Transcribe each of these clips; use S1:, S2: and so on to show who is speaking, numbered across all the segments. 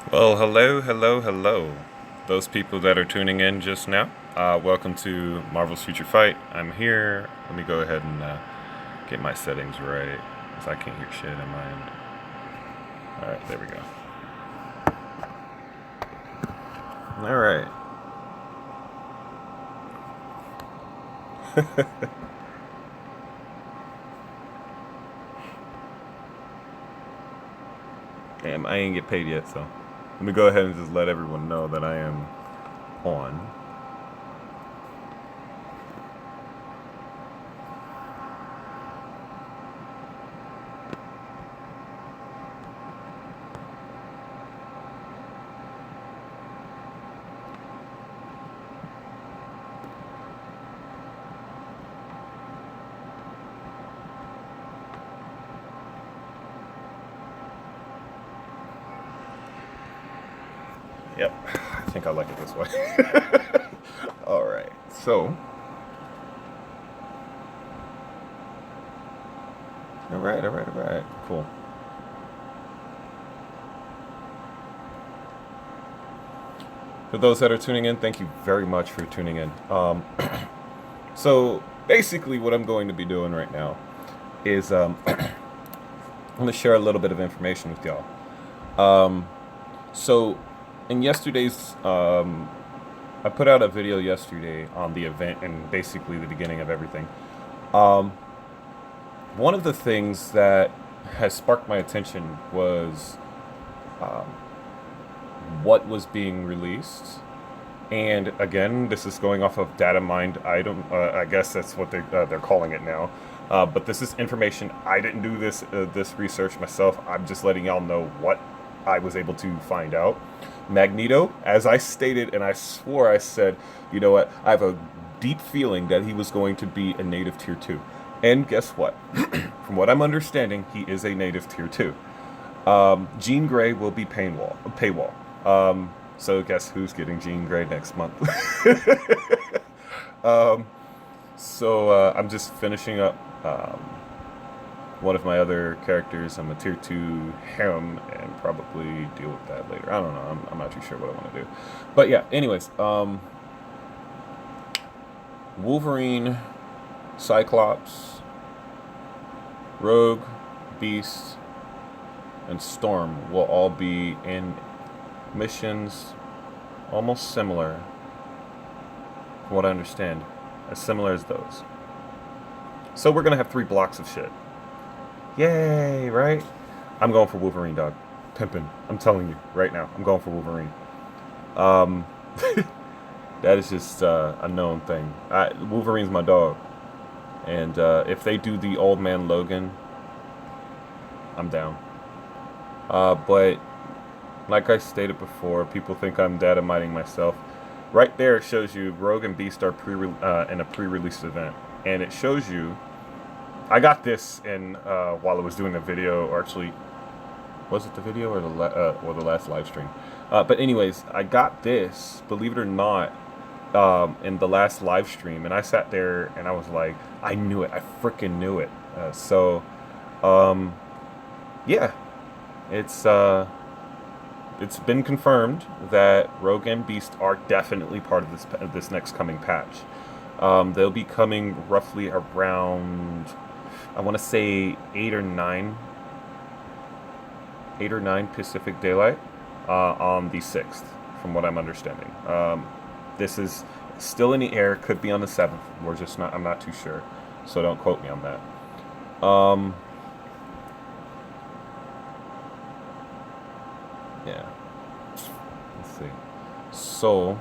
S1: Well, hello, hello, hello. Those people that are tuning in just now, welcome to Marvel's Future Fight. I'm here. Let me go ahead and get my settings right, because I can't hear shit on my end. Alright, there we go. Alright. Damn, I ain't get paid yet, so let me go ahead and just let everyone know that I am on. Yep, I think I like it this way. Alright, so. Alright. Cool. For those that are tuning in, thank you very much for tuning in. So basically, what I'm going to be doing right now is I'm going to share a little bit of information with y'all. So in yesterday's, I put out a video yesterday on the event and basically the beginning of everything. Um, One of the things that has sparked my attention was what was being released. And again, this is going off of data mined item. I guess that's what they're calling it now. But this is information. I didn't do this research myself. I'm just letting y'all know what I was able to find out. Magneto, as I stated, and I swore I said, you know what? I have a deep feeling that he was going to be a native tier 2. And guess what? From what I'm understanding, he is a native tier 2. Jean Grey will be paywall. So guess who's getting Jean Grey next month? um, so I'm just finishing up one of my other characters. I'm a tier 2 harem and probably deal with that later. I don't know. I'm not too sure what I want to do. But yeah, anyways, Wolverine, Cyclops, Rogue, Beast, and Storm will all be in missions almost similar, from what I understand, as similar as those. So we're gonna have 3 blocks of shit. Yay, right? I'm going for Wolverine, dog. Pimpin'. I'm telling you right now, I'm going for Wolverine. Um, that is just a known thing. Wolverine's my dog, and if they do the Old Man Logan, I'm down. But like I stated before, people think I'm data mining myself. Right there, it shows you Rogue and Beast are in a pre-release event, and it shows you. I got this in while I was doing a video, or actually, was it the video or the last live stream? But anyways, I got this, believe it or not, in the last live stream, and I sat there and I was like, I knew it, I freaking knew it. Um, yeah, it's it's been confirmed that Rogue and Beast are definitely part of this next coming patch. They'll be coming roughly around, I want to say 8 or 9 Pacific Daylight on the 6th, from what I'm understanding. This is still in the air. Could be on the 7th. We're just not. I'm not too sure, so don't quote me on that. Yeah. Let's see. So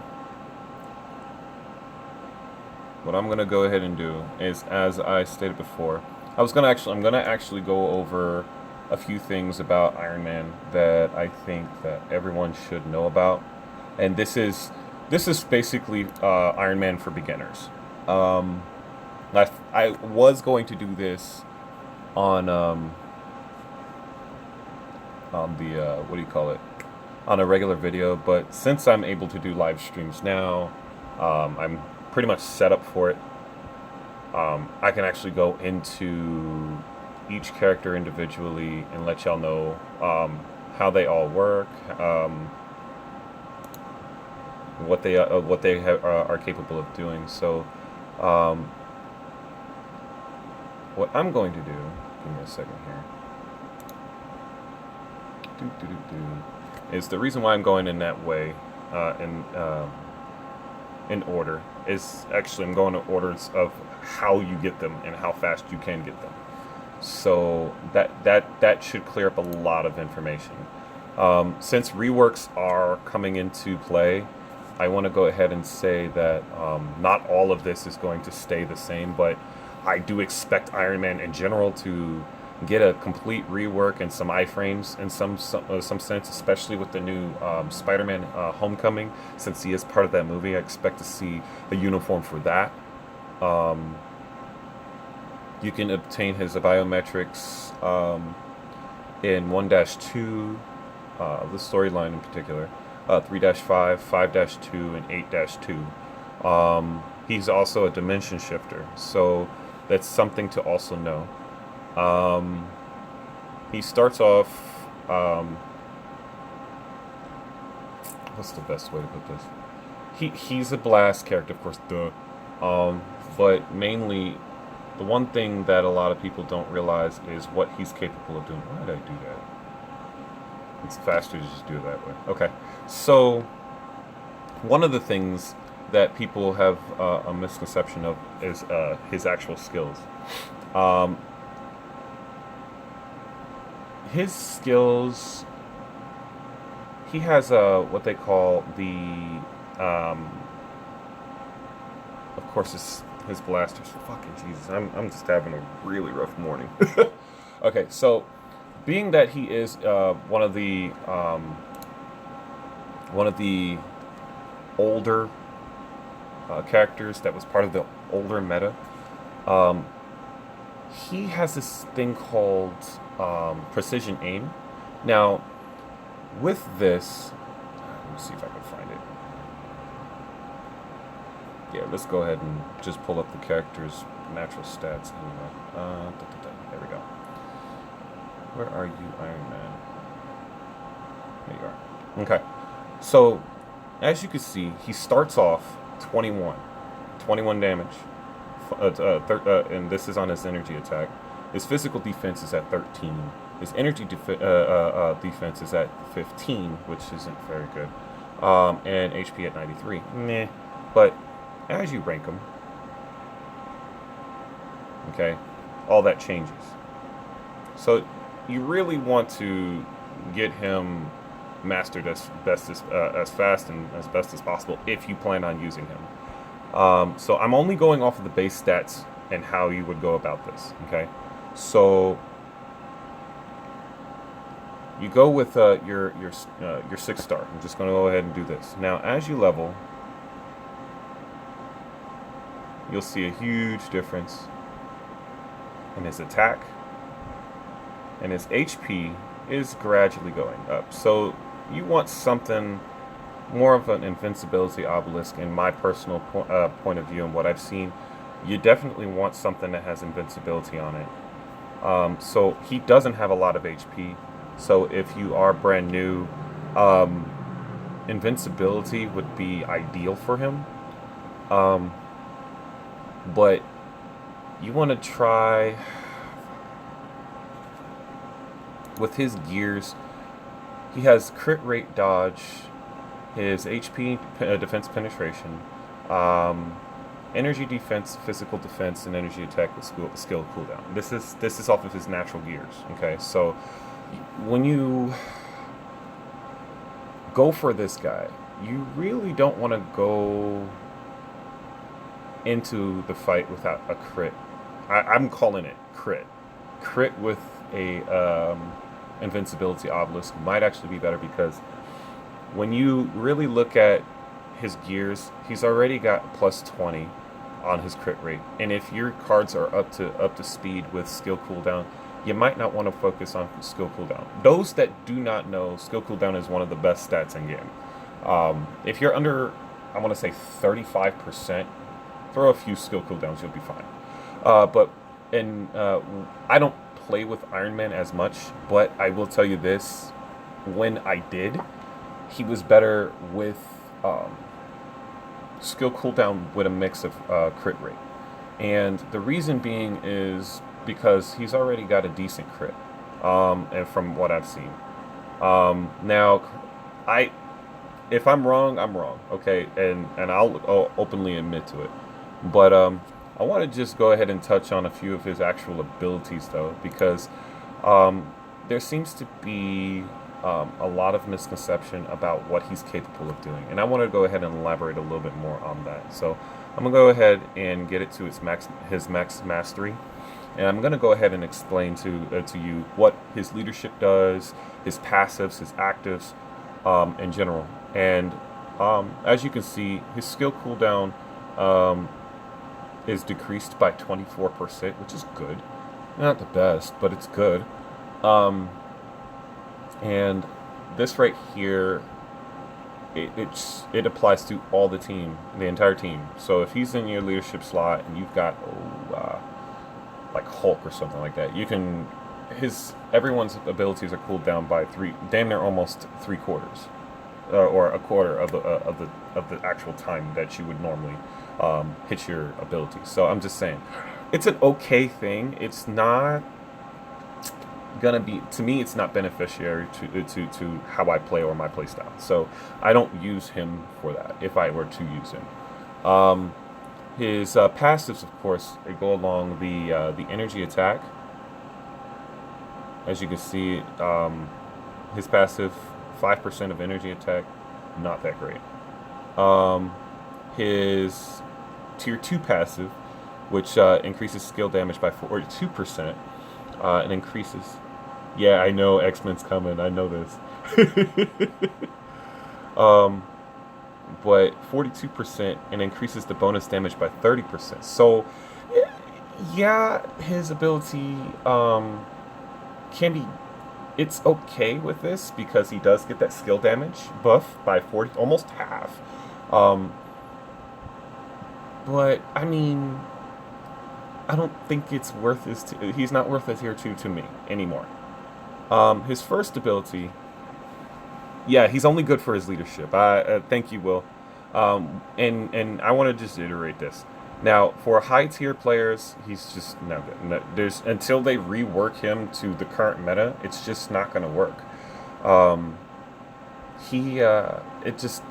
S1: what I'm gonna go ahead and do is, as I stated before, I'm gonna actually go over a few things about Iron Man that I think that everyone should know about, and this is basically Iron Man for beginners. Um, I was going to do this on the what do you call it, on a regular video, but since I'm able to do live streams now, I'm pretty much set up for it. I can actually go into each character individually and let y'all know how they all work, what they are capable of doing. So, um, what I'm going to do, give me a second here, is the reason why I'm going in that way, in order, is actually I'm going to orders of how you get them and how fast you can get them. So that should clear up a lot of information. Since reworks are coming into play, I want to go ahead and say that not all of this is going to stay the same, but I do expect Iron Man in general to get a complete rework and some iframes in some sense, especially with the new Spider-Man Homecoming. Since he is part of that movie, I expect to see a uniform for that. Um, you can obtain his biometrics in 1-2, the storyline in particular, 3-5, 5-2, and 8-2. He's also a dimension shifter, so that's something to also know. Um, he starts off. What's the best way to put this? He's a blast character, of course, duh. Um, but mainly, the one thing that a lot of people don't realize is what he's capable of doing. Why did I do that? It's faster to just do it that way. Okay, so one of the things that people have a misconception of is his actual skills. Um, his skills, he has what they call um, of course, his blasters. Fucking Jesus, I'm just having a really rough morning. Okay, so being that he is one of the older characters that was part of the older meta, um, he has this thing called precision aim. Now, with this, let me see if I can find it. Yeah, let's go ahead and just pull up the character's natural stats. There we go. Where are you, Iron Man? There you are. Okay. So, as you can see, he starts off 21 damage. And this is on his energy attack. His physical defense is at 13. His energy defense is at 15, which isn't very good. And HP at 93. Meh. But as you rank him, okay, all that changes. So you really want to get him mastered as fast and as best as possible if you plan on using him. So I'm only going off of the base stats and how you would go about this. Okay, so you go with your 6-star. I'm just going to go ahead and do this now. As you level, you'll see a huge difference in his attack, and his HP is gradually going up. So you want something more of an invincibility obelisk in my personal point of view and what I've seen. You definitely want something that has invincibility on it. So he doesn't have a lot of HP. So if you are brand new, invincibility would be ideal for him. But you want to try with his gears. He has crit rate dodge, his HP defense penetration, energy defense, physical defense, and energy attack with skill cooldown. This is off of his natural gears. Okay, so when you go for this guy, you really don't want to go into the fight without a crit. I'm calling it crit. Crit with a invincibility obelisk might actually be better, because when you really look at his gears, he's already got plus 20 on his crit rate. And if your cards are up to speed with skill cooldown, you might not want to focus on skill cooldown. Those that do not know, skill cooldown is one of the best stats in game. If you're under, I want to say 35%, throw a few skill cooldowns, you'll be fine. I don't play with Iron Man as much, but I will tell you this: when I did, he was better with skill cooldown with a mix of crit rate. And the reason being is because he's already got a decent crit, and from what I've seen. Now, I if I'm wrong, I'm wrong. Okay, and I'll openly admit to it. But I want to just go ahead and touch on a few of his actual abilities, though, because there seems to be a lot of misconception about what he's capable of doing, and I want to go ahead and elaborate a little bit more on that. So I'm gonna go ahead and get it to his max mastery, and I'm gonna go ahead and explain to you what his leadership does, his passives, his actives, in general. And as you can see, his skill cooldown is decreased by 24%, which is good. Not the best, but it's good. Um, and this right here, it applies to all the entire team. So if he's in your leadership slot and you've got like Hulk or something like that, you can everyone's abilities are cooled down by damn near almost 3/4, or a quarter of the actual time that you would normally hit your abilities. So I'm just saying, it's an okay thing. It's not gonna be, to me, it's not beneficiary to how I play or my play style. So I don't use him for that if I were to use him. His passives, of course, they go along the energy attack. As you can see, his passive, 5% of energy attack, not that great. His tier 2 passive, which increases skill damage by 42%, and increases. Yeah, I know X-Men's coming. I know this. um, but 42% and increases the bonus damage by 30%. So, yeah, his ability can be. It's okay with this because he does get that skill damage buff by 40, almost half. Um, but I mean, I don't think it's worth he's not worth a tier 2 to me anymore. His first ability, yeah, he's only good for his leadership. Thank you, Will. And I want to just iterate this. Now, for high tier players, he's just no good. No, there's until they rework him to the current meta, it's just not going to work. Um, he just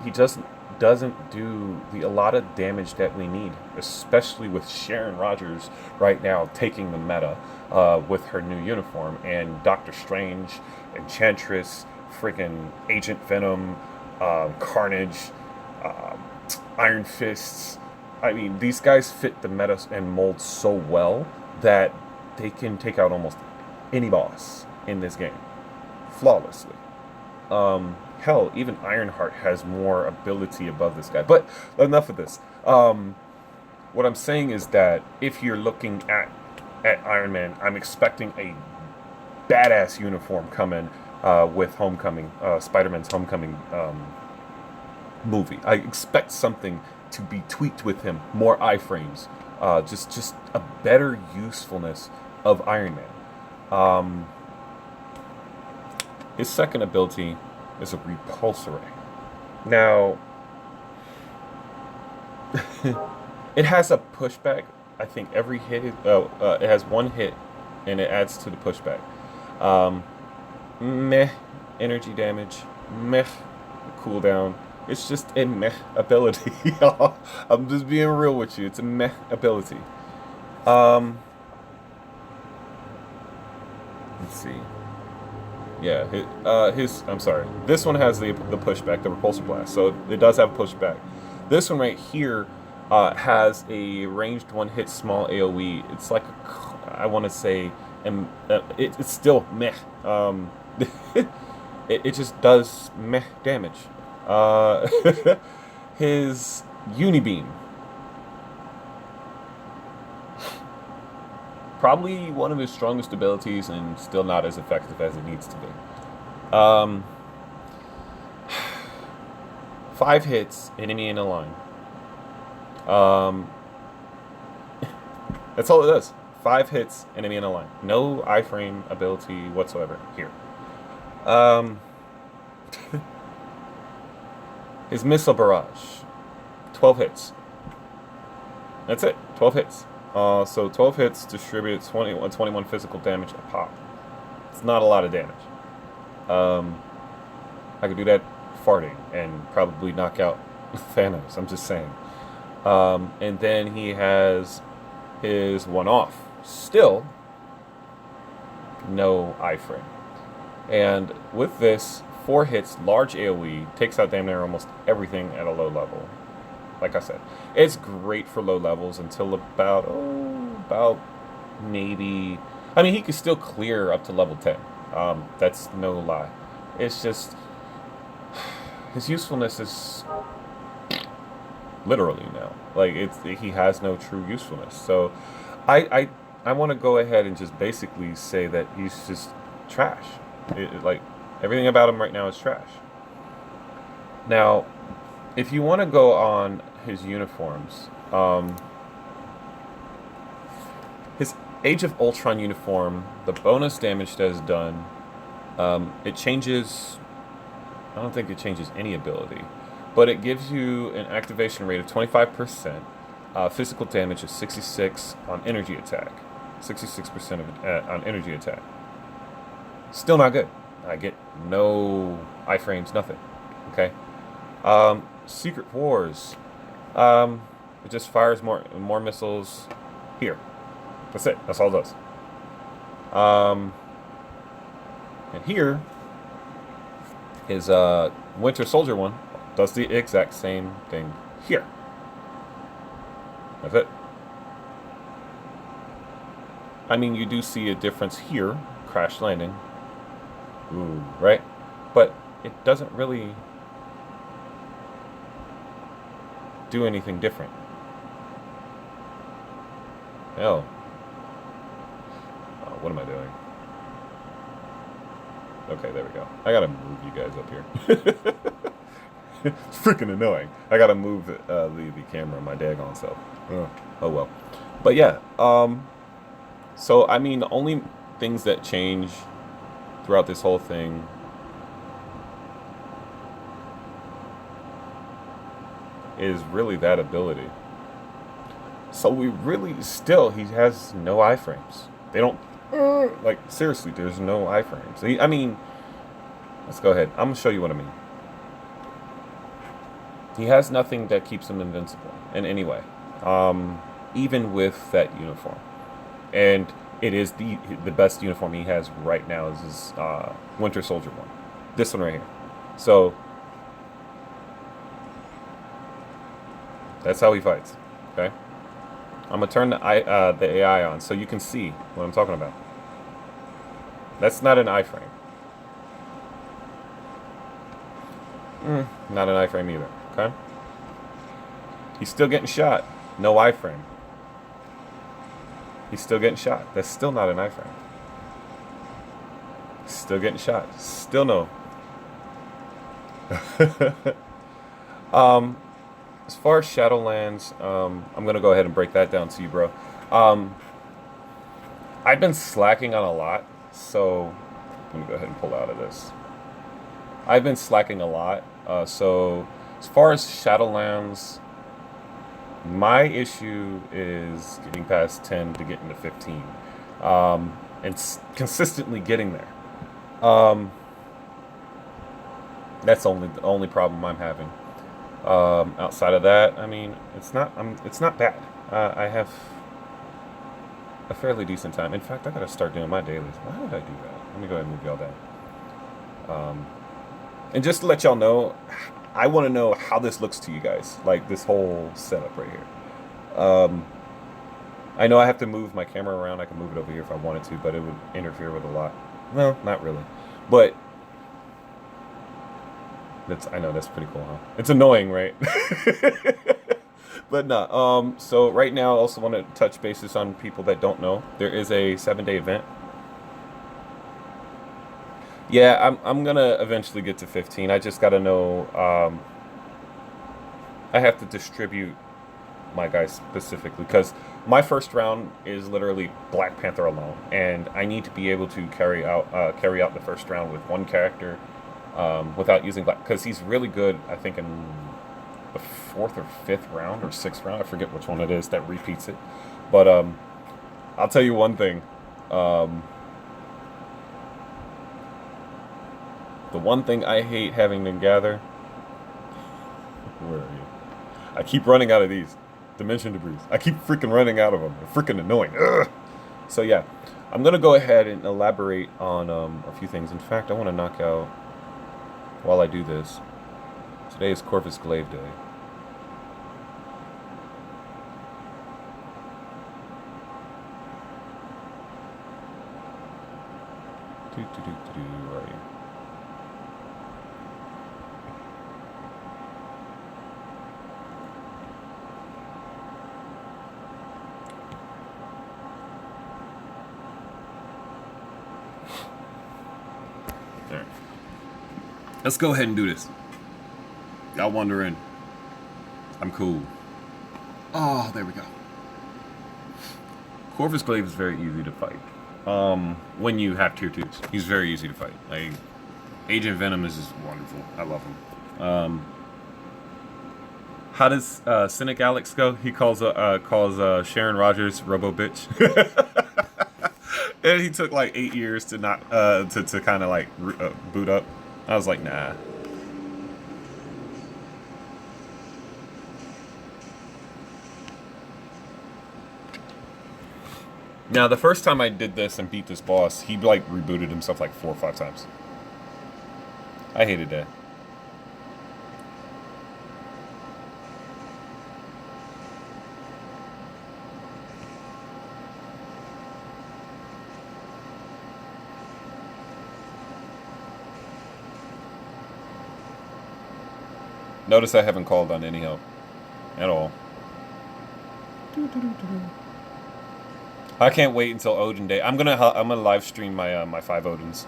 S1: doesn't do a lot of damage that we need, especially with Sharon Rogers right now taking the meta with her new uniform, and Doctor Strange, Enchantress, freaking Agent Venom, Carnage, um, Iron Fists. I mean, these guys fit the meta and mold so well that they can take out almost any boss in this game flawlessly. Hell, even Ironheart has more ability above this guy. But enough of this. What I'm saying is that if you're looking at Iron Man, I'm expecting a badass uniform coming with Homecoming, Spider-Man's Homecoming movie. I expect something to be tweaked with him, more iframes, just a better usefulness of Iron Man. His second ability is a repulsor ray. Now, it has a pushback. I think every hit, it has one hit, and it adds to the pushback. Um, Meh energy damage, meh cooldown. It's just a meh ability. I'm just being real with you. It's a meh ability. Um, let's see. Yeah, I'm sorry. This one has the pushback, the repulsor blast. So it does have pushback. This one right here has a ranged one hit small AOE. It's like I want to say, it's still meh. It just does meh damage. Uh, his Unibeam, probably one of his strongest abilities, and still not as effective as it needs to be. Um, 5 hits, enemy in a line. Um, that's all it does. 5 hits, enemy in a line. No iframe ability whatsoever here. Um, His missile barrage, 12 hits. That's it, 12 hits. So 12 hits distribute 21 physical damage a pop. It's not a lot of damage. I could do that farting and probably knock out Thanos. I'm just saying. And then he has his one off. Still, no iframe. And with this, 4 hits, large AoE, takes out damn near almost everything at a low level. Like I said, it's great for low levels until about maybe. I mean, he could still clear up to level 10. That's no lie. It's just his usefulness is literally now. Like he has no true usefulness. So, I want to go ahead and just basically say that he's just trash. Like everything about him right now is trash. Now, if you want to go on his uniforms, his Age of Ultron uniform, the bonus damage that is done, it changes. I don't think it changes any ability, but it gives you an activation rate of 25%, physical damage of 66 on energy attack, 66% of on energy attack. Still not good. I get no iframes, nothing. Okay. Secret Wars. It just fires more missiles here. That's it. That's all it does. And here is Winter Soldier one. Does the exact same thing here. That's it. I mean, you do see a difference here. Crash landing. Ooh, right? But it doesn't really do anything different. Hell. What am I doing? Okay, there we go. I gotta move you guys up here. It's freaking annoying. I gotta move the camera, my daggone self. Oh well. But yeah, so I mean, the only things that change throughout this whole thing is really that ability. So we really still, he has no iframes. They don't, like, seriously, there's no iframes. I mean, let's go ahead. I'm gonna show you what I mean. He has nothing that keeps him invincible in any way, even with that uniform. And it is the best uniform he has right now is his Winter Soldier one. This one right here. So that's how he fights. Okay. I'm gonna turn the AI on so you can see what I'm talking about. That's not an iframe. Not an iframe either. Okay. He's still getting shot. No iframe. He's still getting shot. That's still not an iframe. Still getting shot. Still no. As far as Shadowlands, I'm going to go ahead and break that down to you, bro. I've been slacking on a lot, so I'm going to go ahead and pull out of this. I've been slacking a lot, so as far as Shadowlands, my issue is getting past 10 to getting to 15, and consistently getting there. That's the only problem I'm having. Outside of that, I mean, it's not bad. I have a fairly decent time. In fact, I gotta start doing my dailies. Why would I do that? Let me go ahead and move y'all down. And just to let y'all know, I want to know how this looks to you guys, like this whole setup right here. I know I have to move my camera around. I can move it over here if I wanted to, but it would interfere with a lot. No, not really. But I know that's pretty cool, huh? It's annoying, right? But no. So right now, I also want to touch bases on people that don't know. There is a 7-day event. Yeah, I'm gonna eventually get to 15. I just gotta know. I have to distribute my guys specifically because my first round is literally Black Panther alone, and I need to be able to carry out the first round with one character. without using black, because he's really good. I think in the fourth or fifth round or sixth round, I forget which one it is that repeats it. But I'll tell you one thing. Um, the one thing I hate having to gather. Where are you? I keep running out of these dimension debris. I keep freaking running out of them. They're freaking annoying. Ugh. So yeah, I'm gonna go ahead and elaborate on a few things. In fact, I want to knock out while I do this. Today is Corvus Glaive Day. Where are you? There. Let's go ahead and do this. Y'all wondering? I'm cool. Oh, there we go. Corvus Glaive is very easy to fight. When you have tier 2s, he's very easy to fight. Like, Agent Venom is just wonderful. I love him. How does Cynic Alex go? He calls Sharon Rogers Robo Bitch. And he took like 8 years to not to kind of like boot up. I was like, nah. Now, the first time I did this and beat this boss, he like rebooted himself like 4 or 5 times. I hated that. Notice I haven't called on any help at all. I can't wait until Odin Day. I'm gonna live stream my my 5 Odins.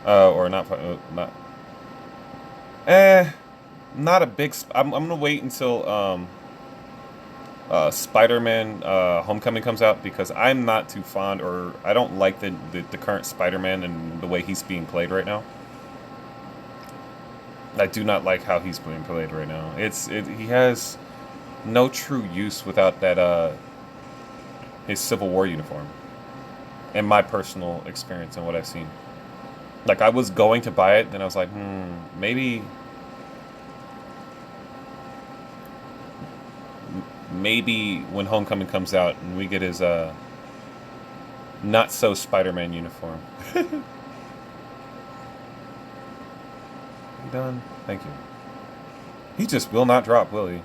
S1: Or not not. Not a big. I'm gonna wait until Spider-Man Homecoming comes out, because I'm not too fond, or I don't like the current Spider-Man and the way he's being played right now. I do not like how he's being played right now. He has no true use without that his Civil War uniform. In my personal experience and what I've seen. Like, I was going to buy it, then I was like, maybe when Homecoming comes out and we get his not so Spider-Man uniform. Done. Thank you. He just will not drop, will he?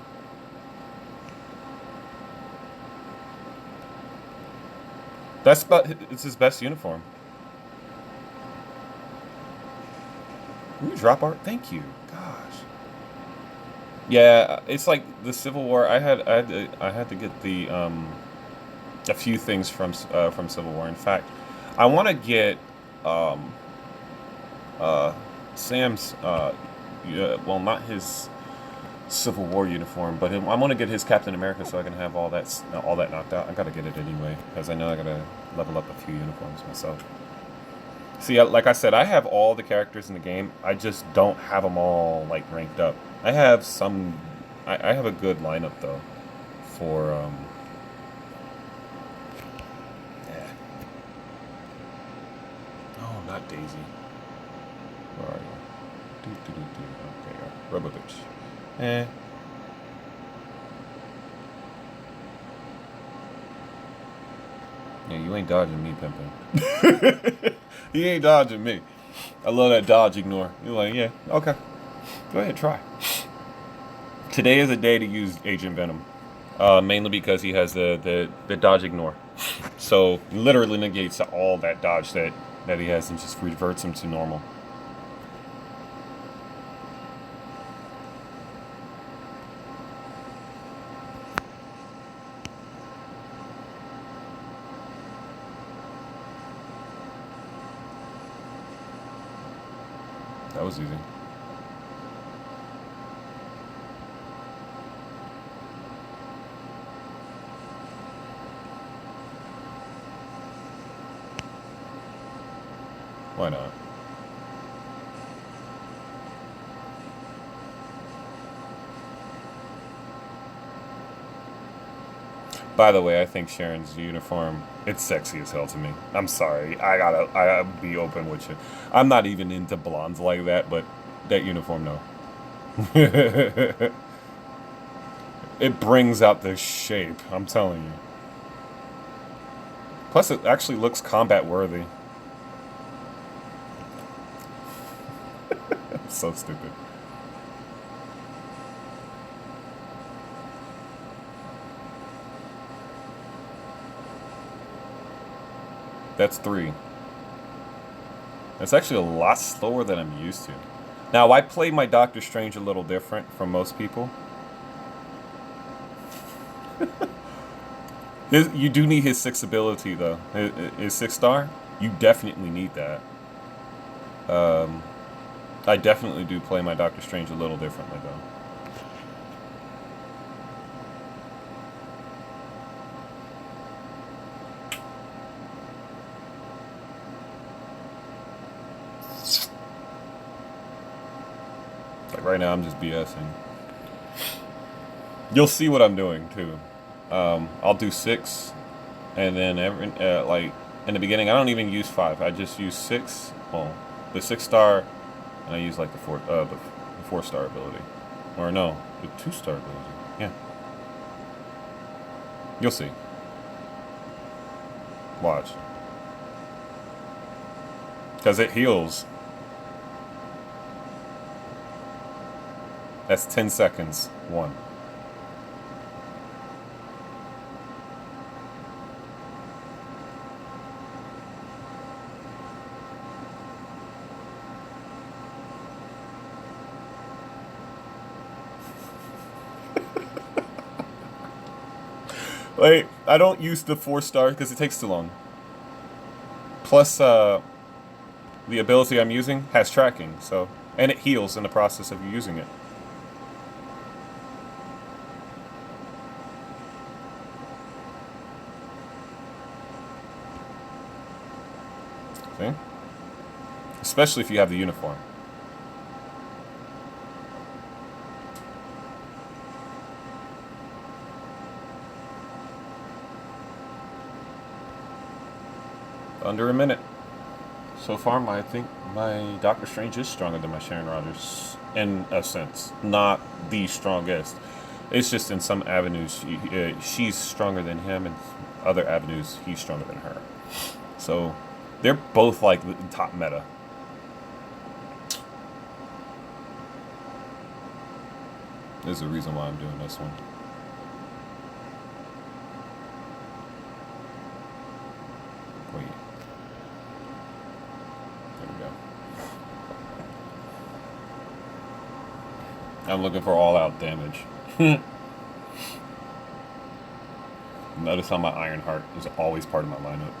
S1: It's his best uniform. Can you drop art? Thank you. Gosh. Yeah, it's like the Civil War. I had to get the a few things from Civil War. In fact, I want to get Sam's well, not his Civil War uniform, but I want to get his Captain America so I can have all that knocked out. I gotta get it anyway, because I know I gotta level up a few uniforms myself. See, like I said, I have all the characters in the game. I just don't have them all like ranked up. I have some. I have a good lineup though, for yeah. Oh, not Daisy. Where are you? Okay, Robotich. Eh. Yeah, you ain't dodging me, pimpin'. He ain't dodging me. I love that dodge ignore. You're like, yeah, okay. Go ahead, try. Today is a day to use Agent Venom. Mainly because he has the dodge ignore. So, literally negates all that dodge that he has and just reverts him to normal. That was easy. Why not? By the way, I think Sharon's uniform, it's sexy as hell to me. I'm sorry. I gotta be open with you. I'm not even into blondes like that, but that uniform, no. It brings out the shape, I'm telling you. Plus, it actually looks combat worthy. It's so stupid. That's 3. It's actually a lot slower than I'm used to. Now, I play my Doctor Strange a little different from most people. You do need his 6 ability, though. His 6 star? You definitely need that. Um, I definitely do play my Doctor Strange a little differently, though. Like right now, I'm just BSing. You'll see what I'm doing too. I'll do 6, and then like in the beginning, I don't even use 5. I just use 6. Well, the 6 star, and I use like the 4 star ability, or no, the 2 star ability. Yeah, you'll see. Watch, because it heals. That's 10 seconds. 1. Like, I don't use the 4 star because it takes too long. Plus, the ability I'm using has tracking, so and it heals in the process of you using it. See? Especially if you have the uniform. Under a minute. So far, I think my Doctor Strange is stronger than my Sharon Rogers, in a sense. Not the strongest. It's just in some avenues she's stronger than him, and other avenues he's stronger than her. So they're both like the top meta. There's a reason why I'm doing this one. Wait. There we go. I'm looking for all out damage. Notice how my Ironheart is always part of my lineup.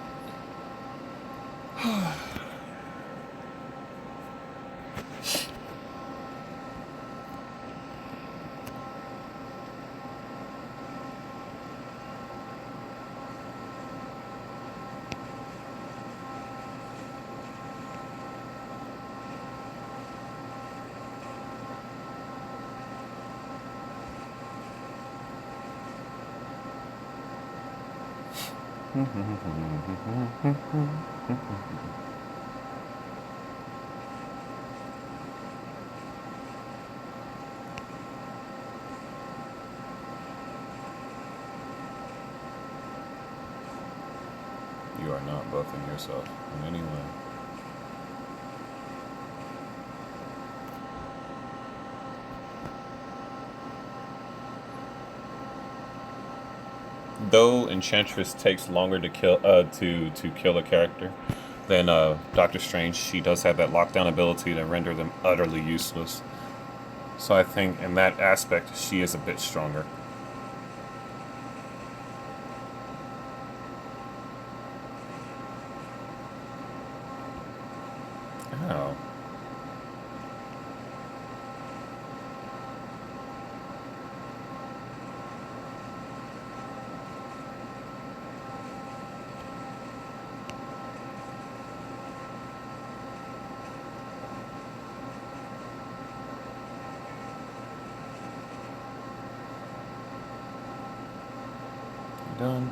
S1: You are not buffing yourself in any way. Though Enchantress takes longer to kill a character than Doctor Strange, she does have that lockdown ability to render them utterly useless. So I think in that aspect, she is a bit stronger. Oh. done.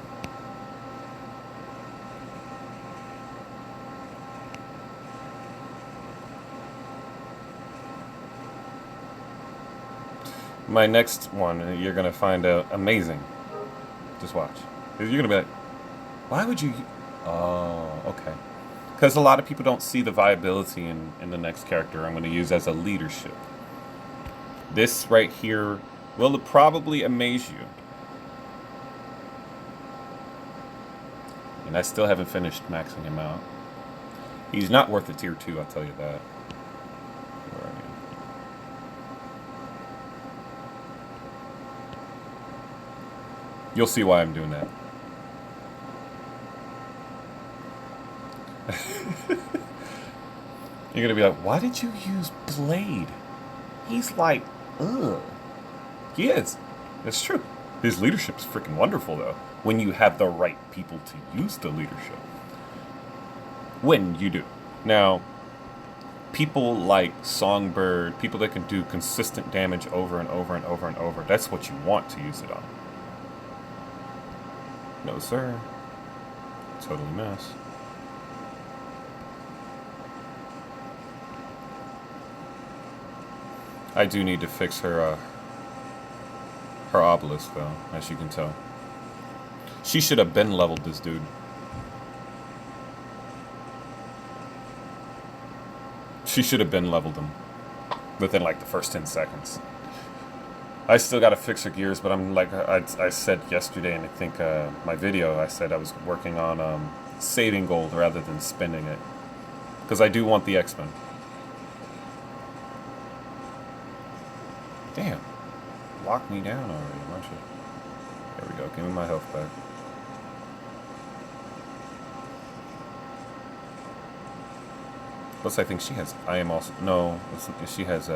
S1: My next one, you're gonna find out amazing. Just watch. You're gonna be like, why would you? Oh, okay. Because a lot of people don't see the viability in the next character I'm going to use as a leadership. This right here will probably amaze you. And I still haven't finished maxing him out. He's not worth a tier 2, I'll tell you that. Where are you? You'll see why I'm doing that. You're gonna be like, why did you use Blade? He's like, ugh. He is. It's true. His leadership is freaking wonderful, though, when you have the right people to use the leadership. When you do. Now, people like Songbird, people that can do consistent damage over and over and over and over, that's what you want to use it on. No, sir. Totally miss. I do need to fix her obelisk, though, as you can tell. She should have been leveled, this dude. She should have been leveled him within, like, the first 10 seconds. I still got to fix her gears, but I'm like I said yesterday, and I think my video, I said I was working on saving gold rather than spending it. Because I do want the X-Men. Damn. Lock me down already, why don't you? There we go, give me my health back. Plus, I think she has. I am also. No, she has.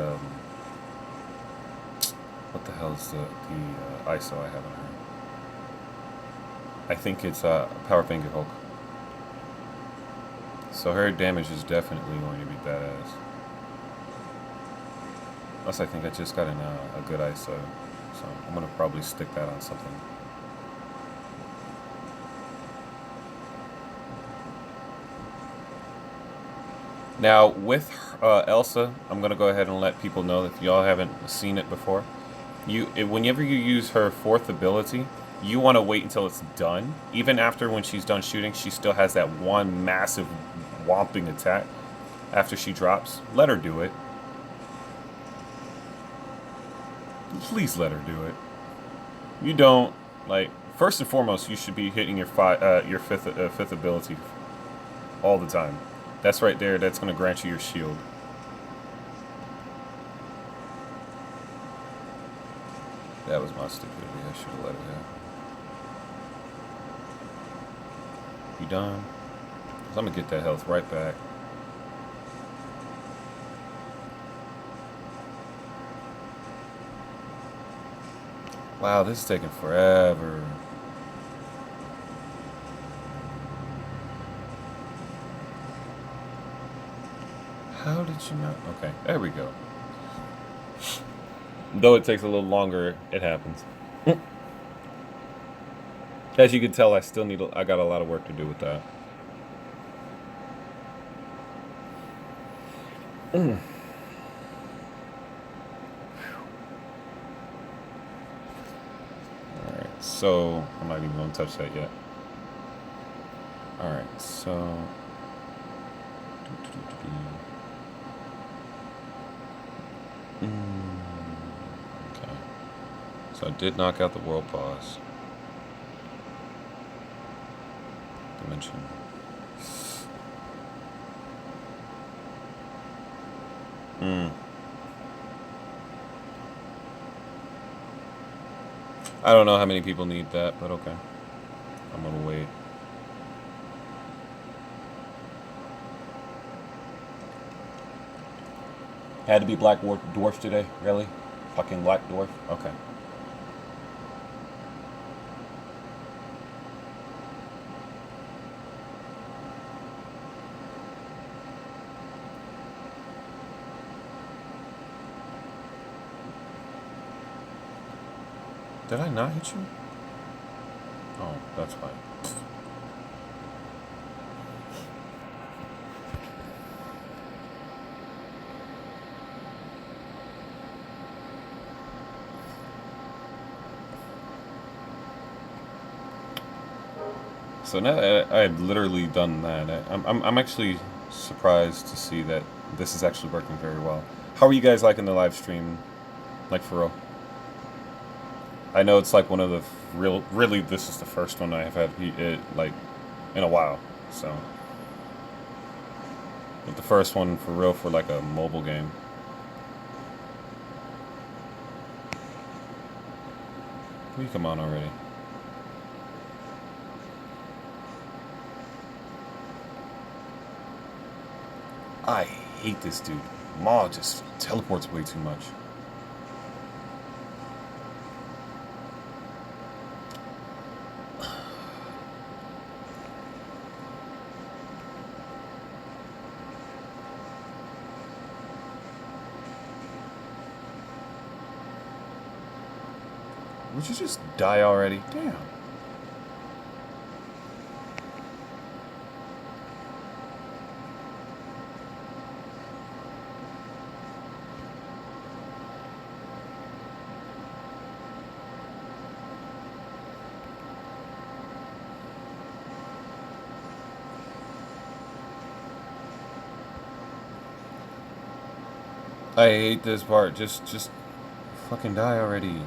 S1: What the hell is the ISO I have on her? I think it's Power Finger Hulk. So her damage is definitely going to be badass. Plus, I think I just got a good ISO, so I'm gonna probably stick that on something. Now, with Elsa, I'm going to go ahead and let people know, if y'all haven't seen it before, whenever you use her 4th ability, you want to wait until it's done. Even after when she's done shooting, she still has that one massive whomping attack after she drops. Let her do it. Please let her do it. You don't, like, first and foremost, you should be hitting your fifth ability all the time. That's right there. That's going to grant you your shield. That was my stupidity. I should have let it happen. You done? So I'm going to get that health right back. Wow, this is taking forever. How did you not? Okay, there we go. Though it takes a little longer, it happens. As you can tell, I got a lot of work to do with that. Alright, so I'm not even going to touch that yet. Alright, so okay. So I did knock out the world boss. Dimension. I don't know how many people need that, but okay. I'm gonna wait. Had to be Black Dwarf today? Really? Fucking Black Dwarf? Okay. Did I not hit you? Oh, that's fine. So now that I had literally done that, I'm actually surprised to see that this is actually working very well. How are you guys liking the live stream? Like for real? I know it's like one of the really this is the first one I have had it like in a while. So, but the first one for real for like a mobile game. Will you come on already? I hate this dude. Maul just teleports way too much. Would you just die already? Damn. I hate this part. Just fucking die already.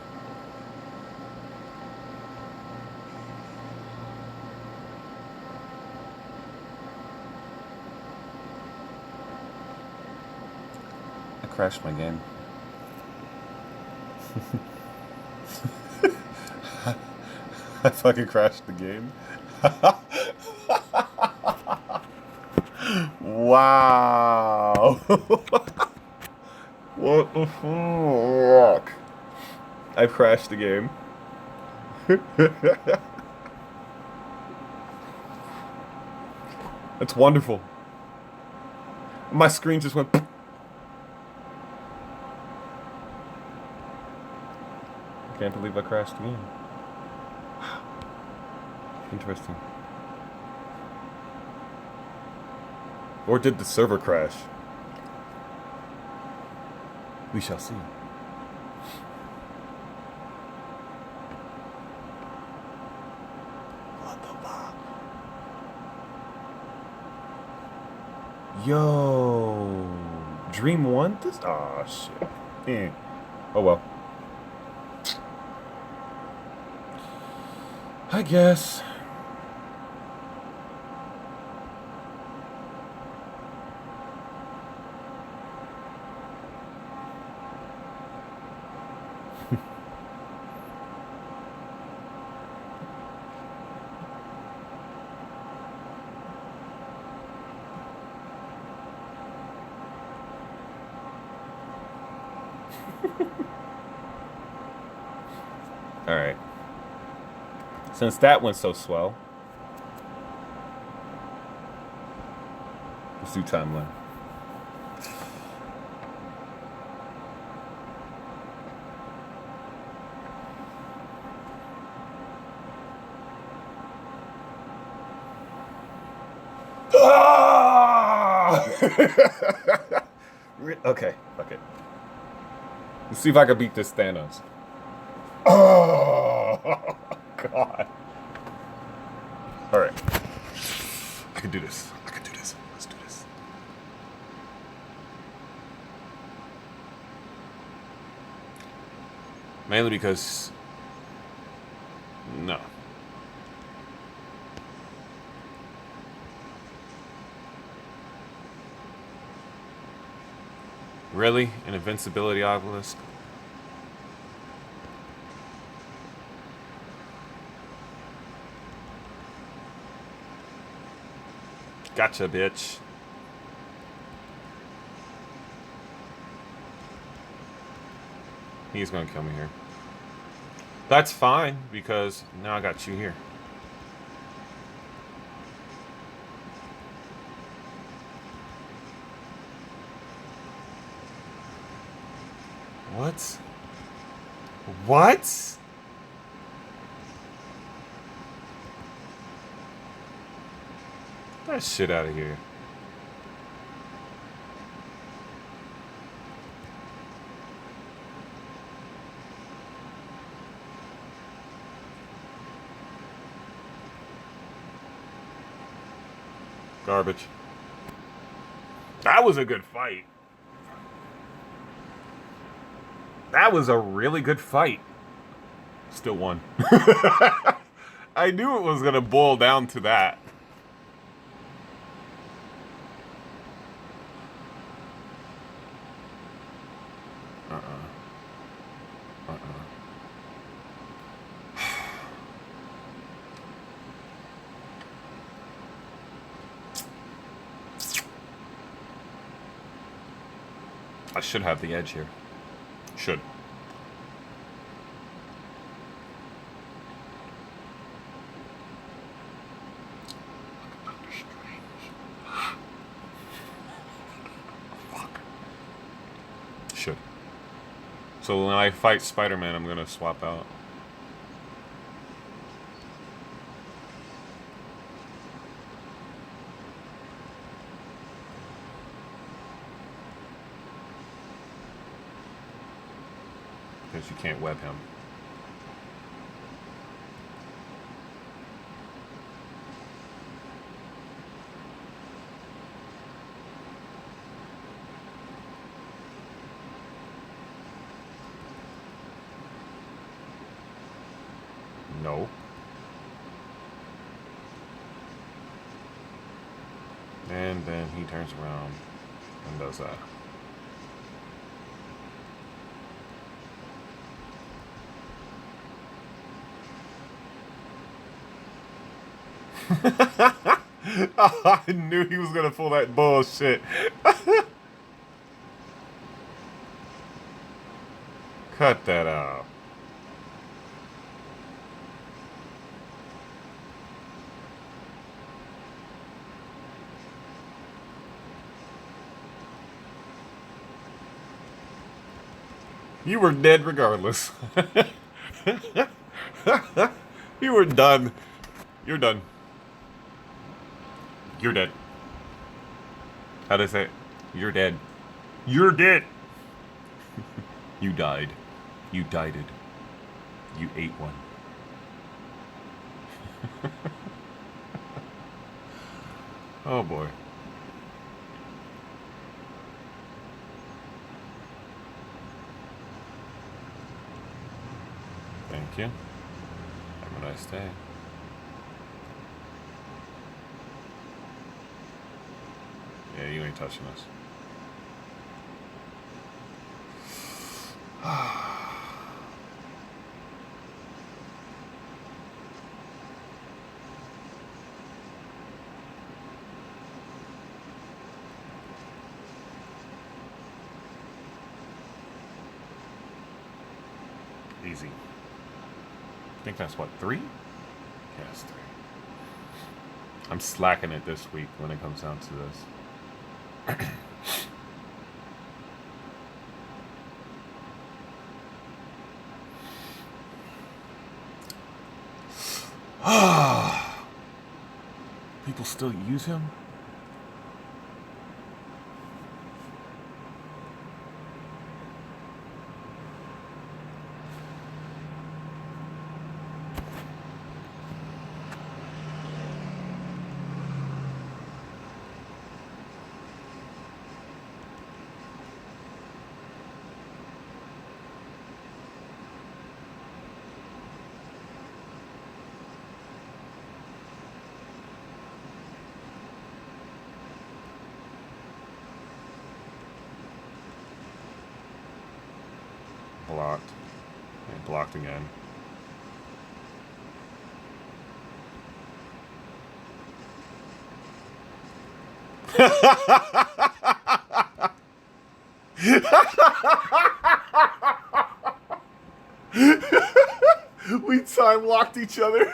S1: I crashed my game. I fucking crashed the game. Wow. What the fuck? I crashed the game. That's wonderful. My screen just went. Can't believe I crashed the game. Interesting. Or did the server crash? We shall see. What the fuck? Yo. Dream 1? This? Aw, shit. Eh. Oh well. I guess. Alright. Since that went so swell, let's do timeline. Okay, fuck it. Let's see if I can beat this Thanos. Oh, God. Alright. I can do this. I can do this. Let's do this. Mainly because... No. Really? An invincibility obelisk? Gotcha, bitch. He's gonna kill me here. That's fine, because now I got you here. What? What? That shit out of here. Garbage. That was a good fight. That was a really good fight. Still won. I knew it was going to boil down to that. I should have the edge here. Should. Should. So when I fight Spider-Man, I'm gonna swap out. Because you can't web him. No. And then he turns around and does that. Oh, I knew he was gonna pull that bullshit. Cut that out. You were dead regardless. You were done. You're done. You're dead. How'd I say it? You're dead. You're dead. You died. You died-ed. You ate one. Oh boy. Thank you. Have a nice day. Yeah, you ain't touching us. Easy. I think that's what, 3? Yeah, it's 3. I'm slacking it this week when it comes down to this. People still use him? Blocked. And blocked again. We time locked each other.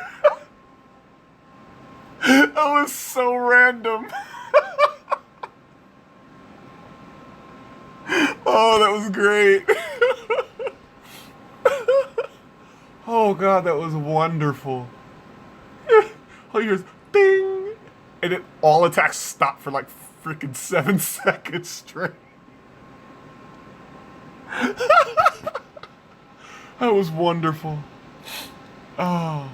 S1: That was so random. Oh, that was great. Oh god, that was wonderful. Oh, here's bing,
S2: And all attacks stop for like freaking 7 seconds straight. That was wonderful. Oh.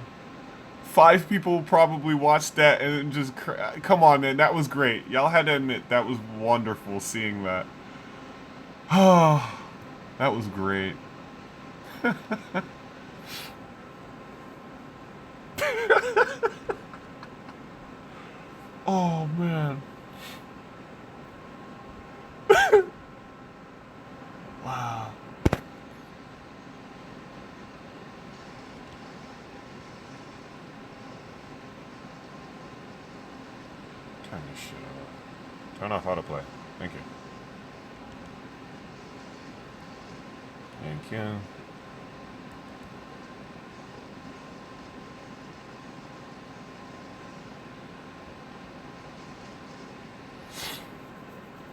S2: 5 people probably watched that and just come on, man, that was great. Y'all had to admit that was wonderful seeing that. Oh, that was great. Oh man. Wow. Turn this shit off. Turn off autoplay. Thank you. Thank you.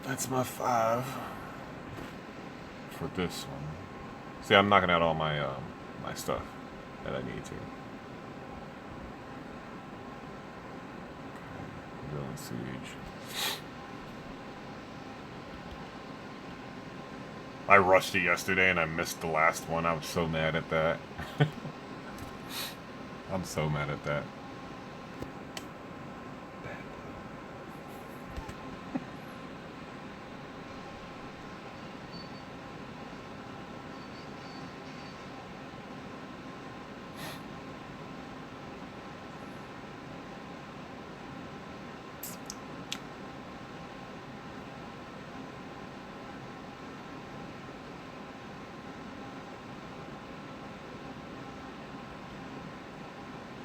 S2: That's my 5 for this one. See, I'm knocking out all my my stuff that I need to. Villain Siege. I rushed it yesterday and I missed the last one. I was so mad at that. I'm so mad at that.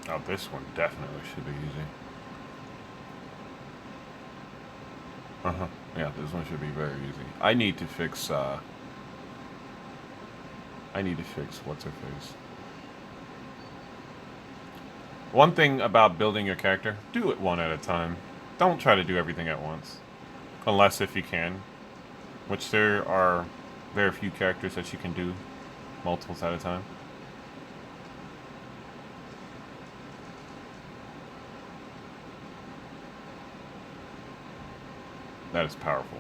S2: Oh, this one definitely should be easy. Uh-huh. Yeah, this one should be very easy. I need to fix, what's her face. One thing about building your character, do it one at a time. Don't try to do everything at once. Unless if you can. Which there are very few characters that you can do multiples at a time. That is powerful.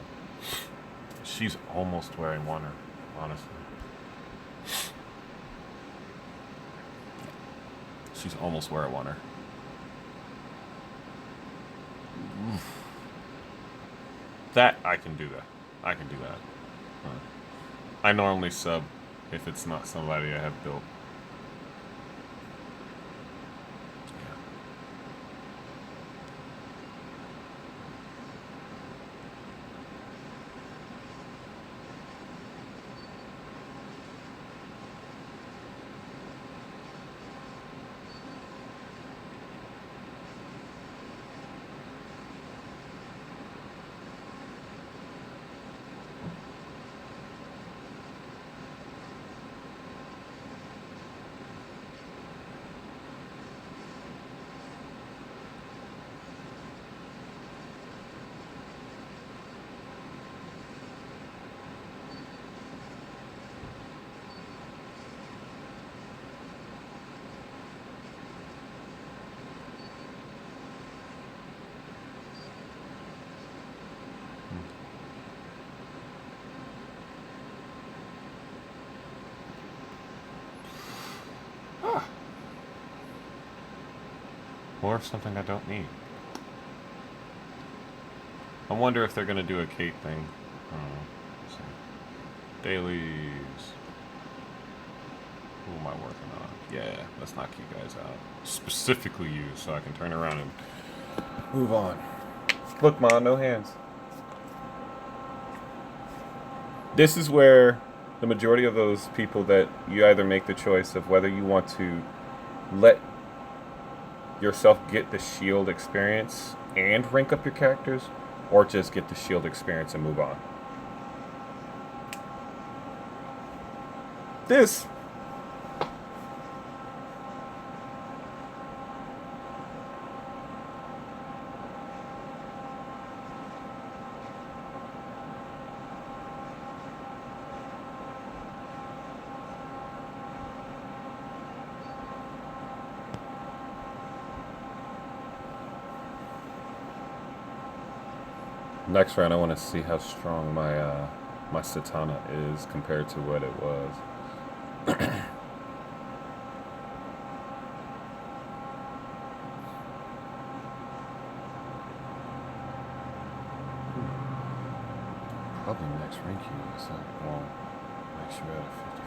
S2: She's almost where I want her, honestly. She's almost where I want her. Oof. That, I can do that. I can do that. I normally sub if it's not somebody I have built. Or something I don't need. I wonder if they're going to do a Kate thing. So. Dailies. Who am I working on? Yeah, let's knock you guys out. Specifically you, so I can turn around and move on. Look, Ma, no hands. This is where the majority of those people that you either make the choice of whether you want to let yourself get the shield experience and rank up your characters, or just get the shield experience and move on. This
S1: Next round, I want to see how strong my Satana is compared to what it was. Probably max rank you. So, well, make sure you're at a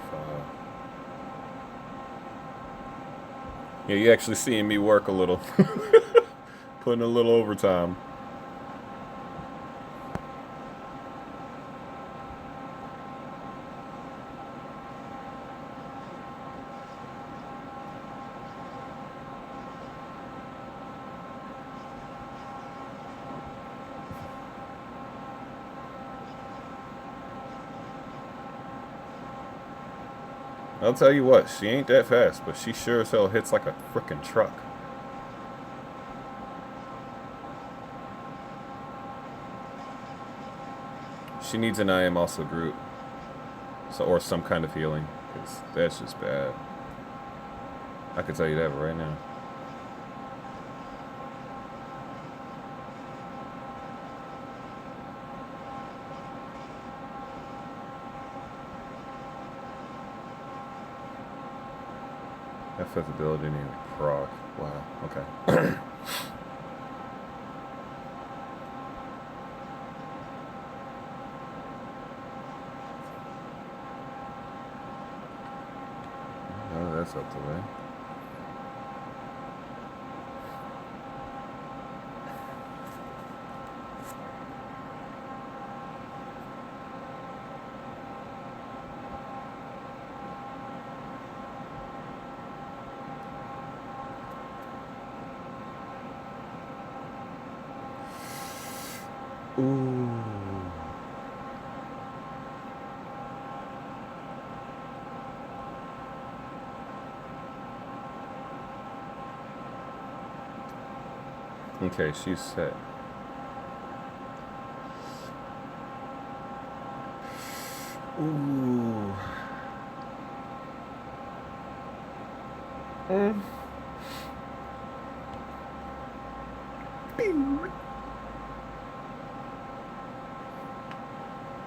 S1: 55. Yeah, you actually seeing me work a little. Putting a little overtime. I'll tell you what, she ain't that fast, but she sure as hell hits like a frickin' truck. She needs an I am also group. So, or some kind of healing, because that's just bad. I can tell you that right now. That fifth ability needs proc. Wow, okay. Oh, that's up the way. Ooh. Okay, she's set. Ooh.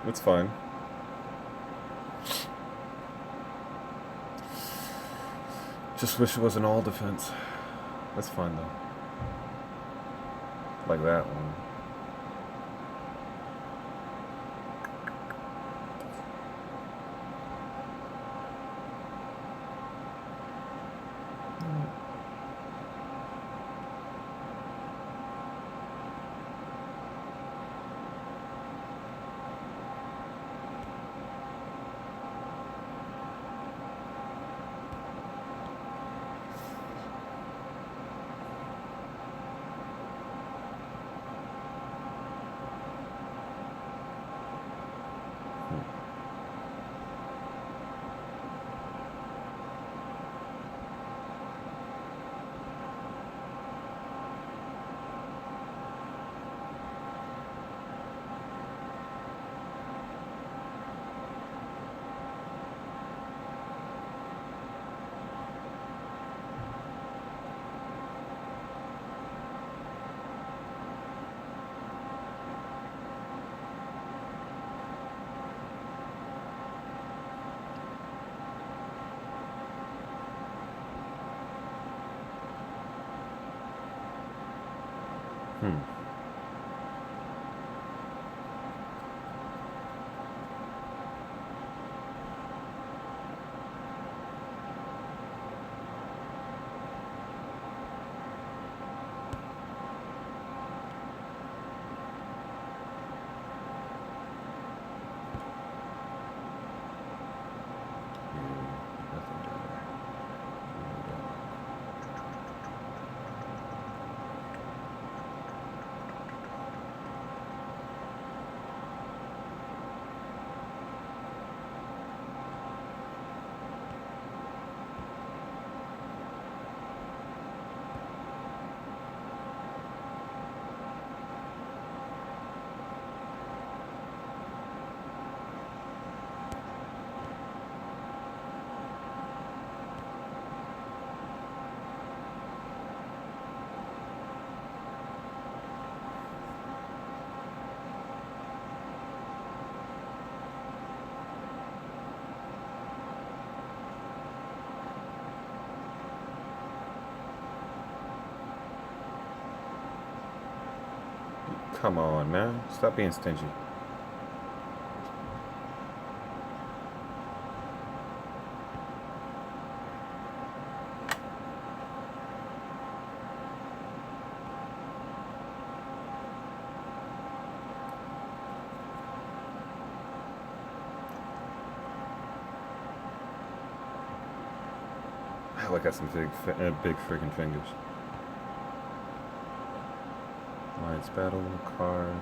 S1: It's fine. Just wish it wasn't all defense. That's fine though. Like that one.
S2: Come on, man. Stop being stingy. I got some big freaking fingers. Alliance battle card.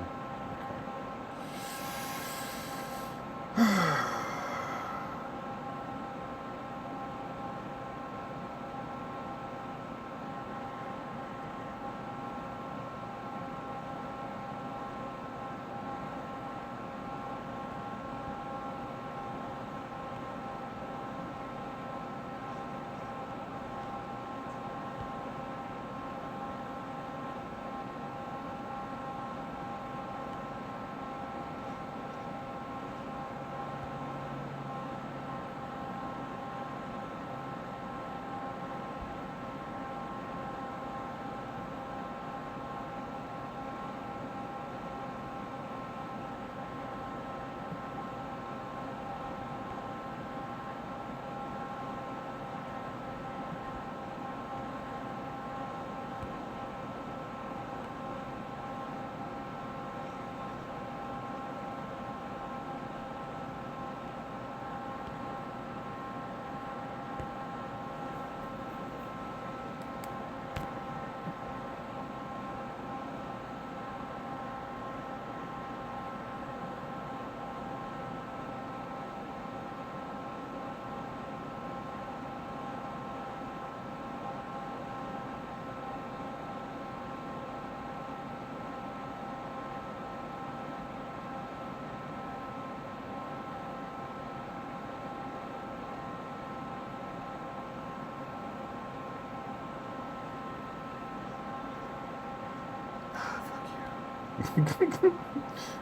S2: Okay.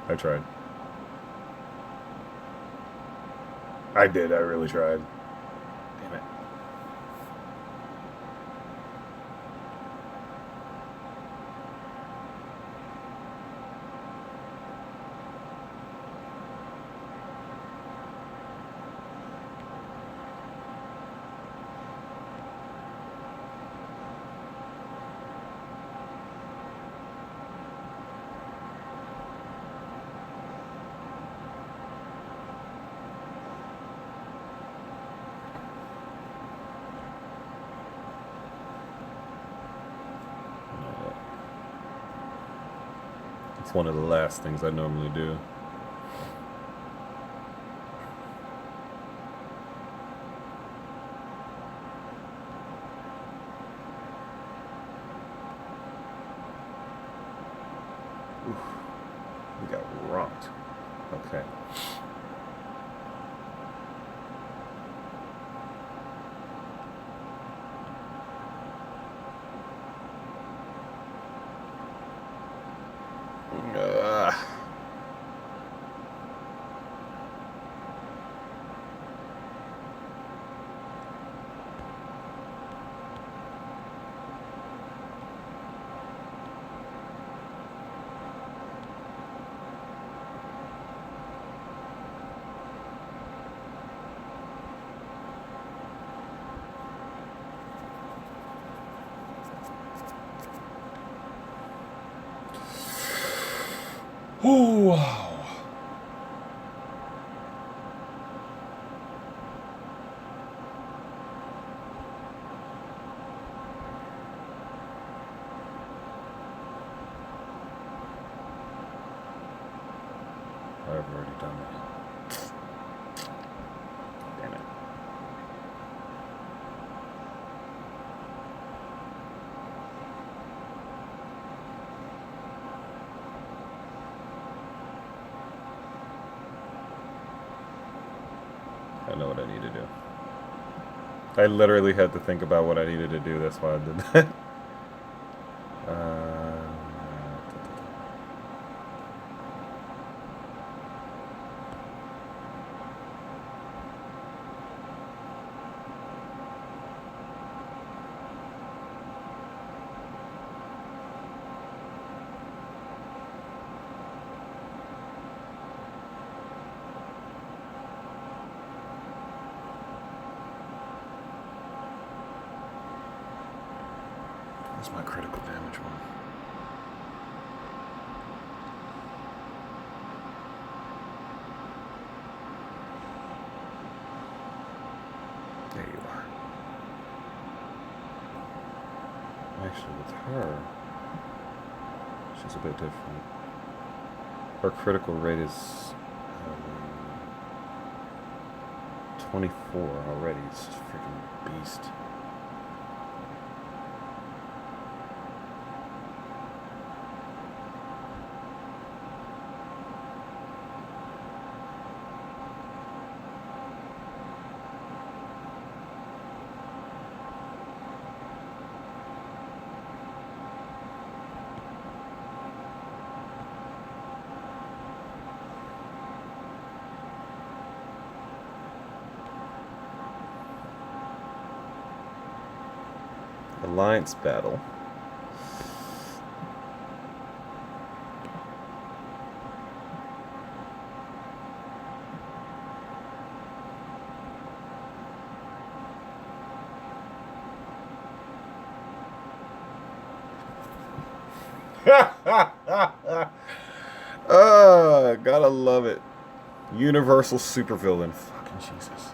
S2: I tried. I did. I really tried. Damn it. It's one of the last things I normally do. Oof. We got rocked. Okay. Oh, wow. I've already done that. Damn it. I know what I need to do. I literally had to think about what I needed to do. That's why I did that.
S1: Where's my critical damage one? There you are. Actually, with her, she's a bit different. Her critical rate is 24 already. It's just a freaking beast. Alliance battle. Gotta love it. Universal supervillain. Fucking Jesus.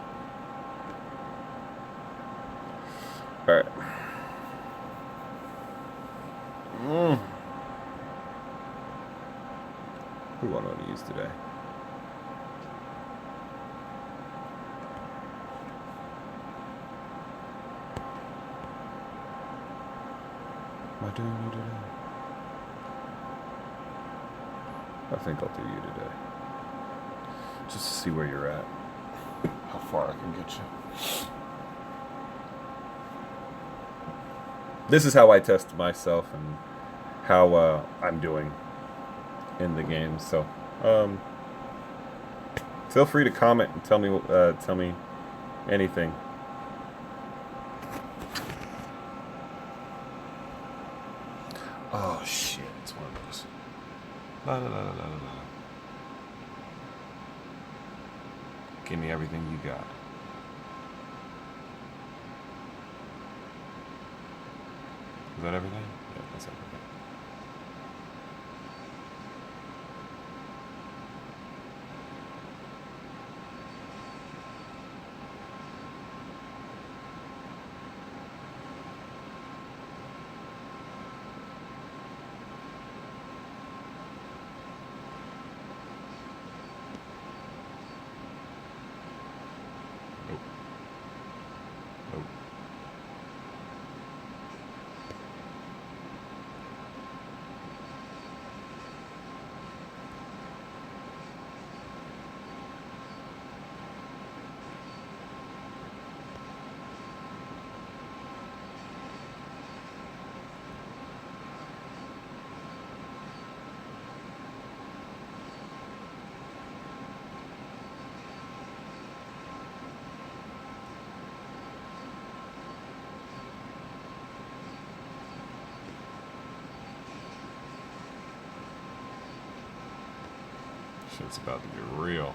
S1: Alright. Who do I want to use today? Am I doing you today? I think I'll do you today. Just to see where you're at. How far I can get you. This is how I test myself and how I'm doing in the game. So, feel free to comment and tell me anything. Oh shit! It's one of those. La la la la la la. Give me everything you got. Is that everything? Yeah, that's everything. Nope. Nope. Shit's about to get real.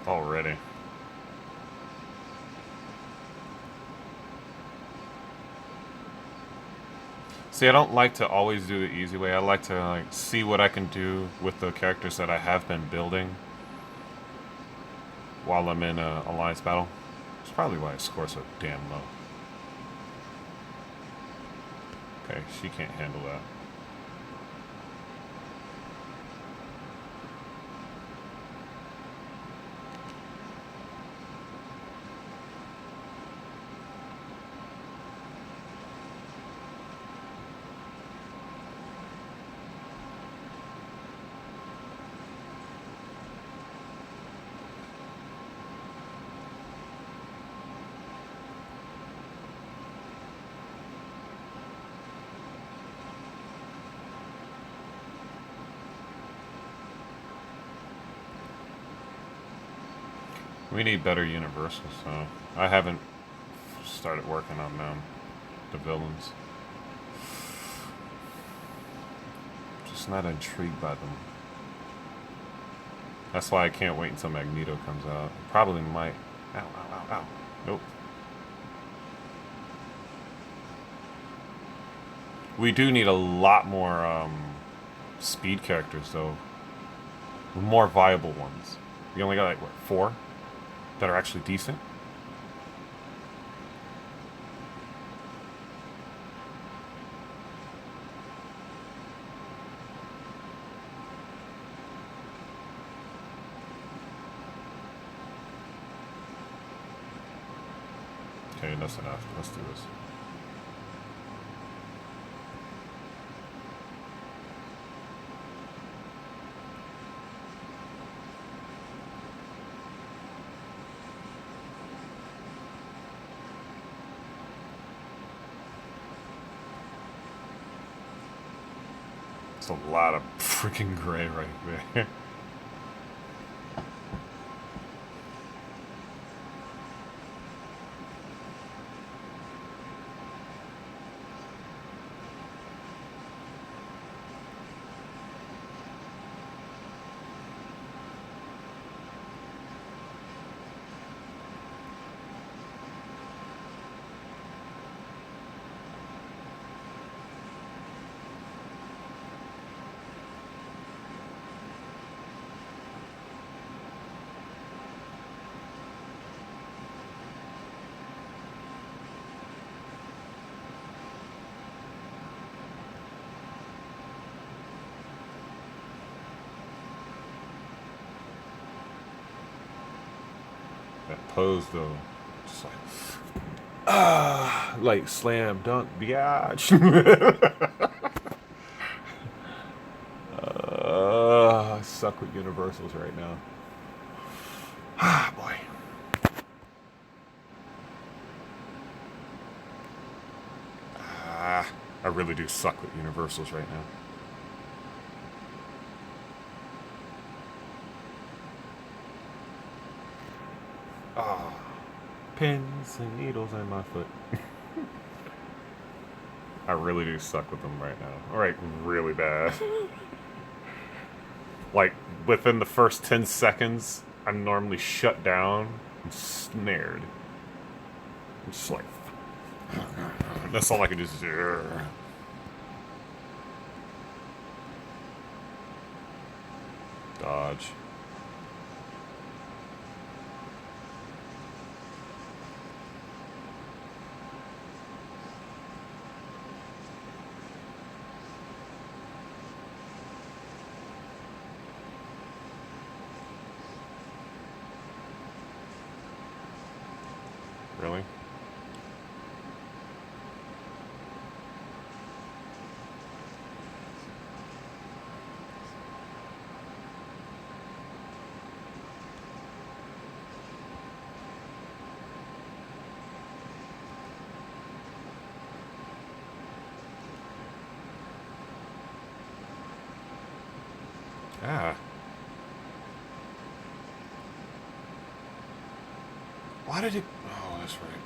S1: Already. See, I don't like to always do the easy way. I like to see what I can do with the characters that I have been building while I'm in a alliance battle. That's probably why I score so damn low. Okay, she can't handle that. We need better universals, so I haven't started working on them, the villains. Just not intrigued by them. That's why I can't wait until Magneto comes out. Probably might. Ow, ow, ow, ow. Nope.
S2: We do need a lot more speed characters, though. More viable ones. We only got, like, what, 4 that are actually decent? Okay, that's enough. Let's do this. It's a lot of freaking gray right there. That pose, though, just like slam dunk, biatch. I suck with universals right now. Ah, boy. I really do suck with universals right now. Ah, pins and needles in my foot. I really do suck with them right now. Alright, really bad. Like, within the first 10 seconds, I'm normally shut down and snared. I'm just like... That's all I can do. Dodge. Really? Ah. Why did it... Oh, that's right.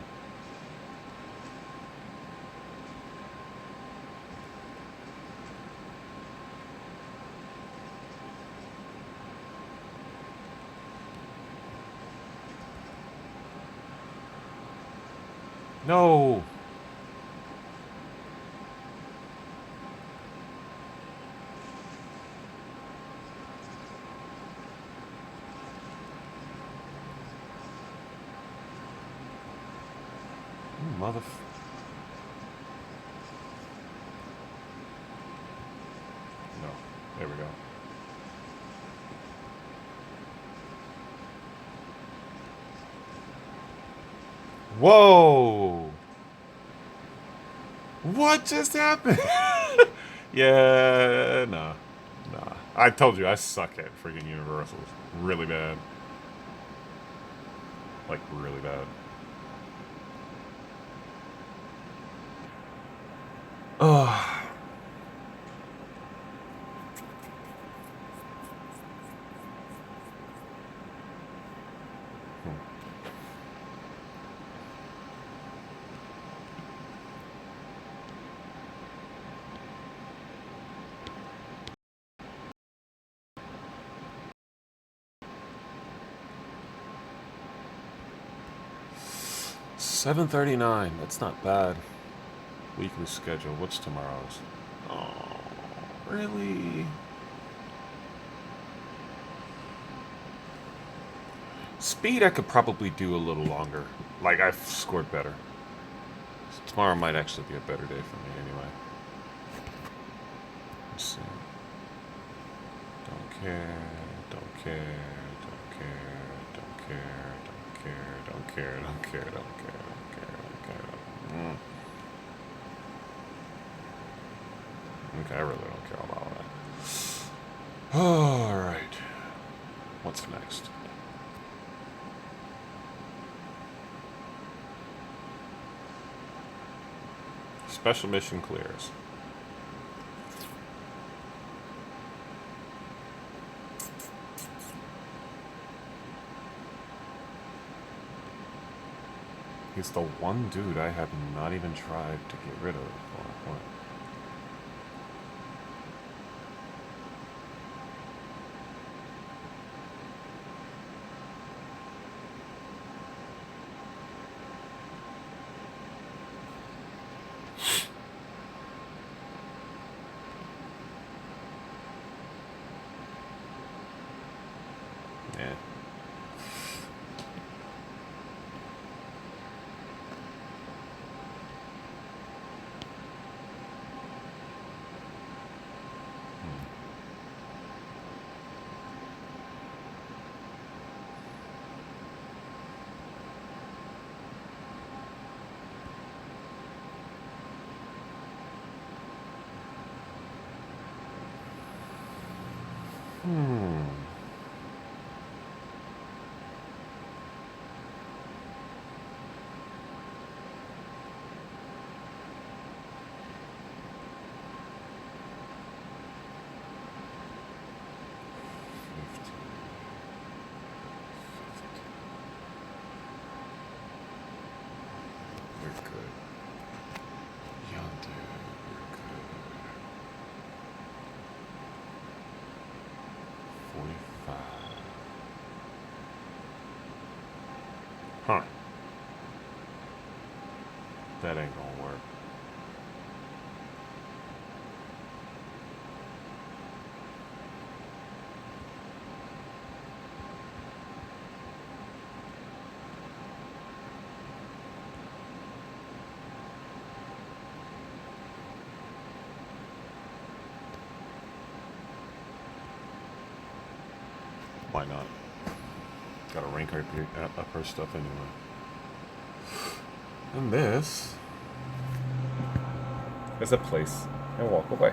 S2: No! Mother... No. There we go. Whoa! What just happened? Yeah, nah. Nah. I told you, I suck at freaking universals. Really bad. Like, really bad. Oh. 7:39. That's not bad. Weekly schedule. What's tomorrow's?
S1: Really? Speed I could probably do a little longer. Like, I've scored better. So tomorrow might actually be a better day for me anyway. Let's see. Don't care, don't care, don't care, don't care, don't care, don't care, don't care, don't care, don't care, don't care. Okay, I really don't care about that. Alright. What's next? Special mission clears. He's the one dude I have not even tried to get rid of. What? Yeah. Hmm. You're good. Young dude, you're good. 45. Huh. That ain't gonna work. Why not? Gotta rank up her stuff anyway. And this is a place and walk away.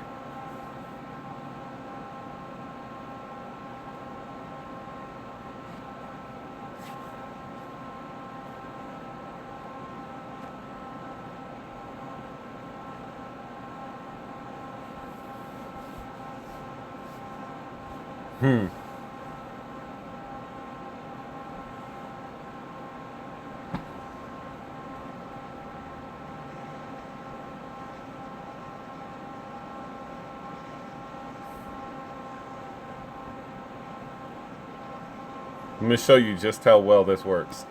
S1: I'm gonna show you just how well this works.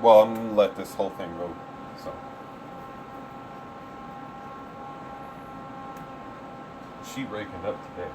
S1: Well, I'm gonna let this whole thing go. So she raking up today.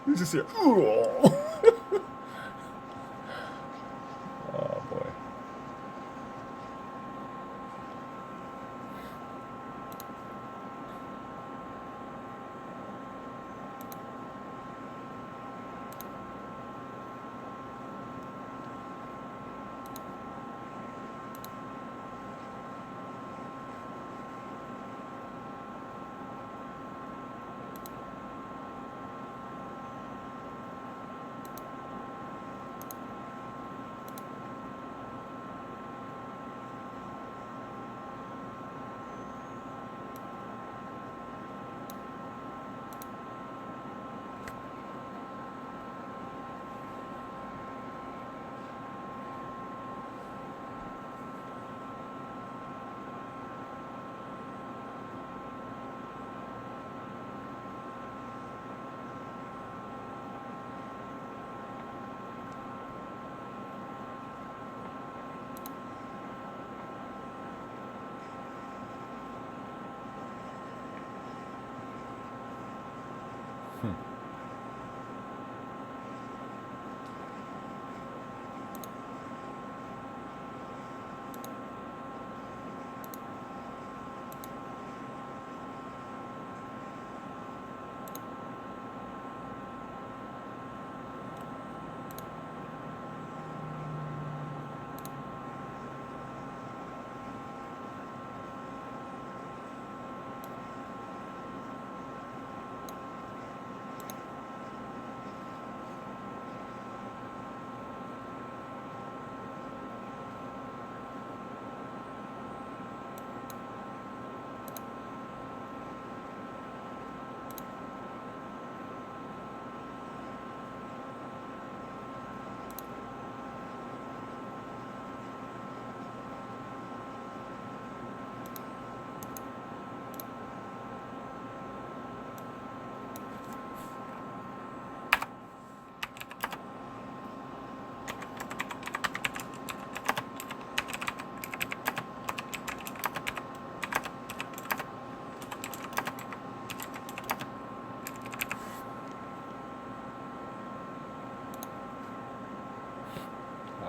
S1: You just hear, oh boy.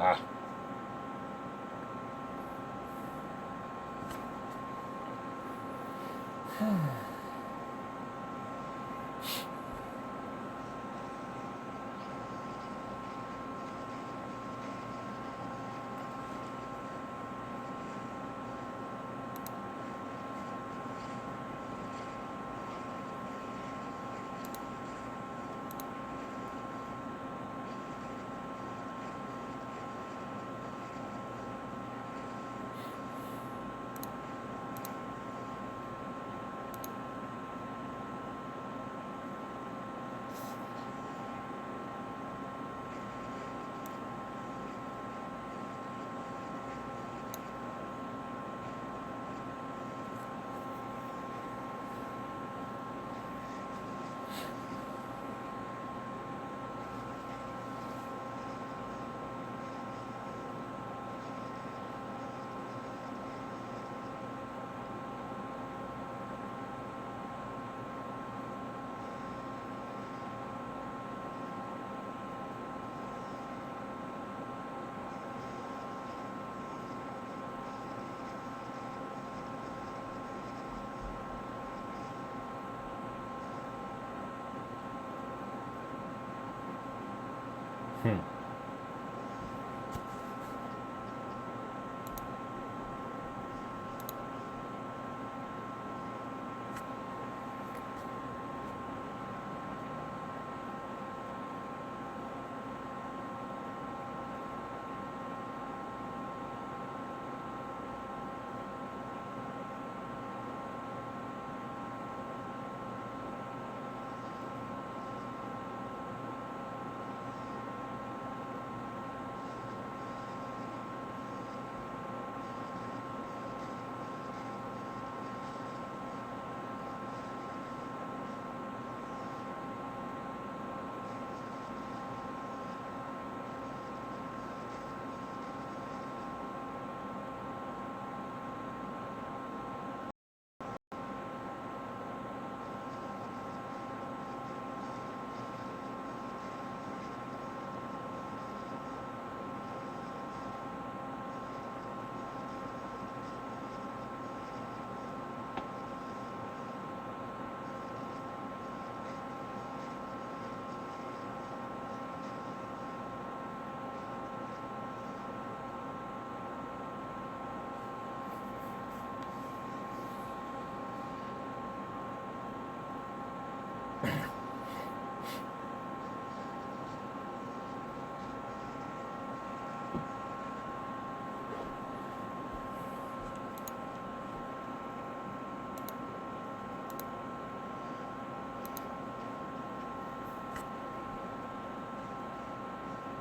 S2: Ah. Hmm.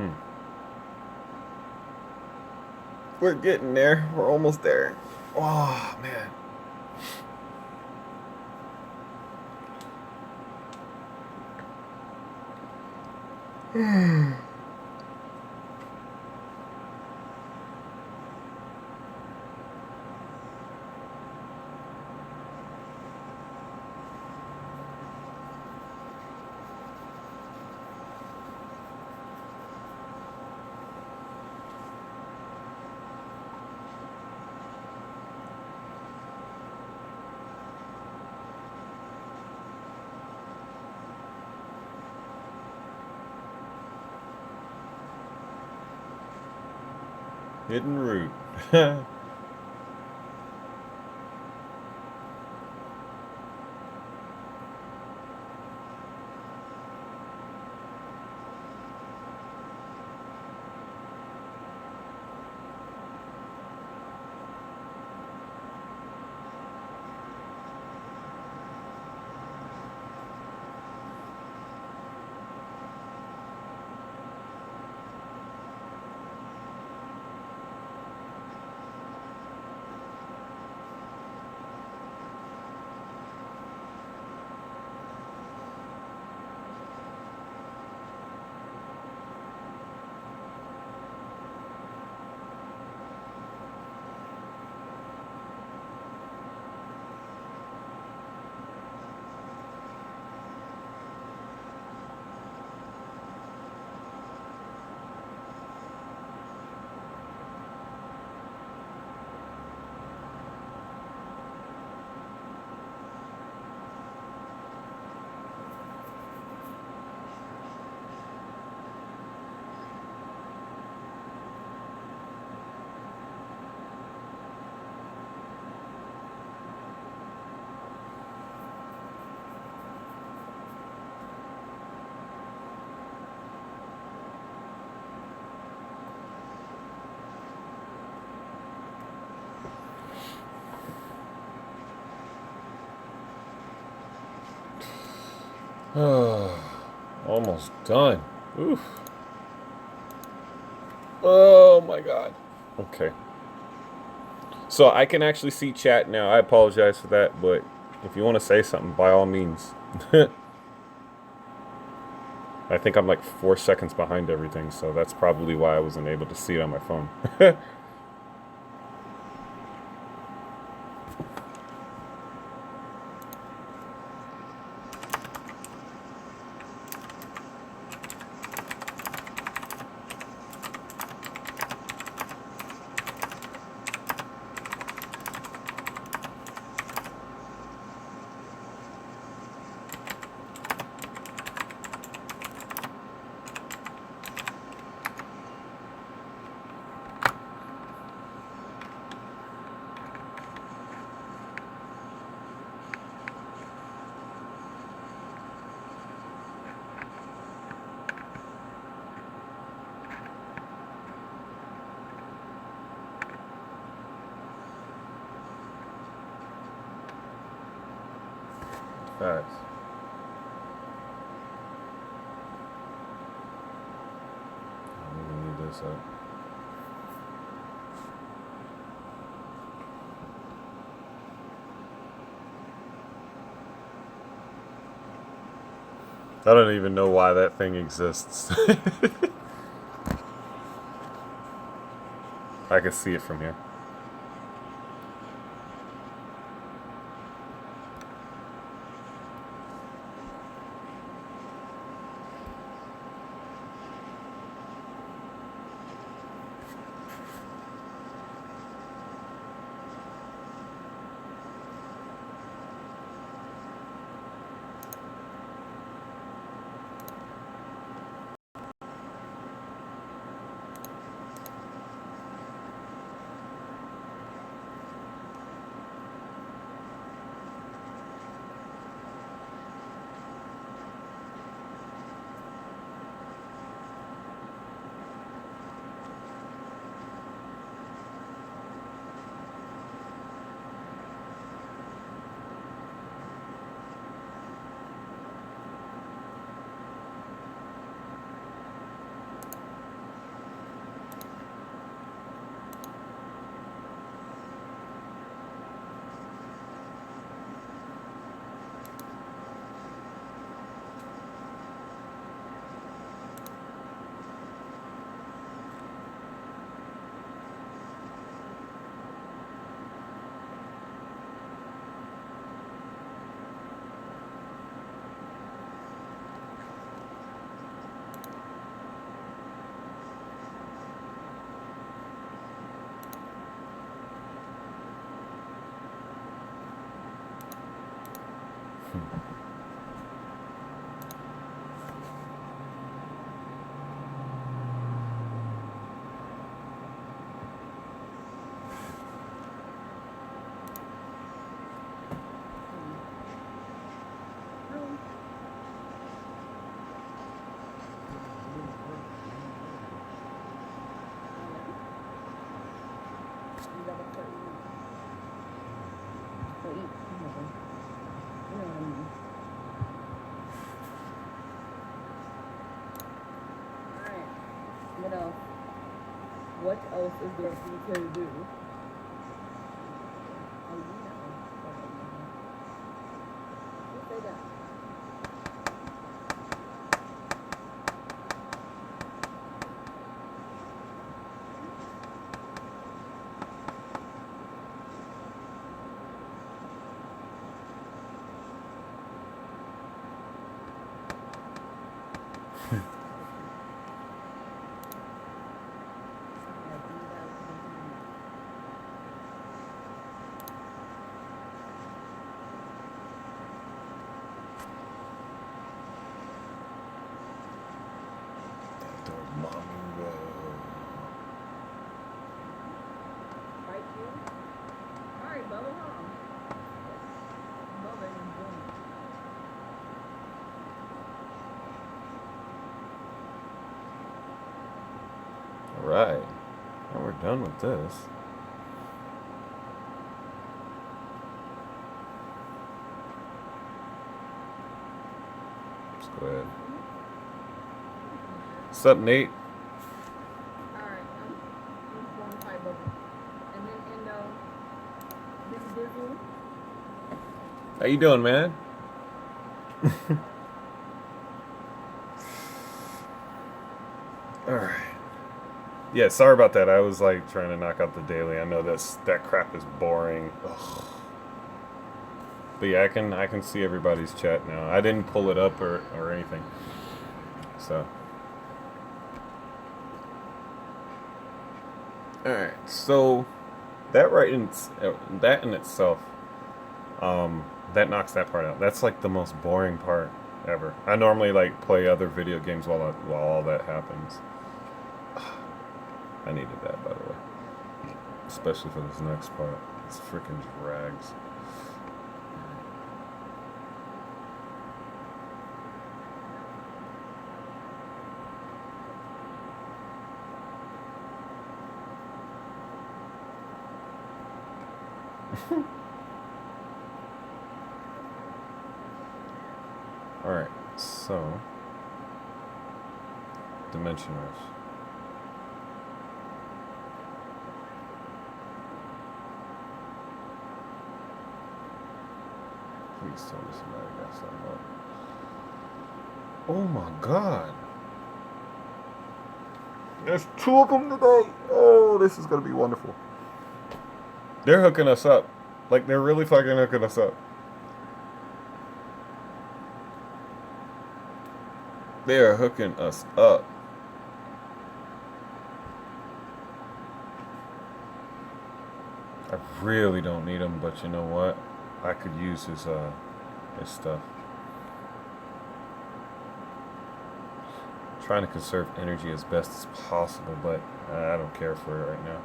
S2: Hmm. We're getting there. We're almost there. Oh, man. Hidden route. Almost done. Oof. Oh my god. Okay. So I can actually see chat now. I apologize for that, but if you want to say something, by all means. I think I'm like 4 seconds behind everything, so that's probably why I wasn't able to see it on my phone. Facts. I don't even need this up. I don't even know why that thing exists. I can see it from here.
S3: What else is there for you to do? Oh, you know. You say that. Right here? Alright, Bubba, huh? Bubba and Boom.
S2: Alright. Now we're done with this. go ahead. What's up, Nate?
S3: Alright, I'm just going to fight Bubba. And then this Dizzle.
S2: How you doing, man? All right. Yeah, sorry about that. I was like trying to knock out the daily. I know that crap is boring. Ugh. But yeah, I can see everybody's chat now. I didn't pull it up or anything. So. All right. So that that in itself, that knocks that part out. That's like the most boring part ever. I normally like play other video games while all that happens. I needed that, by the way, especially for this next part. It's freaking drags. Alright, so Dimension Rift. Please tell me somebody got something up. Oh my god. There's 2 of them today. Oh, this is gonna be wonderful. They're hooking us up. Like, they're really fucking hooking us up. They are hooking us up. I really don't need him, but you know what? I could use his stuff. Trying to conserve energy as best as possible, but I don't care for it right now.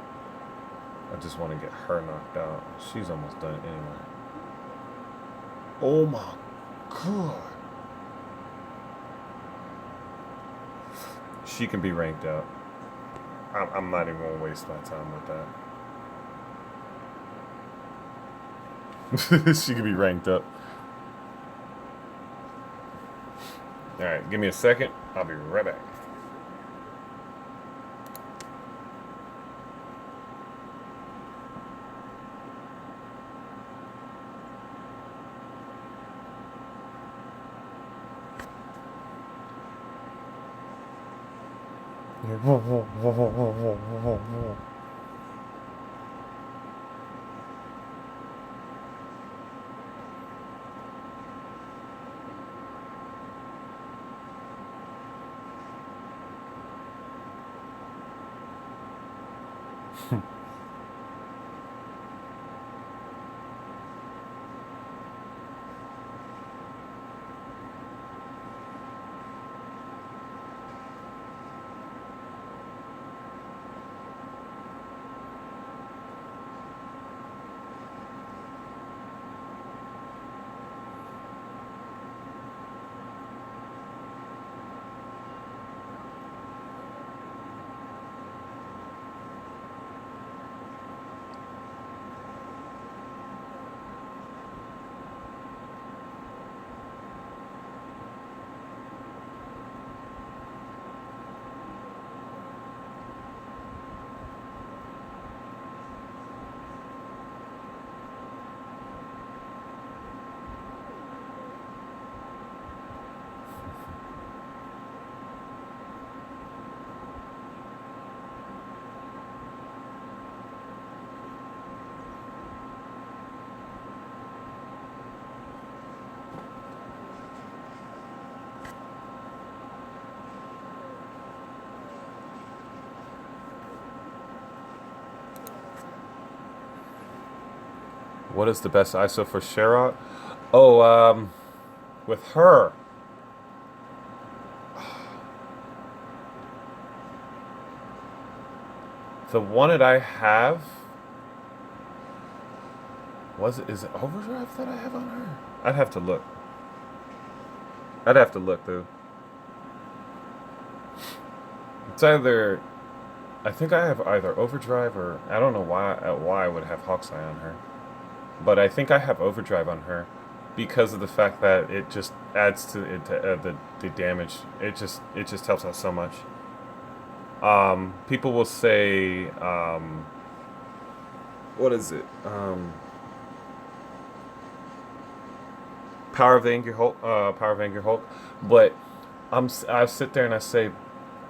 S2: I just want to get her knocked out. She's almost done anyway. Oh my god. She can be ranked out. I'm not even going to waste my time with that. She can be ranked up. Alright, give me a second. I'll be right back. What is the best ISO for Sherrod? Oh, with her. The one that I have is it Overdrive that I have on her? I'd have to look. Though. It's either I think I have either Overdrive or I don't know why I would have Hawkeye on her. But I think I have Overdrive on her, because of the fact that it just adds to it, the damage. It just helps out so much. People will say, what is it? Power of Angry Hulk. Power of Angry Hulk. But I sit there and I say,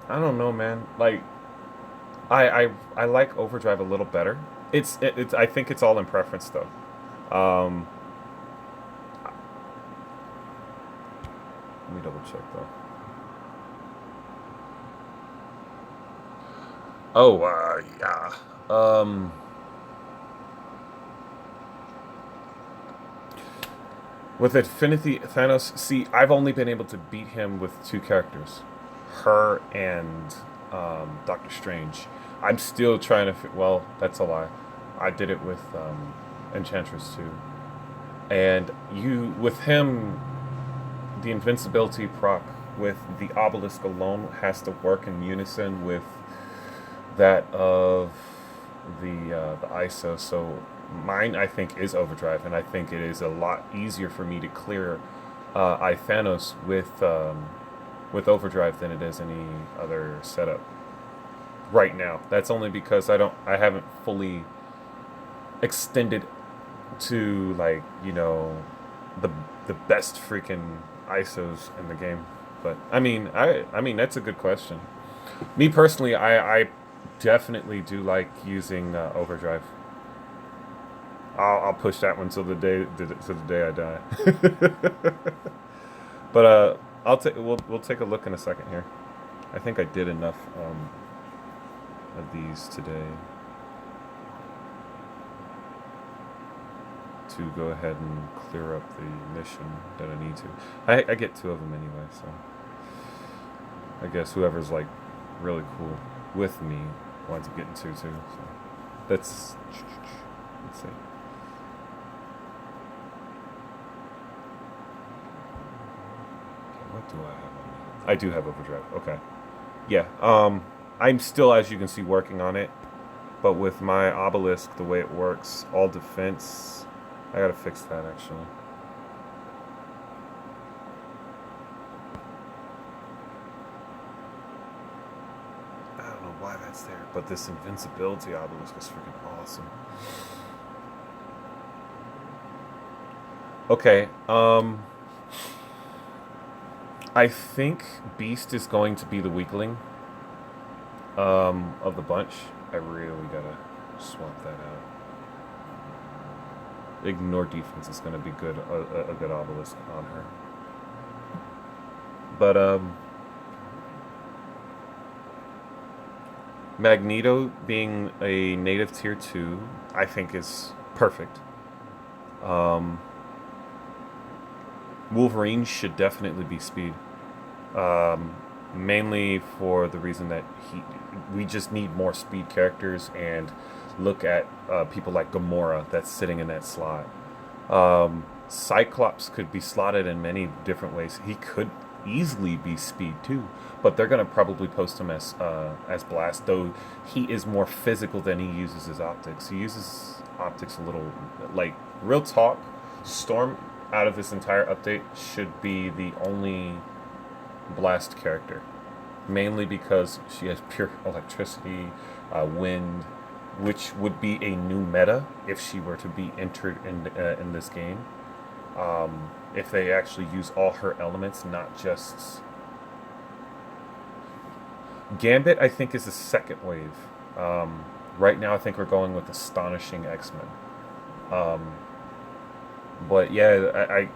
S2: I don't know, man. Like, I like Overdrive a little better. It's I think it's all in preference though. Um, Let me double check though. Oh, yeah. With Infinity Thanos, see, I've only been able to beat him with two characters, her and Doctor Strange. I'm still trying to. Well, that's a lie. I did it with Enchantress too, and you with him, the invincibility proc with the obelisk alone has to work in unison with that of the ISO. So mine, I think, is overdrive, and I think it is a lot easier for me to clear Thanos with overdrive than it is any other setup right now. That's only because I haven't fully extended to like the the best freaking ISOs in the game. But I mean that's a good question. Me personally, I definitely do like using overdrive. I'll push that one till the day I die. But we'll take a look in a second here. I think I did enough of these today to go ahead and clear up the mission that I need to. I get two of them anyway, so I guess whoever's like really cool with me winds up getting two too. So let's see. What do I have on me? I do have overdrive. Okay. Yeah. I'm still, as you can see, working on it. But with my obelisk, the way it works, all defense, I gotta fix that actually. I don't know why that's there, but this invincibility obelisk is freaking awesome. Okay. I think Beast is going to be the weakling of the bunch. I really gotta swap that out. Ignore defense is gonna be good. A good obelisk on her. But Magneto being a native tier 2, I think is perfect. Um, Wolverine should definitely be speed. Mainly for the reason that we just need more speed characters, and look at people like Gamora that's sitting in that slot. Cyclops could be slotted in many different ways. He could easily be speed too, but they're gonna probably post him as Blast, though he is more physical than he uses his optics. He uses optics a little, like, real talk. Storm out of this entire update should be the only Blast character, mainly because she has pure electricity, wind, which would be a new meta if she were to be entered in this game. If they actually use all her elements, not just Gambit, I think is the second wave. Right now, I think we're going with Astonishing X-Men. But yeah,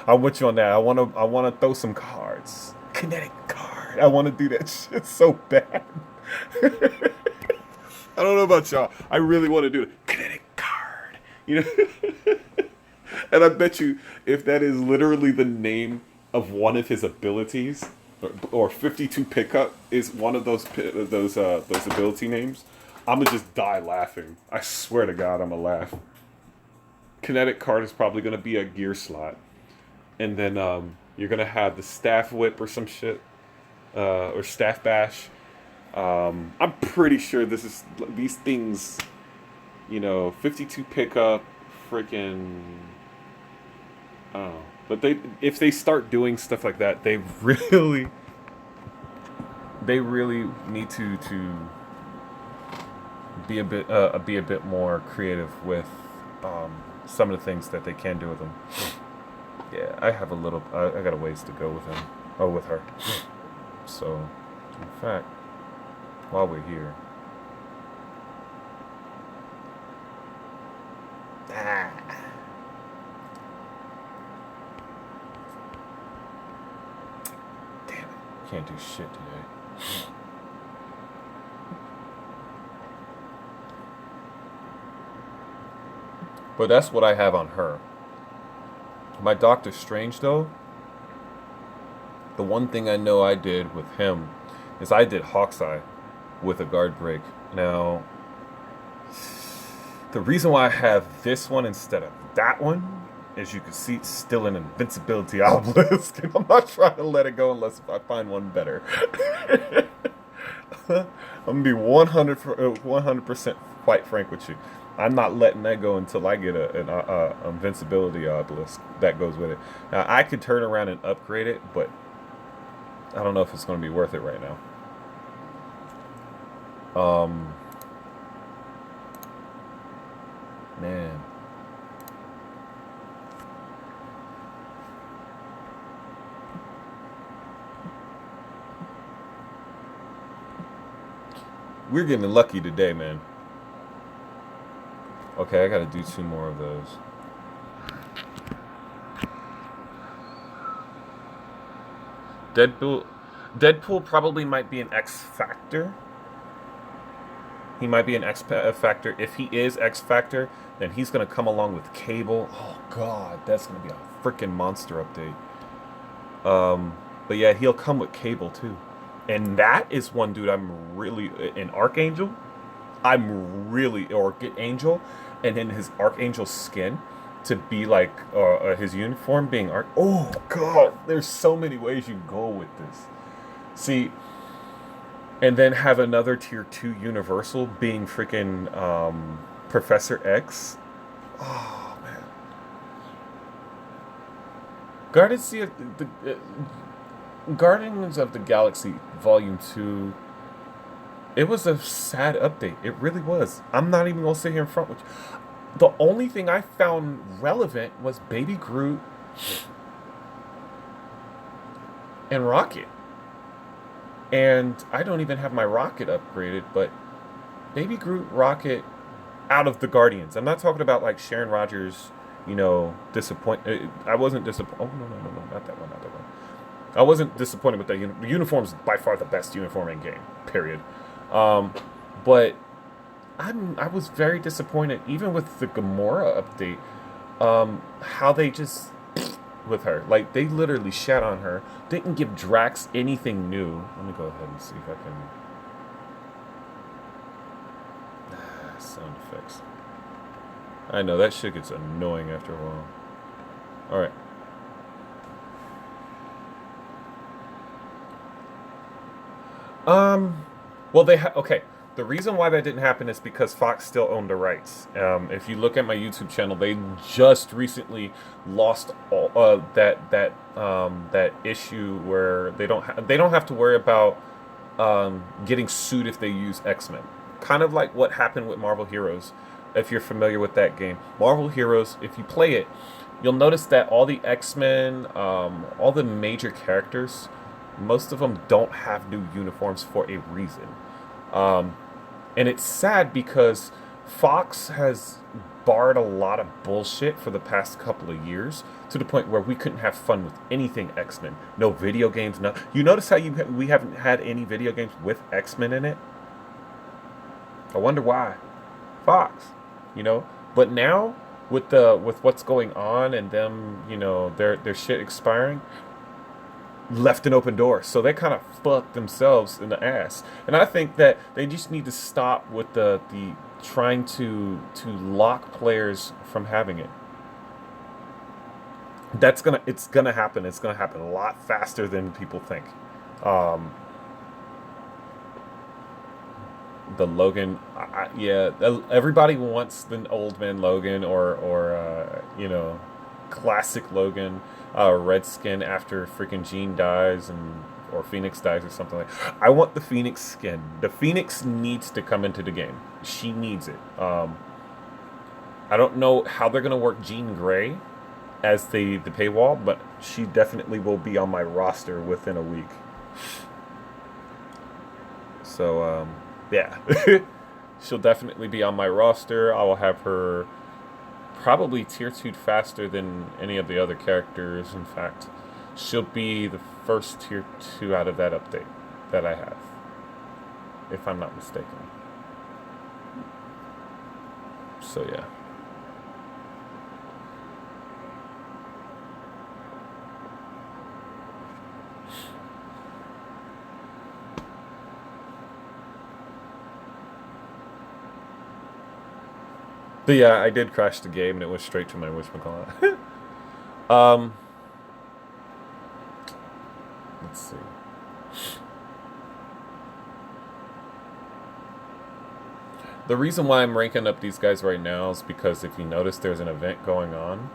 S2: I'm with you on that. I wanna throw some cards. Kinetic card. I wanna do that shit so bad. I don't know about y'all. I really want to do it. Kinetic card. You know? And I bet you if that is literally the name of one of his abilities, or 52 pickup is one of those ability names, I'm gonna just die laughing. I swear to God, I'm gonna laugh. Kinetic card is probably gonna be a gear slot, and then you're gonna have the staff whip or some shit, or staff bash. I'm pretty sure these things, 52 pickup, freaking But if they start doing stuff like that, they really need to be a bit more creative with some of the things that they can do with them. Yeah, I have a little. I got a ways to go with him. Oh, with her. So, in fact, while we're here. Ah. Damn it. Can't do shit today. But that's what I have on her. My Doctor Strange, though, the one thing I know I did with him is I did Hawkeye with a guard break. Now, the reason why I have this one instead of that one, as you can see, it's still an invincibility obelisk, and I'm not trying to let it go unless I find one better. I'm gonna be 100% quite frank with you. I'm not letting that go until I get an invincibility obelisk that goes with it. Now I could turn around and upgrade it, but I don't know if it's going to be worth it right now. Man. We're getting lucky today, man. Okay, I gotta do 2 more of those. Deadpool probably might be an X Factor. He might be an X Factor. If he is X Factor, then he's gonna come along with Cable. Oh God, that's gonna be a freaking monster update. But yeah, he'll come with Cable too, and that is one dude I'm really an Archangel. Or get Angel, and then his Archangel skin to be like his uniform being Arch. Oh God, there's so many ways you can go with this. See, and then have another tier 2 Universal being freaking Professor X. Oh man, Guardians of the Galaxy Volume 2. It was a sad update. It really was. I'm not even gonna sit here in front with you. The only thing I found relevant was Baby Groot and Rocket. And I don't even have my Rocket upgraded, but Baby Groot, Rocket, out of the Guardians. I'm not talking about like Sharon Rogers, I wasn't disappointed. Oh, no, not that one. I wasn't disappointed with that. The uniform's by far the best uniform in game, period. But I was very disappointed, even with the Gamora update, how they just with her, like they literally shat on her, didn't give Drax anything new. Let me go ahead and see if I can sound effects. I know that shit gets annoying after a while. All right. Well, okay. The reason why that didn't happen is because Fox still owned the rights. If you look at my YouTube channel, they just recently lost all that issue where they don't have to worry about getting sued if they use X-Men. Kind of like what happened with Marvel Heroes. If you're familiar with that game, Marvel Heroes, if you play it, you'll notice that all the X-Men, all the major characters, most of them don't have new uniforms for a reason. And it's sad because Fox has barred a lot of bullshit for the past couple of years to the point where we couldn't have fun with anything X-Men. No video games, no. You notice how we haven't had any video games with X-Men in it? I wonder why. Fox, But now with what's going on and them, their shit expiring, left an open door, so they kind of fucked themselves in the ass. And I think that they just need to stop with the trying to lock players from having it. It's gonna happen. It's gonna happen a lot faster than people think. The Logan, yeah, everybody wants the old man Logan or classic Logan, Redskin after freaking Jean dies or Phoenix dies or something like. I want the Phoenix skin. The Phoenix needs to come into the game. She needs it. I don't know how they're gonna work Jean Grey as the paywall, but she definitely will be on my roster within a week. So yeah, she'll definitely be on my roster. I will have her probably tier 2'd faster than any of the other characters. In fact, she'll be the first tier 2 out of that update that I have, if I'm not mistaken. So yeah. But yeah, I did crash the game and it went straight to my whatchamacallit. Let's see. The reason why I'm ranking up these guys right now is because if you notice there's an event going on,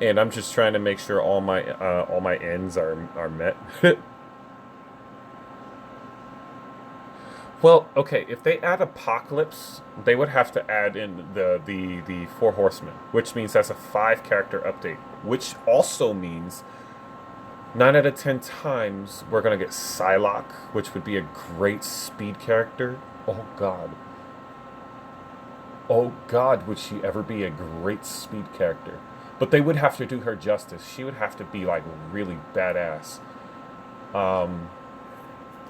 S2: and I'm just trying to make sure all my ends are met. Well, okay, if they add Apocalypse, they would have to add in the Four Horsemen, which means that's a 5-character update, which also means 9 out of 10 times we're going to get Psylocke, which would be a great speed character. Oh, God. Oh, God, would she ever be a great speed character. But they would have to do her justice. She would have to be, like, really badass.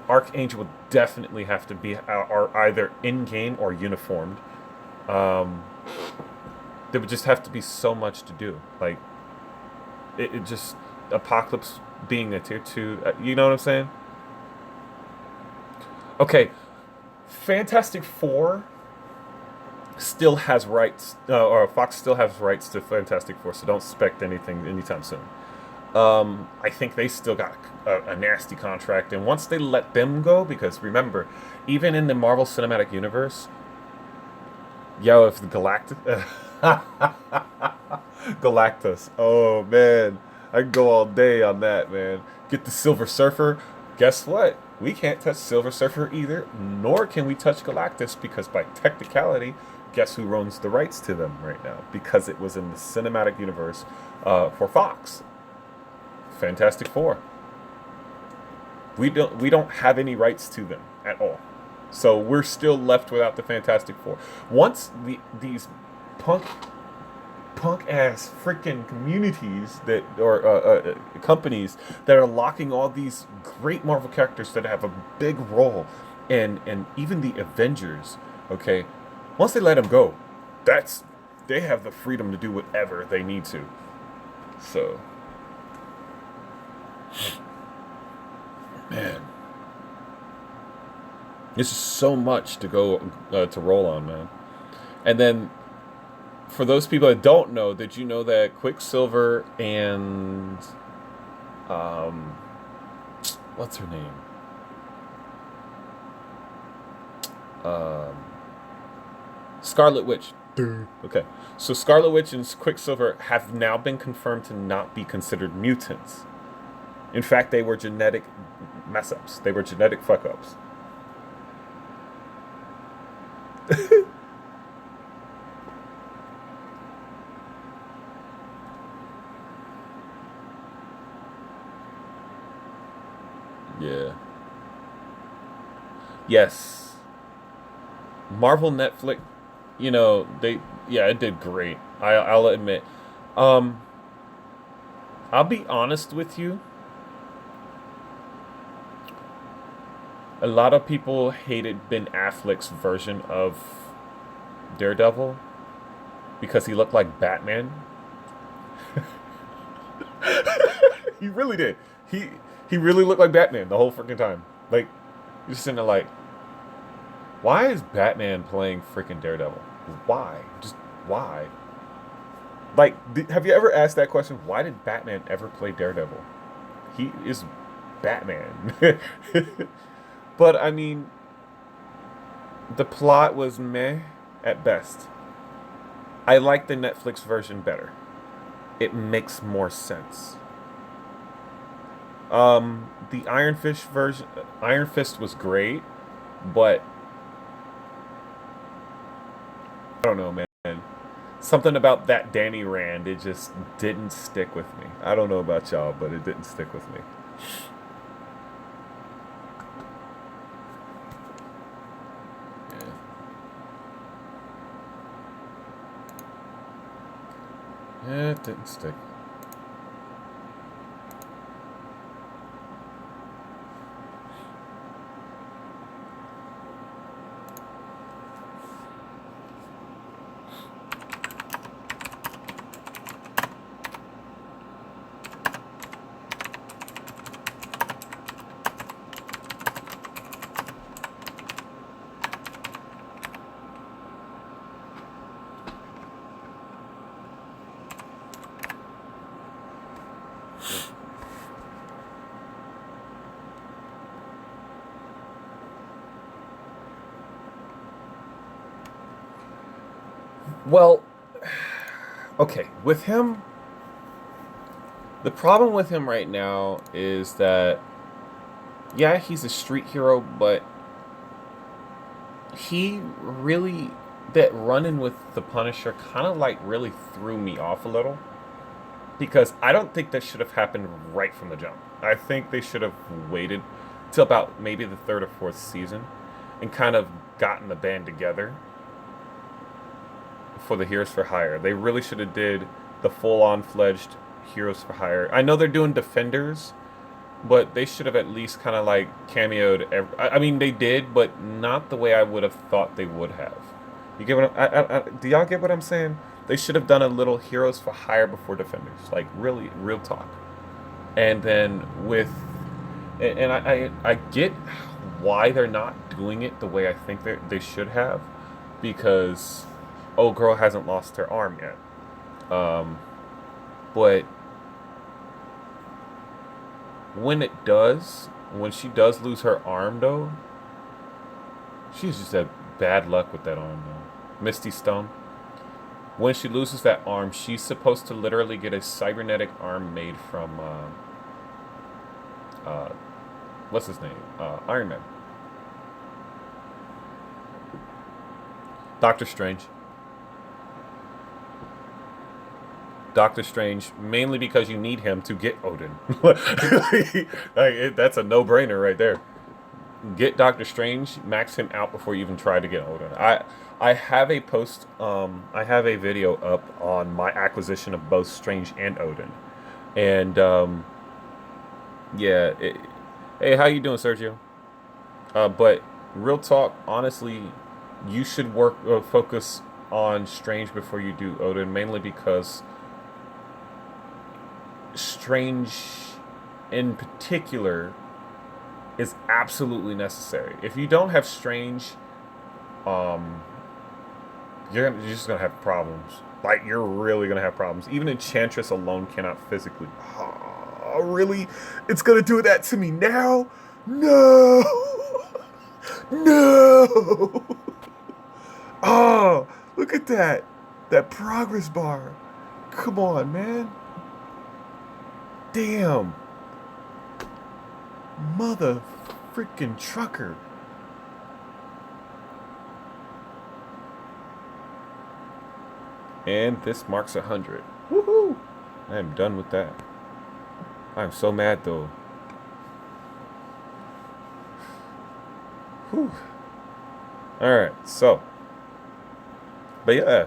S2: Archangel would definitely have to be either in-game or uniformed. There would just have to be so much to do. Like, it just... Apocalypse being a tier 2... you know what I'm saying? Okay. Fantastic Four still has rights... or Fox still has rights to Fantastic Four, so don't expect anything anytime soon. I think they still got a nasty contract, and once they let them go, because remember, even in the Marvel Cinematic Universe, yo, if the Galactus, oh man, I can go all day on that, man. Get the Silver Surfer. Guess what? We can't touch Silver Surfer either, nor can we touch Galactus, because by technicality, guess who owns the rights to them right now? Because it was in the Cinematic Universe for Fox. Fantastic Four. We don't have any rights to them at all, so we're still left without the Fantastic Four. Once these punk ass freaking communities that or companies that are locking all these great Marvel characters that have a big role, and even the Avengers, okay, once they let them go, they have the freedom to do whatever they need to. So. Man, this is so much to go to roll on, man. And then, for those people that don't know, did you know that Quicksilver and what's her name? Scarlet Witch. Okay, so Scarlet Witch and Quicksilver have now been confirmed to not be considered mutants. In fact, they were genetic mess-ups. They were genetic fuck-ups. Yeah. Yes. Marvel Netflix, you know, it did great. I'll admit. I'll be honest with you. A lot of people hated Ben Affleck's version of Daredevil because he looked like Batman. He really did. He really looked like Batman the whole freaking time. Like, you're just sitting there like, why is Batman playing freaking Daredevil? Why? Just why? Like, have you ever asked that question? Why did Batman ever play Daredevil? He is Batman. But, I mean, the plot was meh at best. I like the Netflix version better. it makes more sense. The Iron Fist was great, but I don't know, man. Something about that Danny Rand, it just didn't stick with me. I don't know about y'all, but it didn't stick with me. Yeah, it didn't stick. Well, okay, with him, the problem with him right now is that, yeah, he's a street hero, but he really, that run-in with the Punisher kind of like really threw me off a little. Because I don't think that should have happened right from the jump. I think they should have waited till about maybe the third or fourth season and kind of gotten the band together for the Heroes for Hire. They really should have did the full-on fledged Heroes for Hire. I know they're doing Defenders, but they should have at least kind of like cameoed. I mean, they did, but not the way I would have thought they would have. You get what do y'all get what I'm saying? They should have done a little Heroes for Hire before Defenders, like really, real talk. And then I get why they're not doing it the way I think they should have, because old girl hasn't lost her arm yet. But when she does lose her arm though, she's just had bad luck with that arm though. Misty Stone. When she loses that arm, she's supposed to literally get a cybernetic arm made from what's his name? Iron Man. Doctor Strange. Doctor Strange, mainly because you need him to get Odin. That's a no-brainer right there. Get Doctor Strange, max him out before you even try to get Odin. I have a post, I have a video up on my acquisition of both Strange and Odin. And, yeah. Hey, how you doing, Sergio? But real talk, honestly, you should focus on Strange before you do Odin, mainly because Strange in particular is absolutely necessary. If you don't have Strange, you're just gonna have problems. Like, you're really gonna have problems. Even Enchantress alone cannot physically. Oh, really? It's gonna do that to me now? No! No! Oh, look at that. That progress bar. Come on, man. Damn. Mother freaking trucker. And this marks 100. Woohoo! I am done with that. I'm so mad though. Whew. Alright, so. But yeah,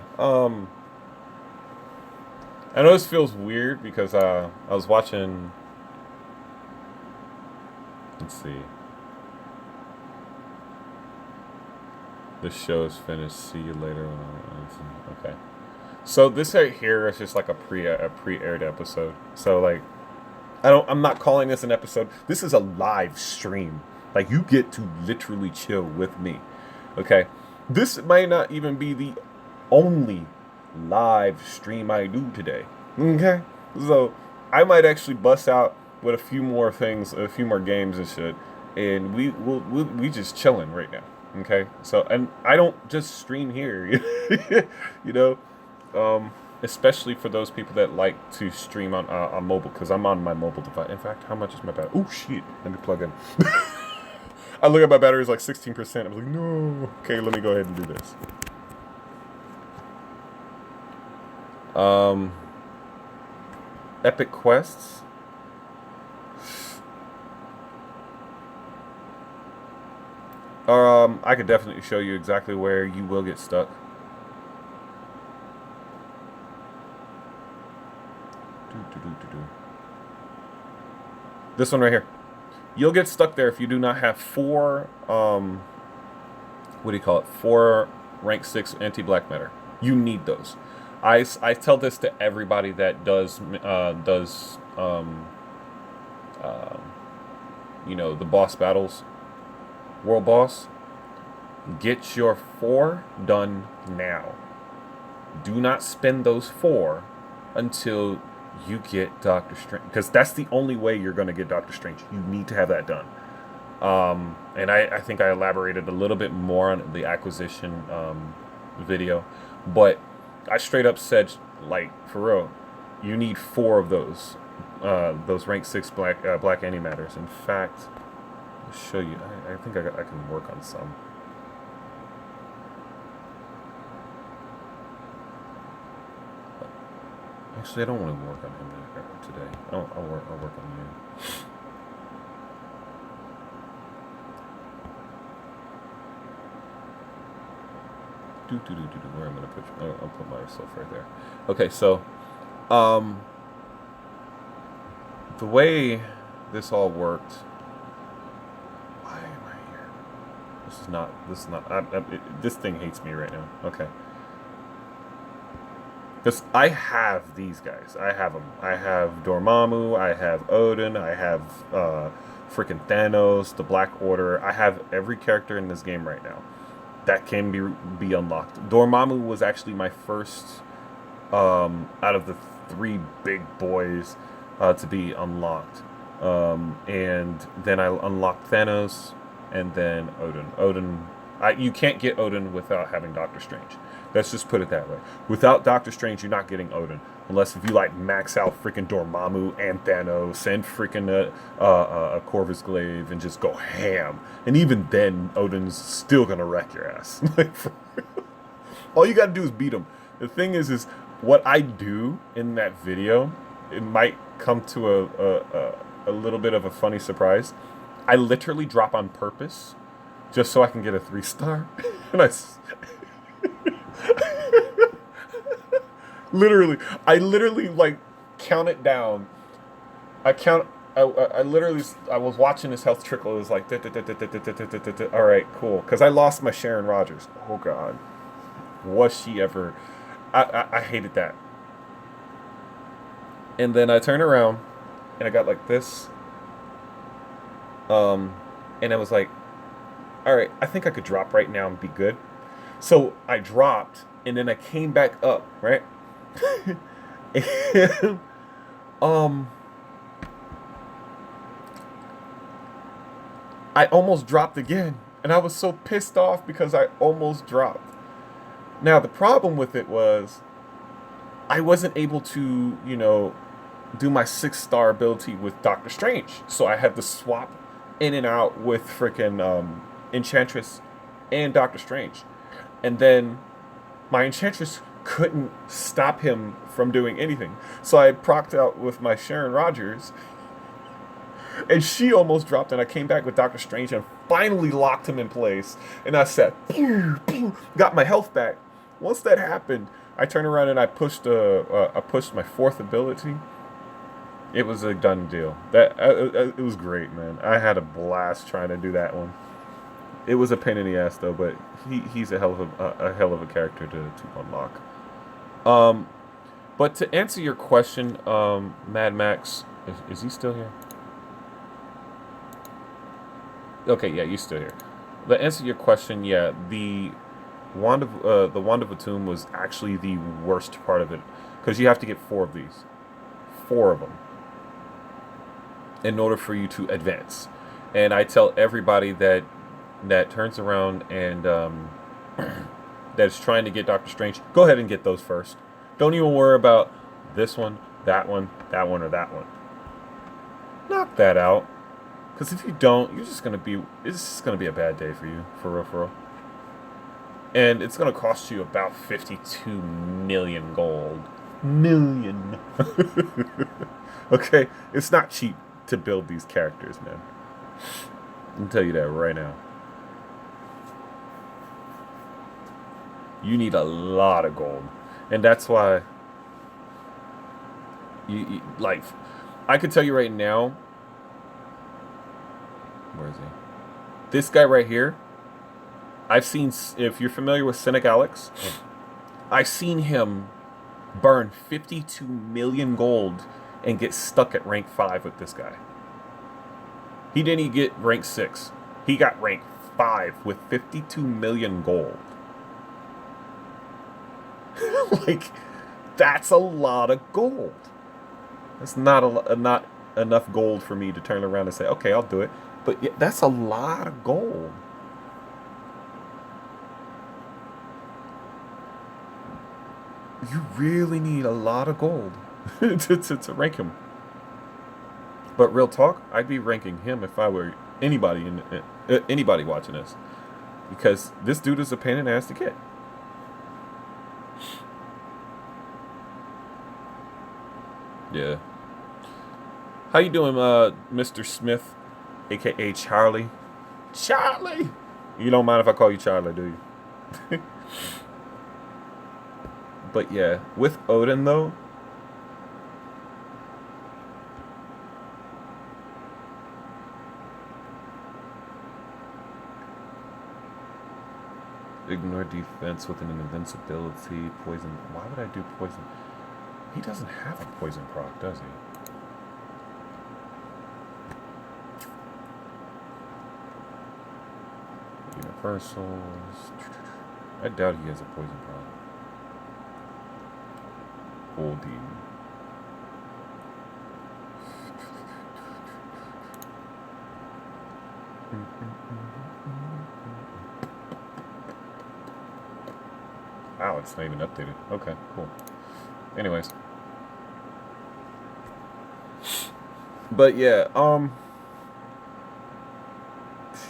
S2: I know this feels weird because I was watching. Let's see. The show is finished. See you later. Okay. So this right here is just like a pre-aired episode. So like, I'm not calling this an episode. This is a live stream. Like, you get to literally chill with me. Okay. This might not even be the only live stream I do today. Okay. So I might actually bust out with a few more things, a few more games and shit, and we just chilling right now. Okay. So, and I don't just stream here. You know. especially for those people that like to stream on mobile, because I'm on my mobile device. In fact, how much is my battery? Oh shit! Let me plug in. I look at my battery is like 16%. I'm like, no. Okay, let me go ahead and do this. Epic quests. I could definitely show you exactly where you will get stuck. This one right here. You'll get stuck there if you do not have 4, what do you call it? 4 rank 6 anti-black matter. You need those. I tell this to everybody that does you know, the boss battles, world boss. Get your 4 done now. Do not spend those 4 until you get Doctor Strange, because that's the only way you're going to get Doctor Strange. You need to have that done. And I think I elaborated a little bit more on the acquisition video, but I straight up said, like, for real, you need 4 of those rank 6 black antimatters. In fact, I'll show you. I think I can work on some. Actually, I don't want to work on him today. I'll work on you. Where I'm gonna put you? I'll put myself right there. Okay, so, the way this all worked. Why am I here? This is not. This thing hates me right now. Okay. Because I have these guys. I have them. I have Dormammu. I have Odin. I have freaking Thanos, the Black Order. I have every character in this game right now that can be unlocked. Dormammu was actually my first out of the 3 big boys to be unlocked. And then I unlocked Thanos, and then Odin. You can't get Odin without having Doctor Strange. Let's just put it that way. Without Doctor Strange, you're not getting Odin. Unless if you, like, max out freaking Dormammu and Thanos and freaking a Corvus Glaive and just go ham. And even then, Odin's still gonna wreck your ass. Like, for real. All you gotta do is beat him. The thing is what I do in that video, it might come to a little bit of a funny surprise. I literally drop on purpose just so I can get a 3-star. And I literally like count it down. I was watching his health trickle. It was like, all right, cool. Because I lost my Sharon Rogers. Oh God, was she ever? I hated that. And then I turn around, and I got like this. And I was like, all right, I think I could drop right now and be good. So I dropped, and then I came back up, right? And, I almost dropped again, and I was so pissed off because I almost dropped. Now, the problem with it was I wasn't able to, you know, do my 6-star ability with Doctor Strange. So I had to swap in and out with freaking Enchantress and Doctor Strange. And then my Enchantress couldn't stop him from doing anything. So I procced out with my Sharon Rogers, and she almost dropped, and I came back with Doctor Strange and finally locked him in place. And I said, pew, pew, got my health back. Once that happened, I turned around and I pushed my 4th ability. It was a done deal. It was great, man. I had a blast trying to do that one. It was a pain in the ass though, but he's a hell of a character to unlock. But to answer your question, Mad Max, is he still here? Okay, yeah, you're still here. To answer your question, yeah, the Wand of Atum was actually the worst part of it, because you have to get 4 of these, 4 of them, in order for you to advance. And I tell everybody that turns around and that's trying to get Doctor Strange, go ahead and get those first, Don't even worry about this one, that one, that one, or that one. Knock that out. Because if you don't, it's just gonna be a bad day for you, for real, for real. And it's gonna cost you about 52 million gold. Million. Okay? It's not cheap to build these characters, man. I can tell you that right now. You need a lot of gold. And that's why you like, I could tell you right now. Where is he? This guy right here. I've seen, if you're familiar with Cynic Alex, I've seen him burn 52 million gold and get stuck at rank 5 with this guy. He didn't even get rank 6. He got rank 5 with 52 million gold. Like, that's a lot of gold. That's not enough gold for me to turn around and say, okay, I'll do it. But yeah, that's a lot of gold. You really need a lot of gold to rank him. But real talk, I'd be ranking him if I were anybody anybody watching this, because this dude is a pain in the ass to get. Yeah. How you doing, Mr. Smith, aka Charlie? Charlie! You don't mind if I call you Charlie, do you? But yeah, with Odin though, ignore defense with an invincibility, poison. Why would I do poison? He doesn't have a poison proc, does he? Universals. I doubt he has a poison proc. Odin. Wow, it's not even updated. Okay, cool. Anyways. But yeah,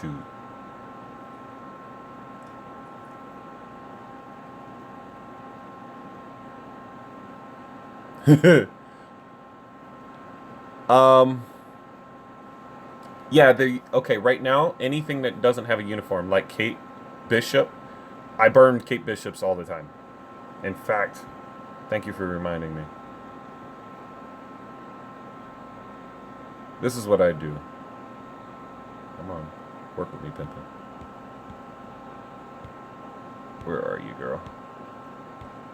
S2: shoot. Yeah, okay, right now, anything that doesn't have a uniform, like Kate Bishop, I burn Kate Bishops all the time. In fact, thank you for reminding me. This is what I do. Come on, work with me, Pimpin. Where are you, girl?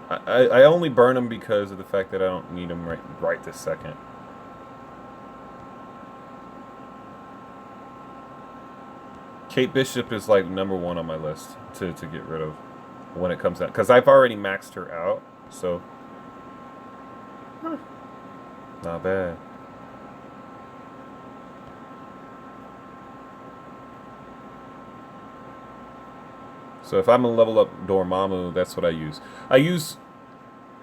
S2: I only burn them because of the fact that I don't need them right this second. Kate Bishop is like #1 on my list to get rid of when it comes out, because I've already maxed her out, so not bad. So if I'm gonna level up Dormammu, that's what I use. I use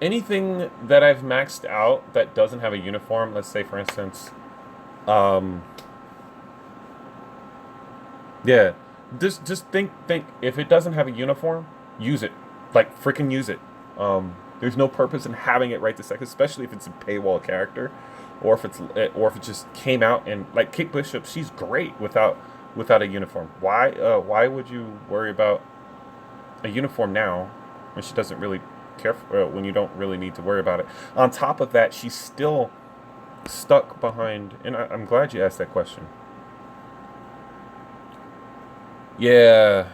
S2: anything that I've maxed out that doesn't have a uniform. Let's say, for instance, yeah, just think. If it doesn't have a uniform, use it. Like, freaking use it. There's no purpose in having it right this second, especially if it's a paywall character, or if it just came out. And like Kate Bishop, she's great without a uniform. Why would you worry about a uniform now when she doesn't really care when you don't really need to worry about it? On top of that, she's still stuck behind, and I'm glad you asked that question. Yeah.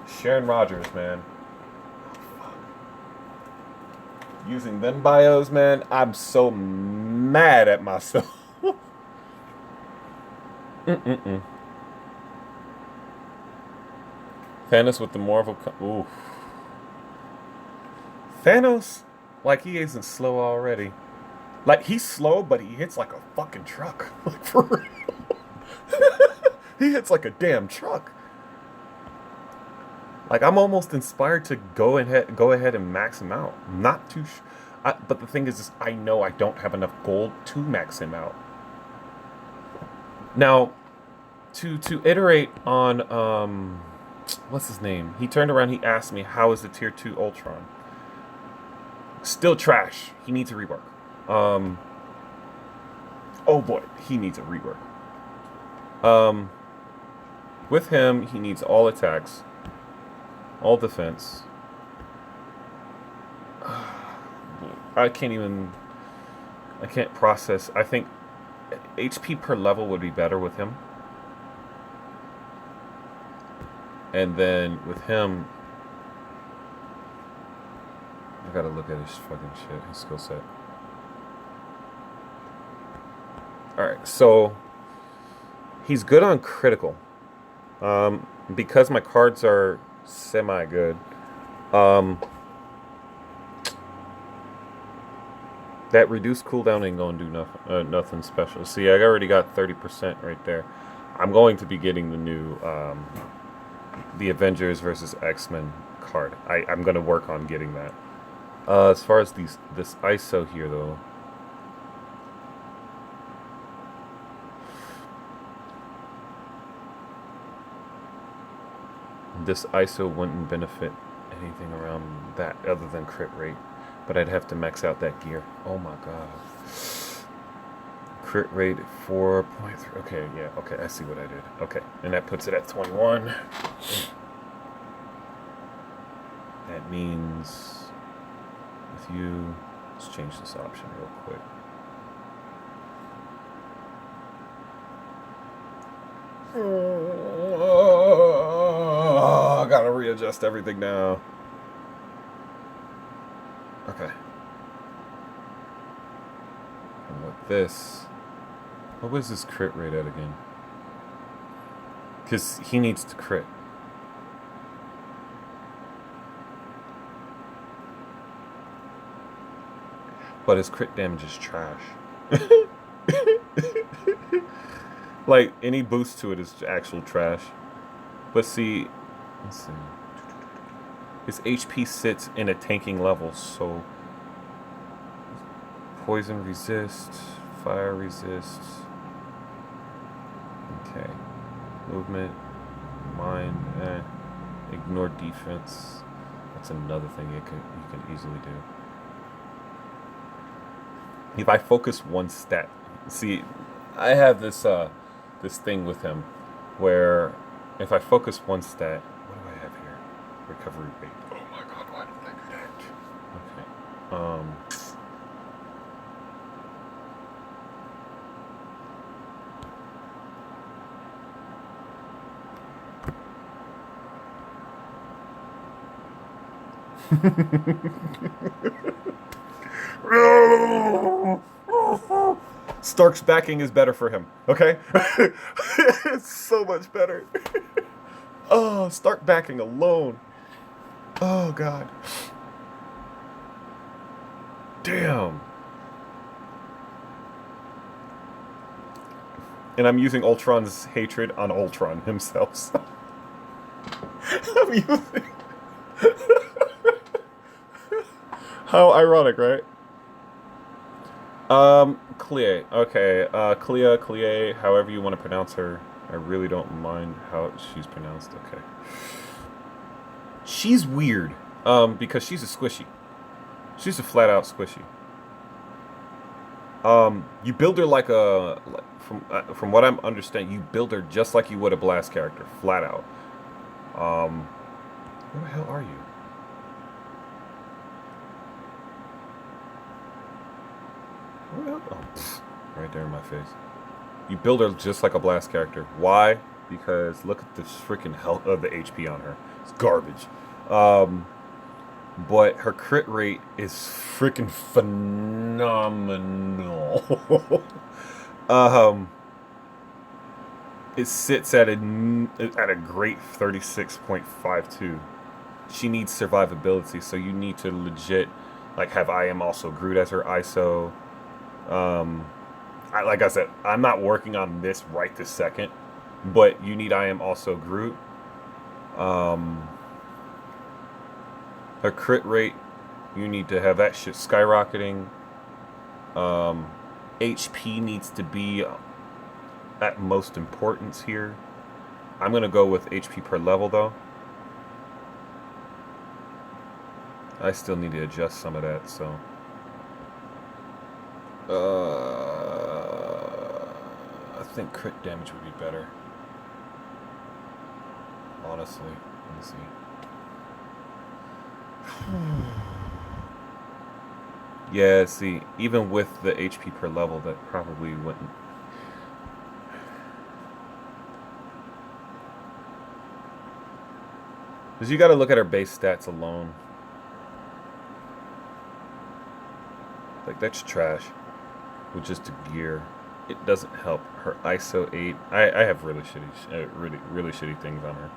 S2: Sharon Rogers, man. Using them bios, man, I'm so mad at myself. Thanos with the Marvel. Ooh. Thanos, like, he isn't slow already. Like, he's slow, but he hits like a fucking truck. Like, for real. He hits like a damn truck. Like I'm almost inspired to go ahead and max him out. Not too, but the thing is I know I don't have enough gold to max him out. Now, to iterate on what's his name? He turned around. He asked me, "How is the tier 2 Ultron?" Still trash. He needs a rework. Oh boy, he needs a rework. With him, he needs all attacks, all defense. I can't process. I think HP per level would be better with him. And then with him, I gotta look at his fucking shit, his skill set. Alright, so he's good on critical. Because my cards are semi-good, that reduced cooldown ain't gonna do nothing special. See, I already got 30% right there. I'm going to be getting the new the Avengers versus X-Men card. I'm gonna work on getting that. As far as this ISO here, though, this ISO wouldn't benefit anything around that other than crit rate, but I'd have to max out that gear. Oh my god. Crit rate 4.3. Okay, yeah, okay, I see what I did. Okay, and that puts it at 21. That means with you, let's change this option real quick. I gotta readjust everything now. Okay. And with this, what was his crit rate at again? Because he needs to crit. But his crit damage is trash. Like, any boost to it is actual trash. But see, let's see. His HP sits in a tanking level, so poison resist, fire resist. Okay. Movement, mind, ignore defense. That's another thing you can easily do. If I focus one stat, see, I have this this thing with him where if I focus one stat, what do I have here? Recovery rate. Oh my god, why did I do that? Okay. Stark's backing is better for him, okay? It's so much better. Oh, Stark backing alone. Oh, God. Damn. And I'm using Ultron's hatred on Ultron himself. So. I'm using... How ironic, right? Clea. Okay, Clea, however you want to pronounce her. I really don't mind how she's pronounced. Okay. She's weird, because she's a squishy. She's a flat-out squishy. You build her like from what I'm understanding, you build her just like you would a Blast character, flat out. Where the hell are you? Oh, right there in my face. You build her just like a Blast character. Why? Because look at the freaking health of the HP on her. It's garbage. But her crit rate is freaking phenomenal. It sits at a great 36.52. She needs survivability, so you need to legit like have I am also Groot as her ISO. Like I said, I'm not working on this right this second, but you need I am also Groot. Her crit rate, you need to have that shit skyrocketing. HP needs to be at most importance here. I'm going to go with HP per level, though. I still need to adjust some of that, so... I think crit damage would be better. Honestly. Let me see. Yeah, see, even with the HP per level, that probably wouldn't... Because you gotta look at her base stats alone. Like, that's trash. With just a gear. It doesn't help. Her ISO 8... I have really shitty things on her.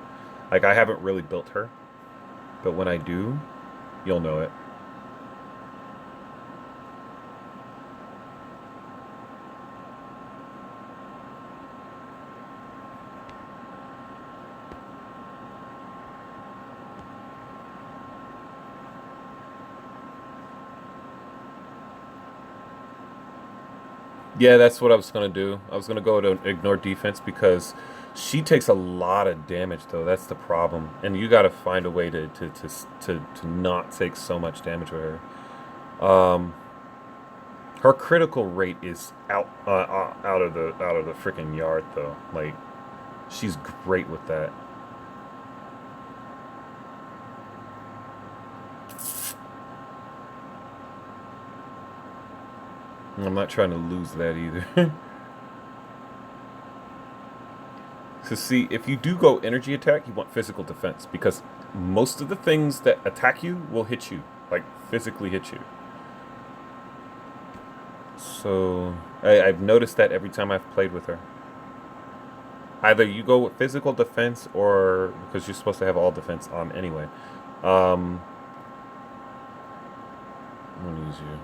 S2: Like, I haven't really built her. But when I do, you'll know it. Yeah, that's what I was going to do. I was going to go to ignore defense because she takes a lot of damage, though. That's the problem. And you got to find a way to not take so much damage with her. Her critical rate is out of the freaking yard, though. Like, she's great with that. I'm not trying to lose that either. So see, if you do go energy attack, you want physical defense. Because most of the things that attack you will hit you. Like, physically hit you. So, I've noticed that every time I've played with her. Either you go with physical defense or... Because you're supposed to have all defense on anyway. I'm going to use you.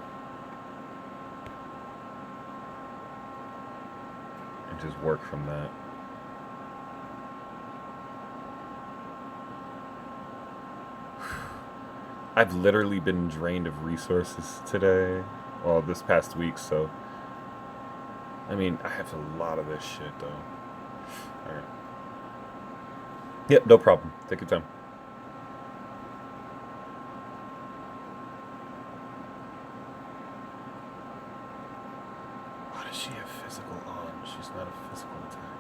S2: And just work from that. I've literally been drained of resources today. Well, this past week, so... I mean, I have a lot of this shit, though. Alright. Yep, no problem. Take your time. Why does she have physical on? She's not a physical attack.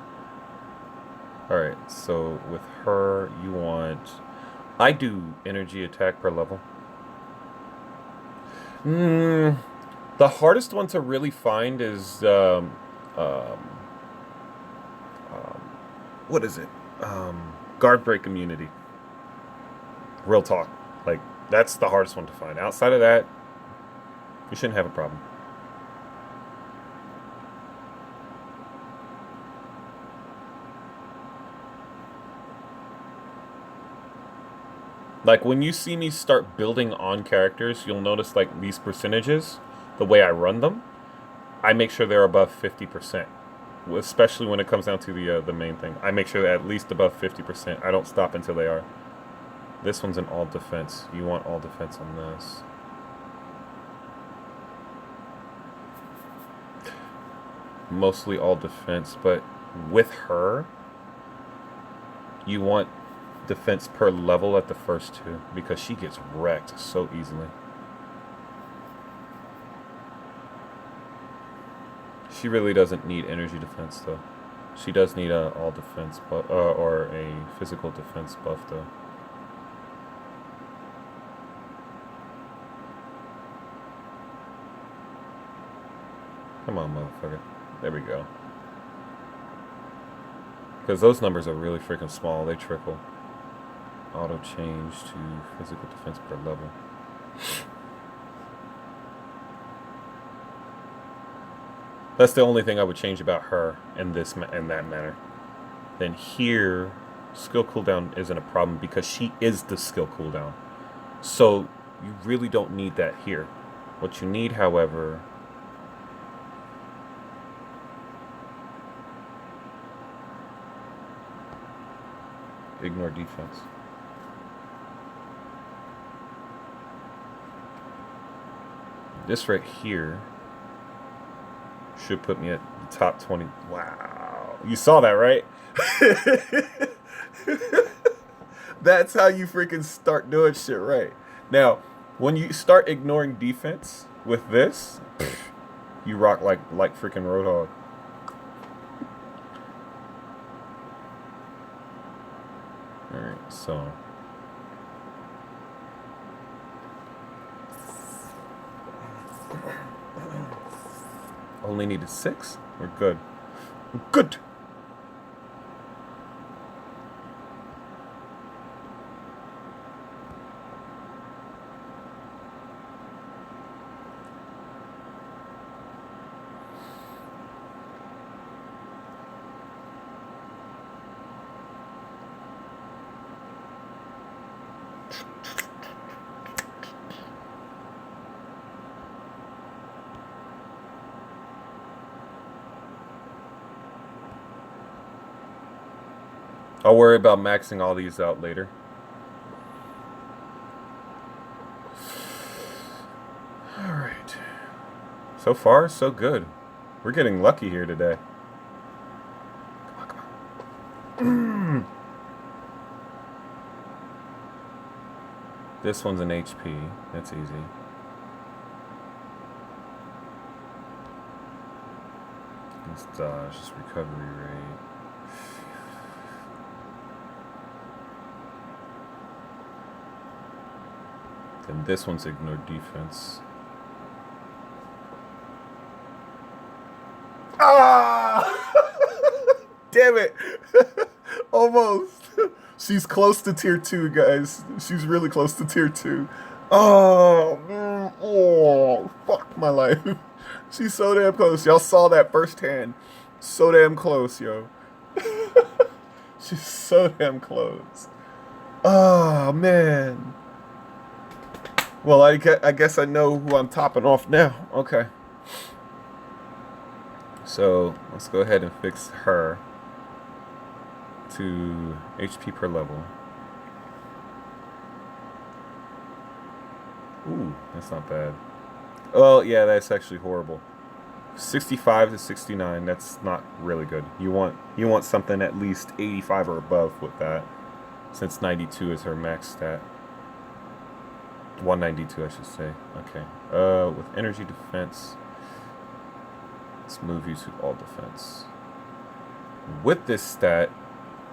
S2: Alright, so with her, you want... I do energy attack per level. The hardest one to really find is what is it? Guard break immunity. Real talk. Like, that's the hardest one to find. Outside of that, you shouldn't have a problem. Like, when you see me start building on characters, you'll notice, like, these percentages, the way I run them, I make sure they're above 50%. Especially when it comes down to the main thing. I make sure they're at least above 50%. I don't stop until they are. This one's an all defense. You want all defense on this. Mostly all defense, but with her, you want... defense per level at the first two because she gets wrecked so easily. She really doesn't need energy defense though. She does need a all defense buff or a physical defense buff though. Come on, motherfucker. There we go. Because those numbers are really freaking small. They trickle. Auto change to physical defense per level. That's the only thing I would change about her in that manner. Then here, skill cooldown isn't a problem because she is the skill cooldown. So you really don't need that here. What you need, however... Ignore defense. This right here should put me at the top 20. Wow. You saw that, right? That's how you freaking start doing shit right. Now, when you start ignoring defense with this, you rock like freaking Roadhog. Alright, so only needed 6? We're good. Good! I'll worry about maxing all these out later. Alright. So far, so good. We're getting lucky here today. Come on. This one's an HP. That's easy. It's dodge, just recovery rate. And this one's ignore defense. Ah! Damn it! Almost. She's close to tier 2, guys. She's really close to tier 2. Oh, man. Oh, fuck my life. She's so damn close. Y'all saw that firsthand. So damn close, yo. She's so damn close. Oh, man. Well, I guess I know who I'm topping off now. Okay. So, let's go ahead and fix her to HP per level. Ooh, that's not bad. Well, yeah, that's actually horrible. 65 to 69, that's not really good. You want something at least 85 or above with that, since 92 is her max stat. 192, I should say. Okay. With energy defense, let's move you to all defense. With this stat,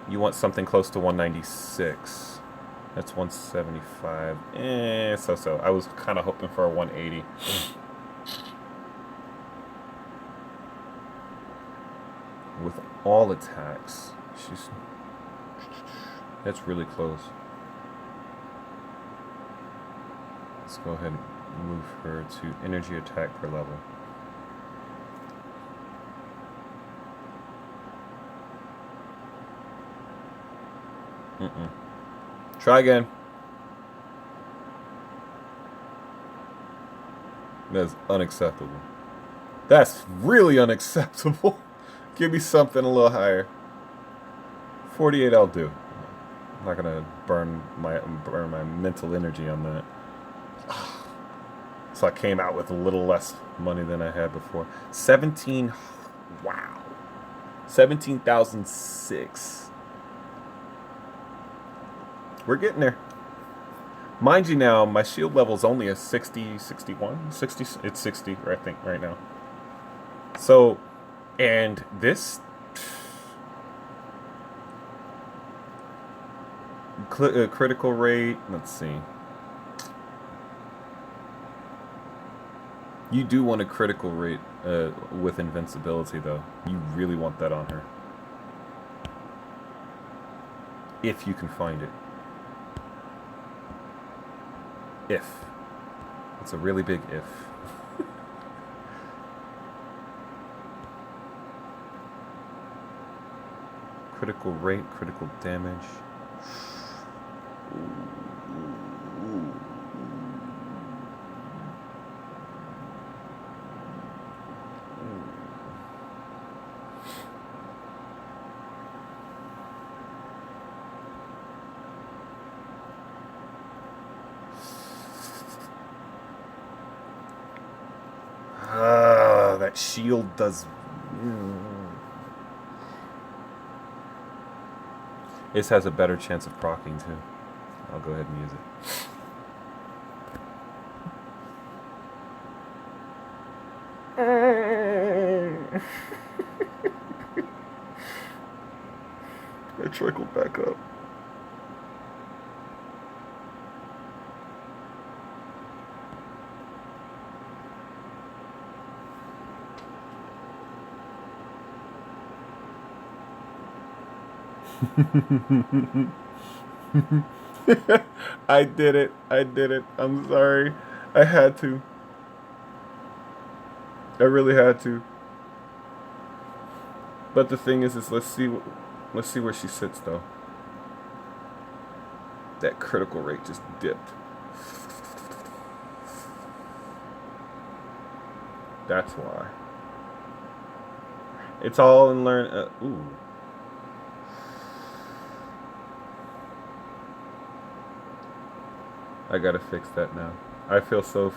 S2: you want something close to 196. That's 175. So. I was kind of hoping for a 180. With all attacks, that's really close. Let's go ahead and move her to energy attack per level. Try again. That's unacceptable. That's really unacceptable. Give me something a little higher. 48 I'll do. I'm not gonna burn my mental energy on that. So I came out with a little less money than I had before. 17. Wow. 17,006. We're getting there. Mind you now, my shield level is only a 60, 61, 60. It's 60, I think, right now. So, and this critical rate, let's see. You do want a critical rate with invincibility, though. You really want that on her. If you can find it. If. It's a really big if. Critical rate, critical damage. that shield does. This has a better chance of proccing too. I'll go ahead and use it. I trickled back up. I did it. I did it. I'm sorry. I had to. I really had to. But the thing is let's see where she sits though. That critical rate just dipped. That's why. It's all in learn. Ooh. I gotta fix that now. I feel so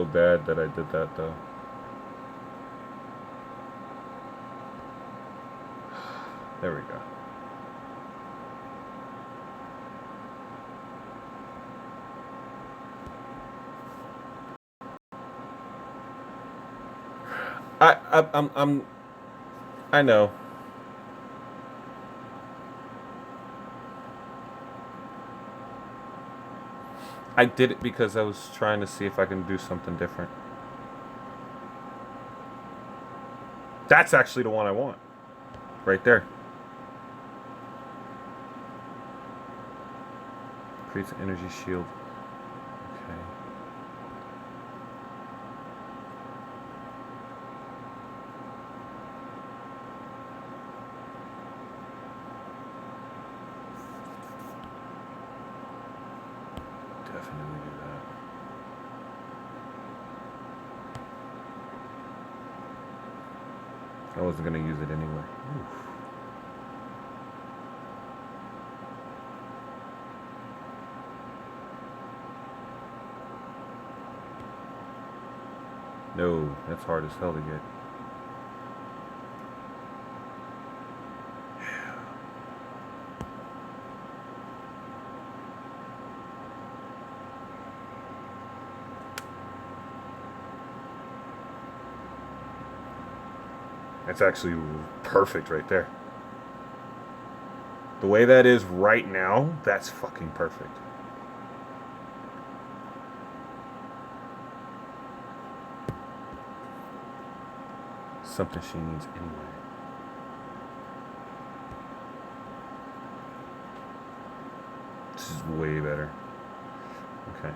S2: bad that I did that though. There we go. I know. I did it because I was trying to see if I can do something different. That's actually the one I want. Right there. Creates an energy shield. Okay. Definitely do that. I wasn't going to use it anyway. Oof. No, that's hard as hell to get. That's actually perfect right there. The way that is right now, that's fucking perfect. Something she needs anyway. This is way better. Okay.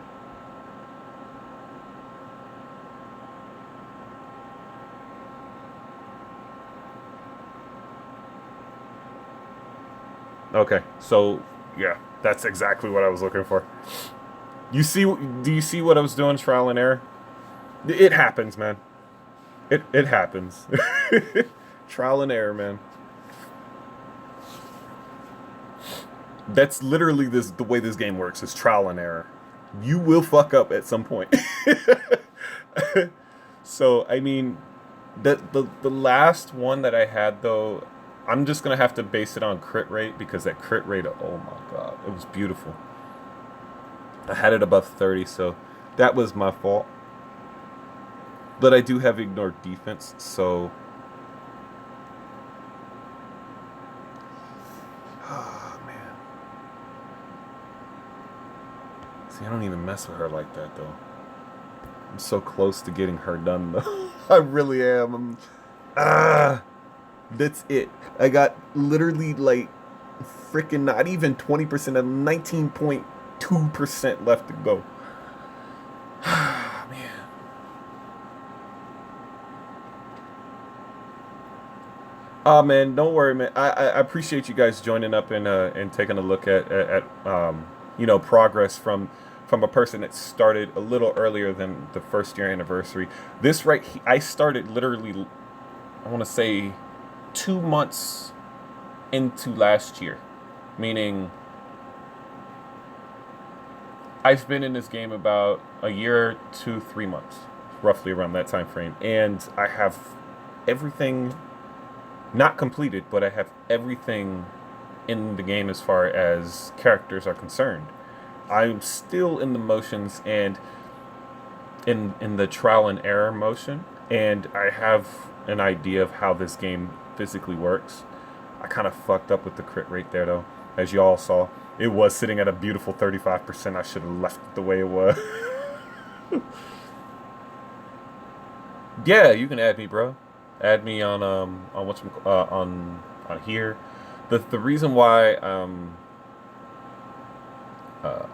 S2: Okay, so yeah, that's exactly what I was looking for. Do you see what I was doing? Trial and error. It happens, man. It happens. Trial and error, man. That's literally the way this game works. Is trial and error. You will fuck up at some point. So I mean, the last one that I had though, I'm just gonna have to base it on crit rate because that crit rate, oh my god, it was beautiful. I had it above 30, so that was my fault. But I do have ignored defense, so oh man. See, I don't even mess with her like that though. I'm so close to getting her done though. I really am. That's it. I got literally like freaking not even 20% of 19.2% left to go. Man. Oh man, don't worry, man. I appreciate you guys joining up and taking a look at progress from a person that started a little earlier than the first year anniversary. This I started literally, I want to say 2 months into last year, meaning I've been in this game about a year to 3 months, roughly around that time frame, and I have everything not completed, but I have everything in the game as far as characters are concerned. I'm still in the motions and in the trial and error motion, and I have an idea of how this game physically works. I kind of fucked up with the crit rate there, though, as you all saw. It was sitting at a beautiful 35%. I should have left it the way it was. Yeah, you can add me, bro. Add me on what's on here. The reason why I'm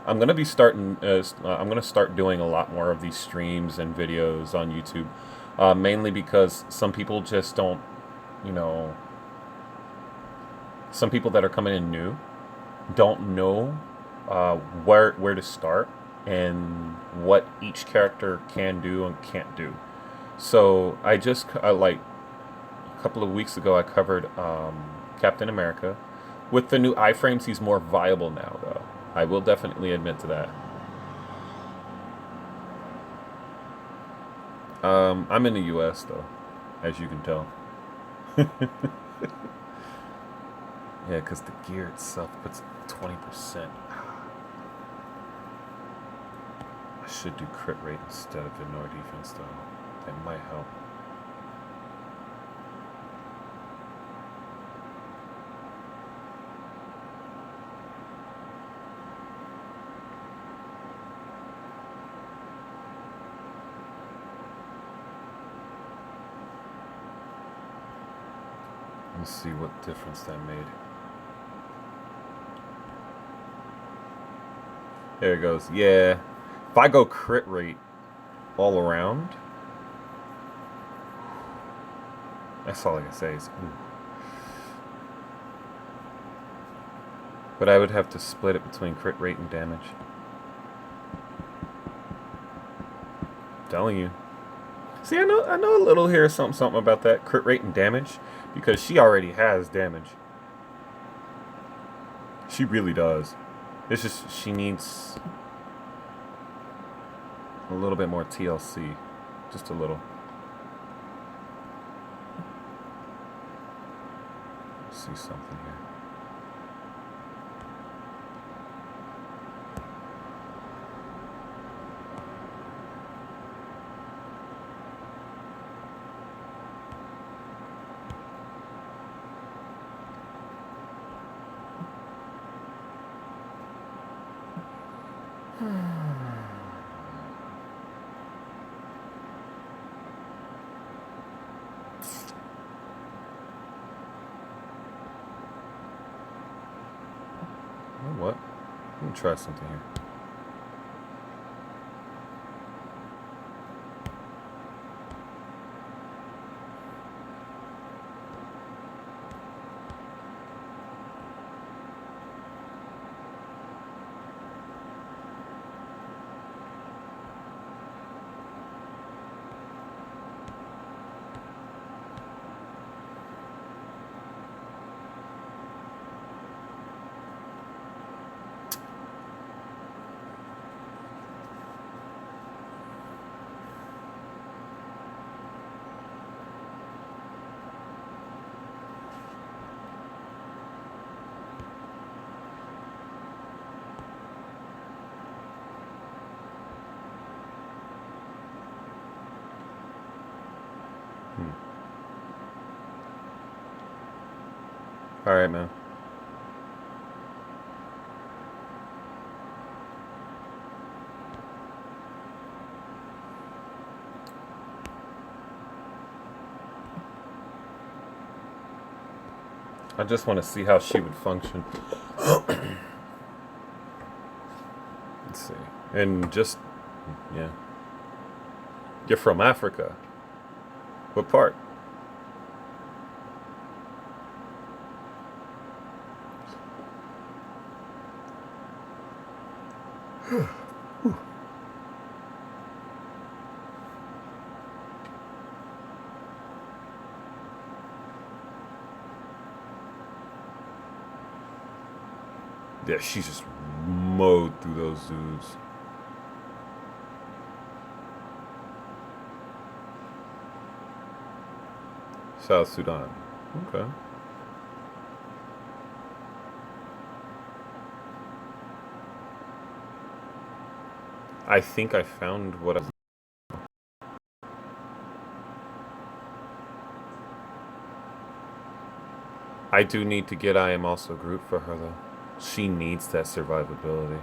S2: gonna be starting I'm gonna start doing a lot more of these streams and videos on YouTube, mainly because some people just don't, you know, some people that are coming in new don't know where to start and what each character can do and can't do. So like a couple of weeks ago I covered Captain America. With the new iframes, he's more viable now, though. I will definitely admit to that. I'm in the U.S. though, as you can tell. Yeah, because the gear itself puts 20%. I should do crit rate instead of ignore defense, though. That might help. Let's see what difference that made. There it goes. Yeah. If I go crit rate all around, that's all I can say is ooh. But I would have to split it between crit rate and damage. I'm telling you. See, I know a little here, something about that crit rate and damage, because she already has damage. She really does. It's just she needs a little bit more TLC, just a little. Let's see something here. You know what? Let me try something here. All right, man. I just want to see how she would function. Let's see. And just, yeah. You're from Africa. What part? Yeah, she's just mowed through those dudes. South Sudan. Okay. I think I found what I was. I do need to get I Am Also Groot for her, though. She needs that survivability.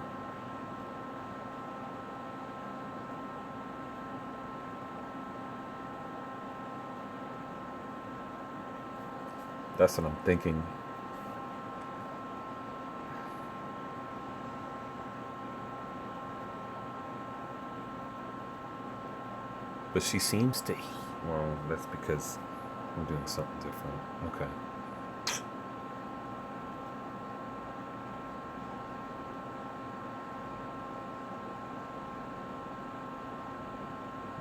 S2: That's what I'm thinking. But she seems to. Well, that's because I'm doing something different. Okay.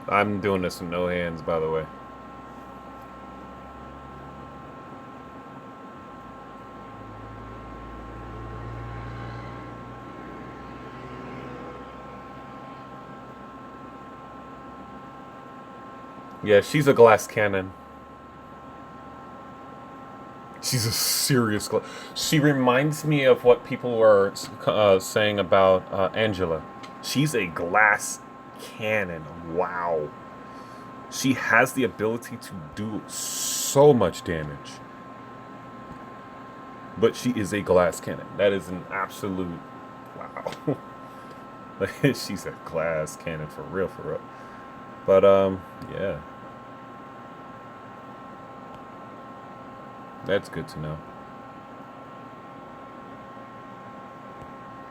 S2: I'm doing this with no hands, by the way. Yeah, she's a glass cannon. She's a serious glass. She reminds me of what people were saying about Angela. She's a glass cannon. Wow. She has the ability to do so much damage. But she is a glass cannon. That is an absolute wow. She's a glass cannon for real, for real. But yeah. That's good to know.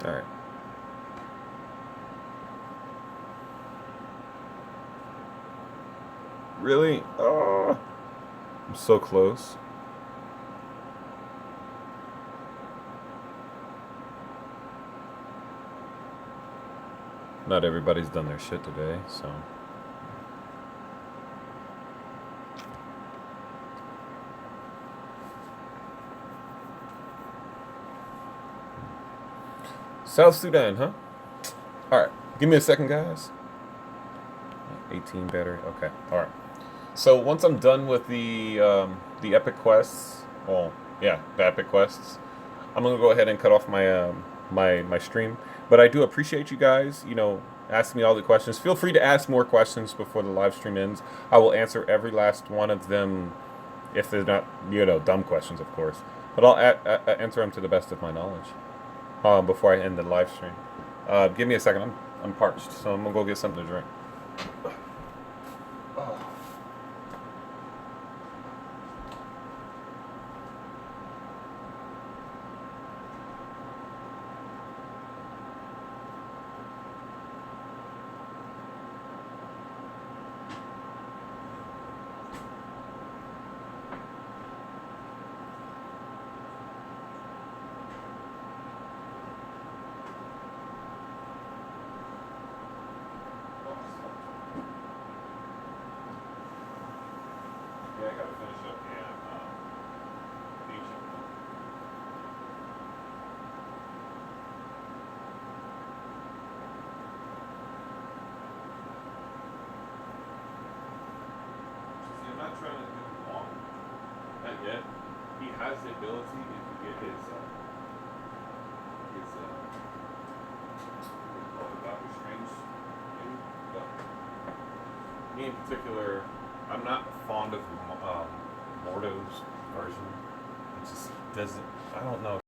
S2: All right. Really? Oh, I'm so close. Not everybody's done their shit today, so. South Sudan, huh? Alright, give me a second, guys. 18 battery, okay, alright. So once I'm done with the epic quests, well, yeah, the epic quests, I'm gonna go ahead and cut off my my stream. But I do appreciate you guys, asking me all the questions. Feel free to ask more questions before the live stream ends. I will answer every last one of them, if they're not, dumb questions, of course. But I'll answer them to the best of my knowledge before I end the live stream. Give me a second. I'm parched, so I'm gonna go get something to drink. Yeah, I gotta finish up Egypt. See, I'm not trying to do it long. Not yet. He has the ability to get his Doctor Strange in. But me in particular, I'm not fond of Mordo's version. It just doesn't. I don't know.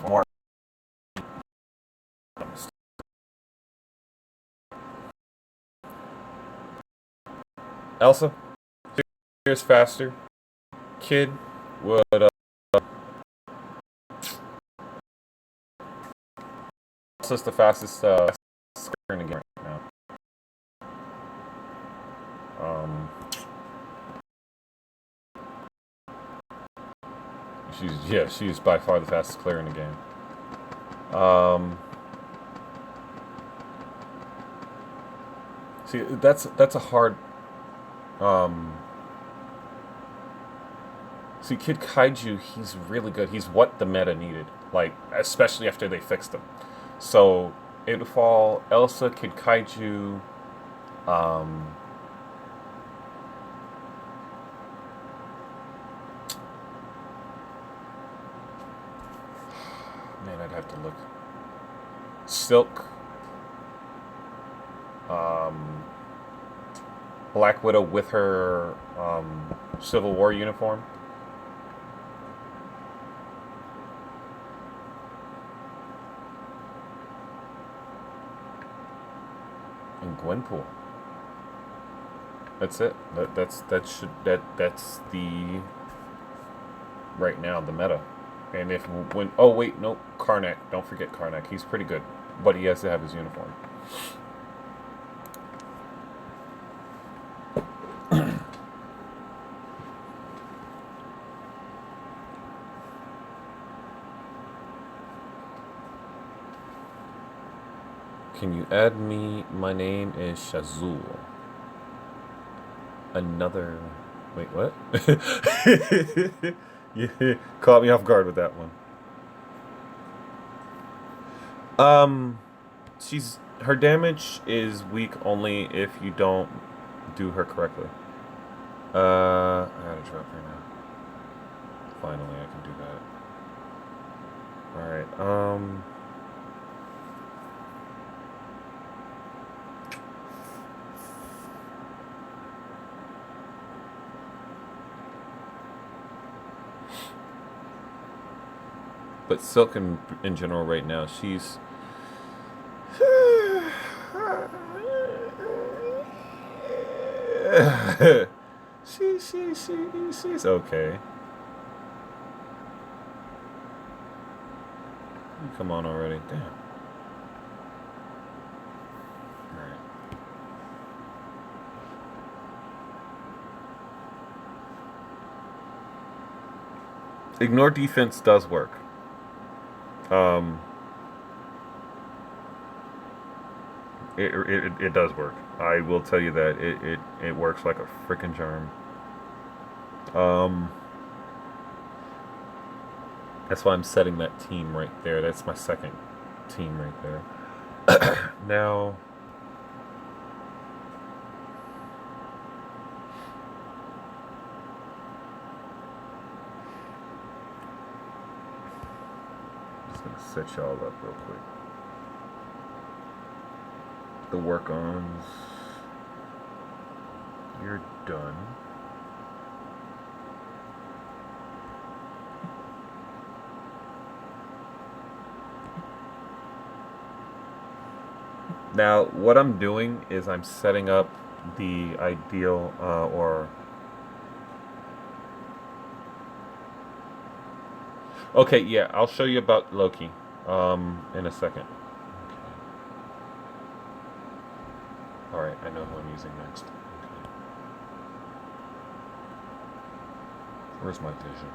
S2: More. Elsa, here's faster. Kid would. Elsa's the fastest in the game right now. She's by far the fastest player in the game. See, that's a hard. See, Kid Kaiju, he's really good. He's what the meta needed, like especially after they fixed him. So it would fall Elsa, Kid Kaiju,
S1: Man, I'd have to look. Silk. Black Widow with her Civil War uniform. And Gwenpool. That's it. That's the right now the meta. And if when oh wait no Karnak, don't forget Karnak. He's pretty good, but he has to have his uniform. Can you add me? My name is Shazul. Another. Wait, what? Yeah, caught me off guard with that one. Her damage is weak only if you don't do her correctly. I gotta drop her now. Finally, I can do that. All right. But Silk in general right now, she's she's okay. Come on already, damn. Alright. Ignore defense does work. It does work. I will tell you that it works like a freaking charm. That's why I'm setting that team right there. That's my second team right there. Now, just gonna set y'all up real quick. The work-ons. You're done. Now, what I'm doing is I'm setting up the ideal, Okay, yeah, I'll show you about Loki, in a second. Okay. Alright, I know who I'm using next. Okay. Where's my vision?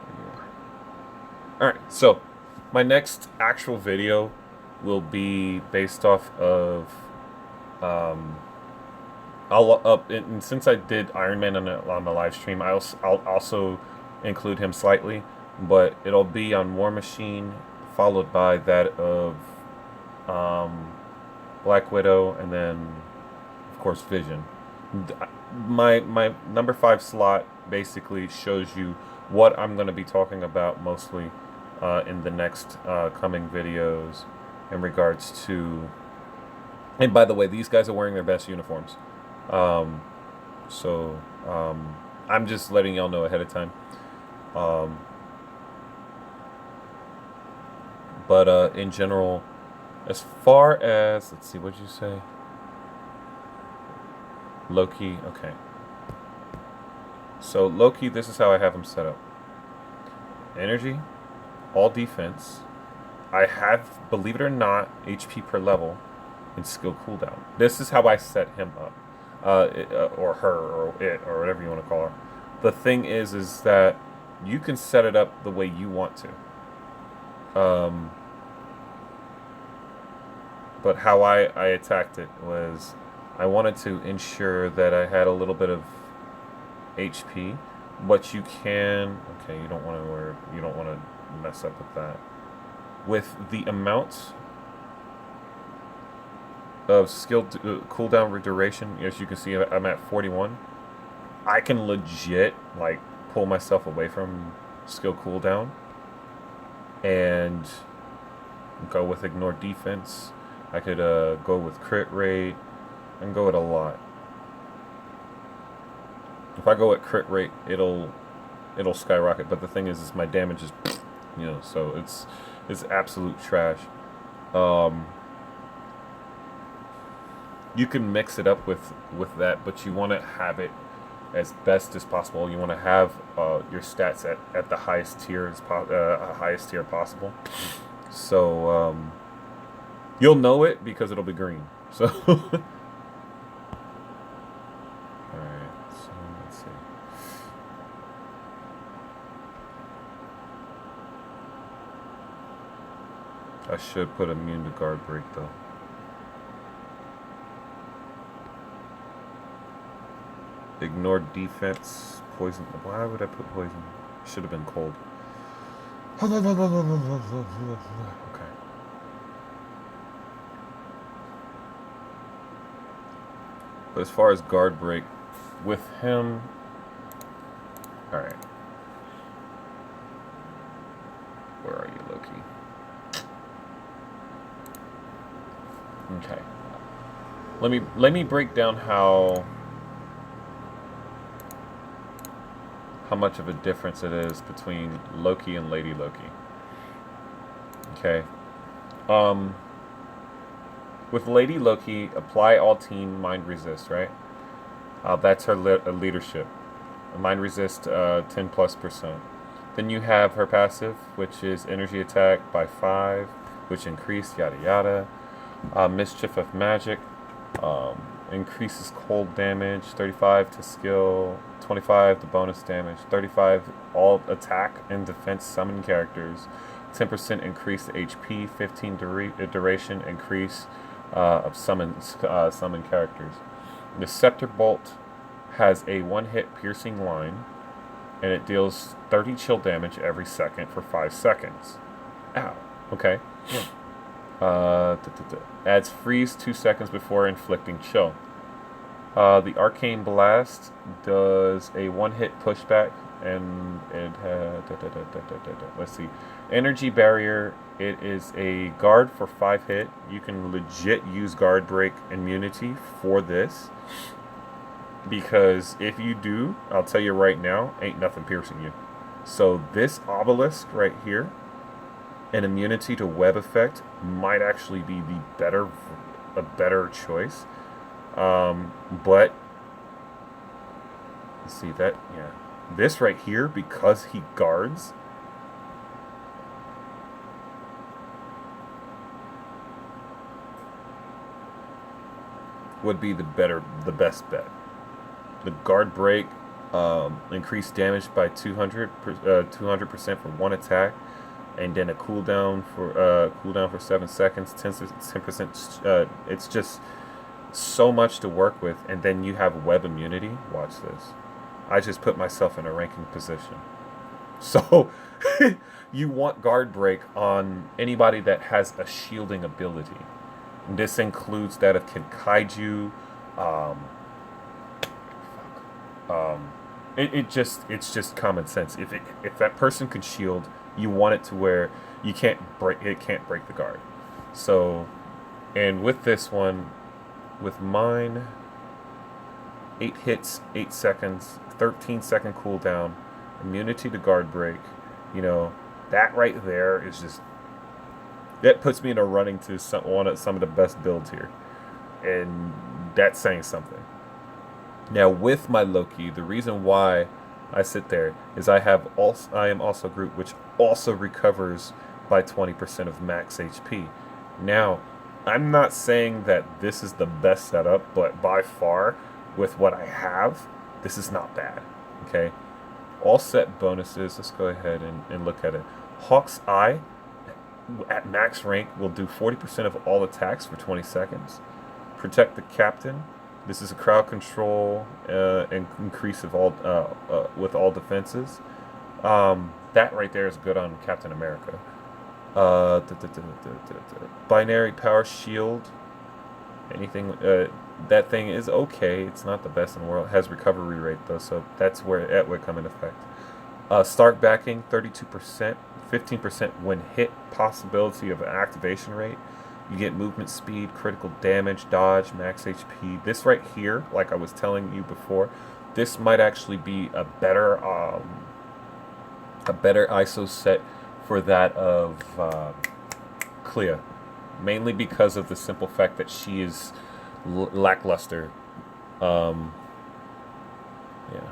S1: There you are. Alright, so my next actual video will be based off of I'll up and since I did Iron Man on the live stream, I'll also include him slightly, but it'll be on War Machine, followed by that of Black Widow, and then of course Vision. My number 5 slot basically shows you what I'm going to be talking about mostly in the next coming videos in regards to. And by the way, these guys are wearing their best uniforms. I'm just letting y'all know ahead of time. But in general, as far as, let's see, what'd you say? Loki, okay. So Loki, this is how I have him set up. Energy, all defense. I have, believe it or not, HP per level and skill cooldown. This is how I set him up. Or her, or it, or whatever you want to call her. The thing is that you can set it up the way you want to. But how I attacked it was, I wanted to ensure that I had a little bit of HP, but you can. Okay, you don't want to mess up with that. With the amount of skill cooldown duration, as you can see, I'm at 41. I can legit like pull myself away from
S2: skill cooldown, and go with ignore defense. I could go with crit rate. I can go with a lot. If I go at crit rate, it'll skyrocket. But the thing is my damage is, so it's absolute trash. You can mix it up with that, but you want to have it as best as possible. You want to have your stats at the highest tier possible. So you'll know it because it'll be green. So alright, so let's see. I should put immune to guard break though. Ignore defense, poison. Why would I put poison? Should have been cold. Okay. But as far as guard break, with him, all right. Where are you, Loki? Okay. Let me break down how much of a difference it is between Loki and Lady Loki. Okay. With Lady Loki, apply all team mind resist, right? That's her leadership. Mind resist 10+%. Then you have her passive, which is energy attack by 5, which increase yada yada. Mischief of magic increases cold damage, 35 to skill, 25 to bonus damage, 35 all attack and defense summon characters, 10% increase to HP, 15 duration increase of summon characters. The Scepter Bolt has a one-hit piercing line, and it deals 30 chill damage every second for 5 seconds. Ow. Okay. Adds freeze 2 seconds before inflicting chill. The Arcane Blast does a one-hit pushback, and it let's see. Energy Barrier, it is a guard for 5 hit. You can legit use guard break immunity for this, because if you do, I'll tell you right now, ain't nothing piercing you. So this obelisk right here, an immunity to web effect, might actually be a better choice. But see that, yeah, this right here, because he guards, would be the best bet. The guard break, increased damage by 200% for one attack, and then a cooldown for 7 seconds, 10%. It's just so much to work with, and then you have web immunity. Watch this. I just put myself in a ranking position. So you want guard break on anybody that has a shielding ability. And this includes that of Kinkaiju. It's just common sense. If that person could shield, you want it to where it can't break the guard. So, and with this one, with mine, 8 hits, 8 seconds, 13-second cooldown, immunity to guard break, that right there is just, that puts me in a running to some of the best builds here, and that's saying something. Now with my Loki, the reason why I sit there is I am also Groot, which also recovers by 20% of max HP. Now, I'm not saying that this is the best setup, but by far, with what I have, this is not bad. Okay? All set bonuses, let's go ahead and look at it. Hawk's Eye, at max rank, will do 40% of all attacks for 20 seconds. Protect the Captain. This is a crowd control and increase of all with all defenses. That right there is good on Captain America. Binary Power Shield. Anything that thing is okay. It's not the best in the world. It has recovery rate though, so that's where it would come in effect. Start backing 32%, 15% when hit, possibility of an activation rate. You get movement speed, critical damage, dodge, max HP. This right here, like I was telling you before, this might actually be a better ISO set for that of Clea, mainly because of the simple fact that she is lackluster. Um, yeah,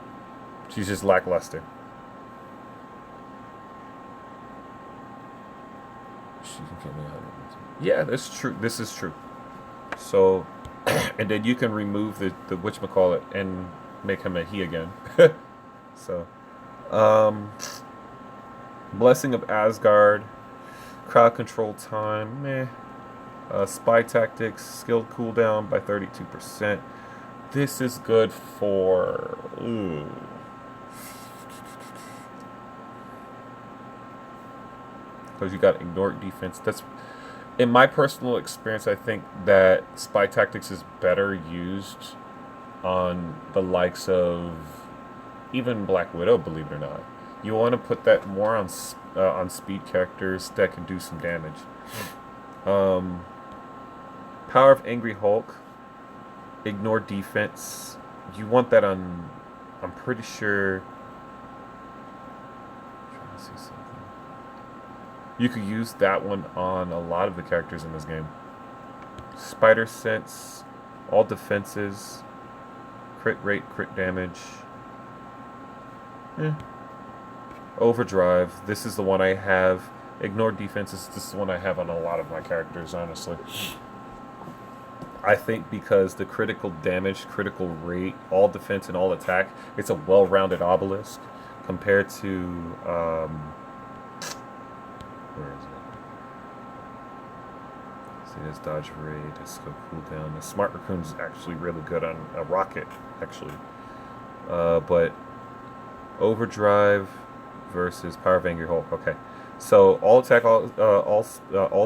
S2: she's just lackluster. She can get me out. Yeah, that's true. This is true. So, and then you can remove the whatchamacallit and make him a he again. So, um, Blessing of Asgard, crowd control time, meh. Spy tactics, skill cooldown by 32%. This is good for. Ooh. Because you got ignored defense. That's, in my personal experience, I think that spy tactics is better used on the likes of even Black Widow, believe it or not. You want to put that more on speed characters that can do some damage. Power of Angry Hulk, ignore defense. You want that on. I'm pretty sure. I'm trying to see something. You could use that one on a lot of the characters in this game. Spider Sense, all defenses, crit rate, crit damage. Overdrive. This is the one I have. Ignore defenses. This is the one I have on a lot of my characters, honestly. I think because the critical damage, critical rate, all defense, and all attack, it's a well-rounded obelisk compared to where is it? See, this dodge rate, this skill cooldown. The Smart Raccoon is actually really good on a rocket, actually. But overdrive versus Power of Angry Hulk. Okay, so all attack, all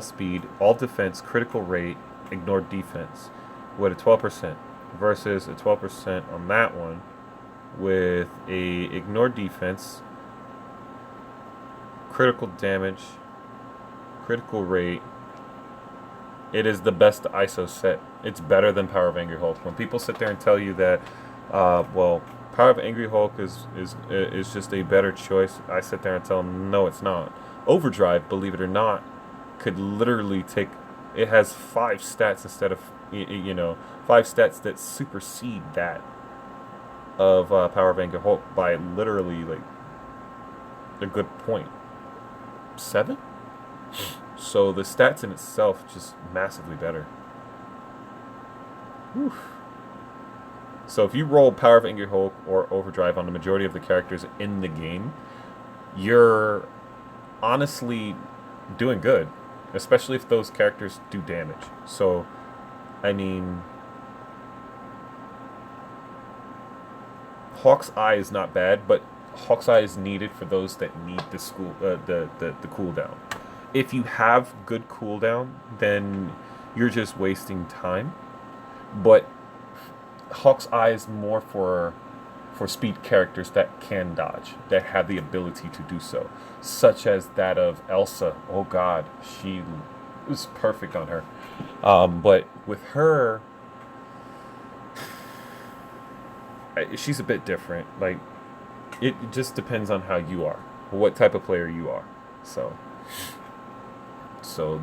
S2: speed, all defense, critical rate, ignore defense, with a 12% versus a 12% on that one, with a ignore defense, critical damage, critical rate. It is the best ISO set. It's better than Power of Angry Hulk. When people sit there and tell you that, well, Power of Angry Hulk is just a better choice, I sit there and tell them, no, it's not. Overdrive, believe it or not, could literally take. It has 5 stats instead of 5 stats that supersede that of Power of Angry Hulk by literally like a good point. 7. So the stats in itself just massively better. Whew. So if you roll Power of Angry Hulk or Overdrive on the majority of the characters in the game, you're honestly doing good, especially if those characters do damage. So, I mean, Hawk's Eye is not bad, but Hawk's Eye is needed for those that need the cooldown. If you have good cooldown, then you're just wasting time. But Hawk's Eye is more for speed characters that can dodge, that have the ability to do so, such as that of Elsa. Oh God, she was perfect on her. But with her, she's a bit different. Like, it just depends on how you are, what type of player you are. So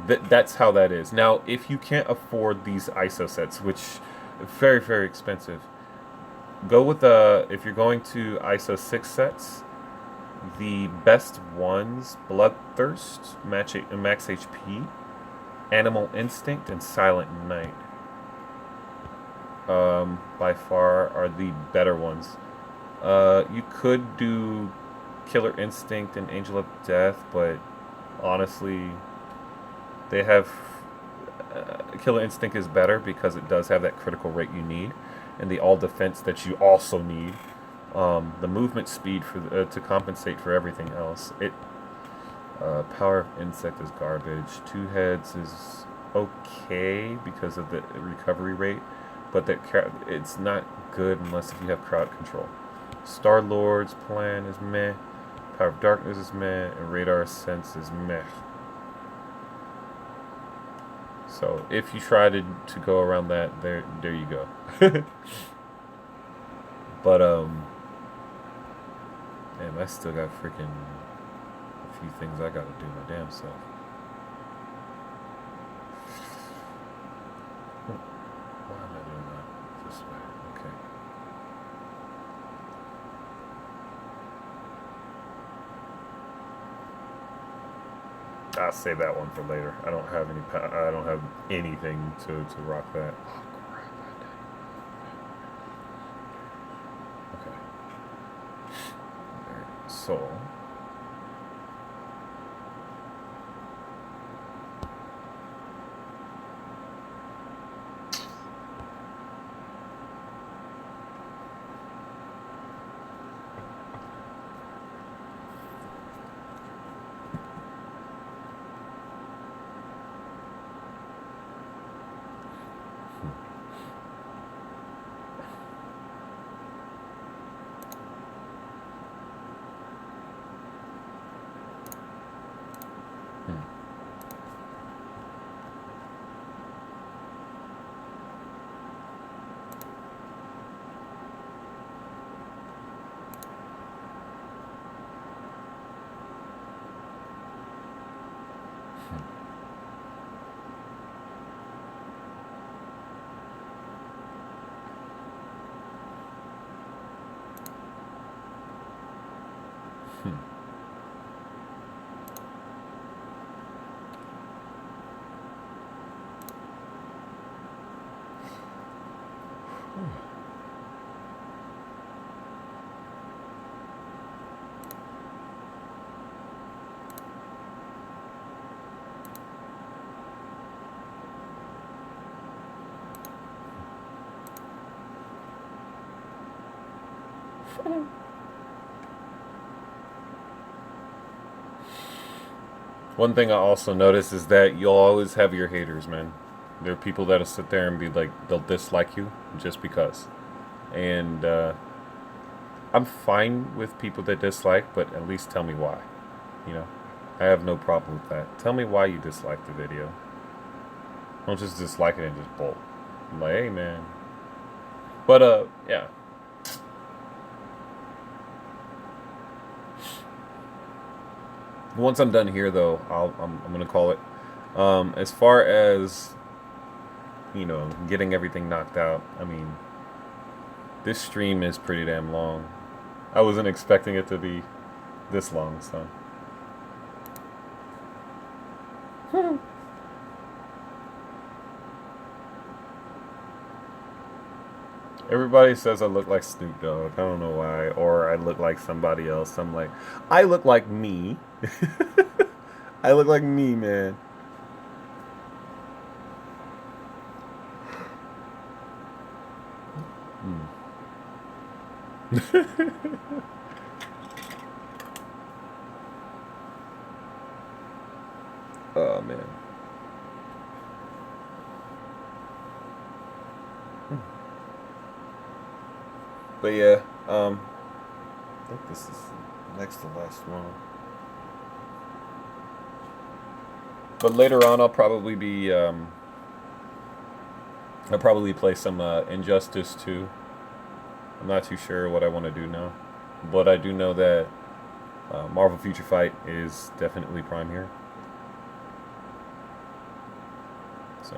S2: that's how that is. Now, if you can't afford these ISO sets, which are very, very expensive, go with if you're going to ISO 6 sets, the best ones, Bloodthirst, Max HP, Animal Instinct, and Silent Night, by far are the better ones. You could do Killer Instinct and Angel of Death, but honestly, they have Killer Instinct is better because it does have that critical rate you need, and the all defense that you also need. The movement speed for to compensate for everything else. Power of Insect is garbage. Two Heads is okay because of the recovery rate, but it's not good unless if you have crowd control. Star Lord's plan is meh. Power of darkness is meh, and radar sense is meh. So if you try to go around that, there you go. But damn, I still got freaking a few things I gotta do my damn self. Why am I doing that this way? Okay. I'll save that one for later. I don't have any. I don't have anything to rock that. Oh crap! Okay. Alright, so. One thing I also notice is that you'll always have your haters, man. There are people that'll sit there and be like, they'll dislike you just because. And I'm fine with people that dislike, but at least tell me why. You know, I have no problem with that. Tell me why you dislike the video. Don't just dislike it and just bolt. I'm like, hey, man. But, yeah. Once I'm done here, though, I'm gonna call it. As far as, you know, getting everything knocked out, I mean, this stream is pretty damn long. I wasn't expecting it to be this long, so. Everybody says I look like Snoop Dogg. I don't know why. Or I look like somebody else. I'm like, I look like me. I look like me, man. Oh, man. But yeah, I think this is next to last one. But later on, I'll probably be, I'll probably play some Injustice 2. I'm not too sure what I want to do now. But I do know that Marvel Future Fight is definitely prime here. So.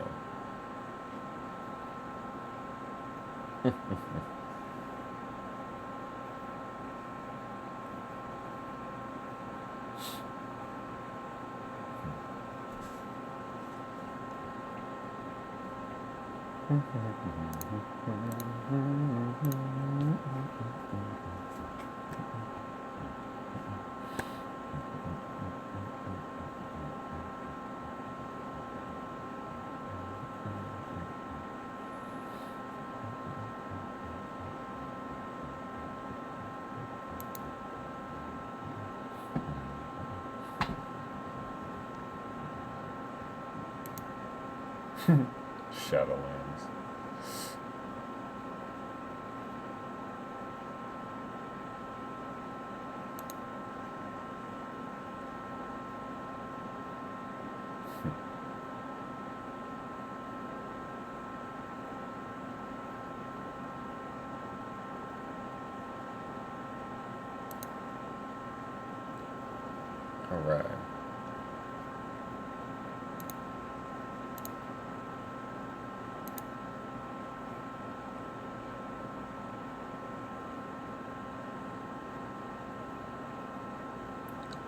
S2: Shadowlands. All right.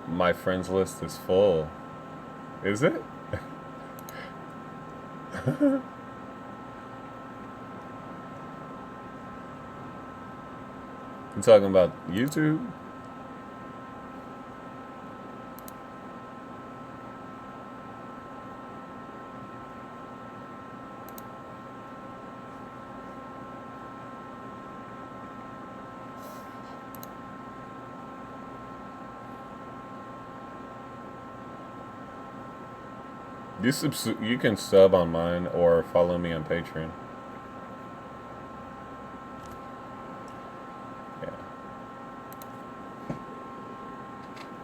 S2: My friends list is full. Is it? You talking about YouTube? You can sub on mine or follow me on Patreon. Yeah.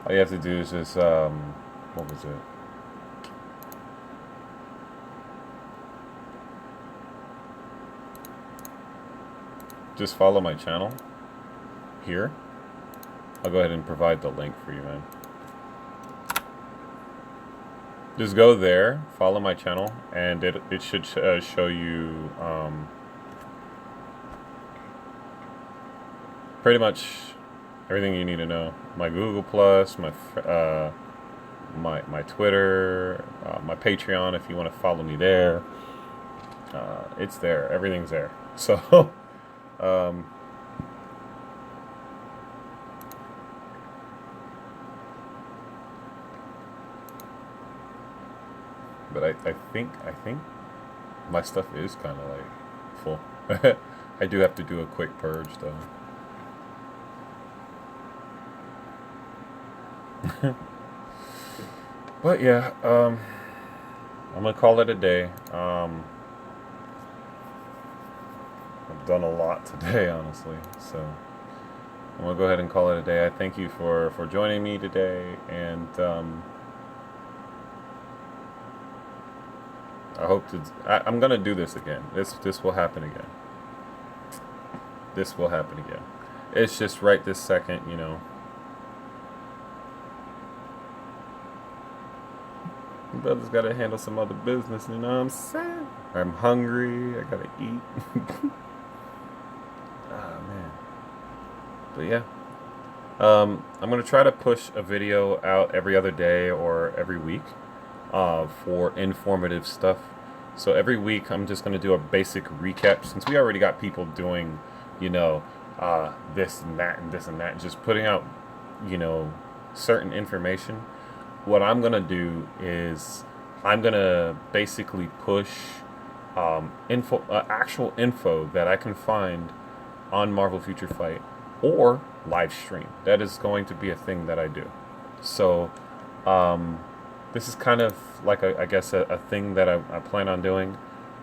S2: All you have to do is just what was it? Just follow my channel here. I'll go ahead and provide the link for you, man. Just go there, follow my channel, and it should show you pretty much everything you need to know. My Google Plus, my Twitter, my Patreon. If you want to follow me there, it's there. Everything's there. So. But I think my stuff is kind of like full. I do have to do a quick purge though. But yeah, I'm gonna call it a day. I've done a lot today, honestly. So I'm gonna go ahead and call it a day. I thank you for joining me today, and I hope to. I'm gonna do this again. This will happen again. This will happen again. It's just right this second, you know. Brother's got to handle some other business, you know what I'm saying? I'm hungry. I gotta eat. Ah, man. But yeah. I'm gonna try to push a video out every other day or every week for informative stuff. So every week I'm just gonna do a basic recap since we already got people doing, you know, this and that and this and that, and just putting out, you know, certain information. What I'm gonna do is I'm gonna basically push actual info that I can find on Marvel Future Fight or live stream. That is going to be a thing that I do. So this is kind of like I guess a thing that I plan on doing,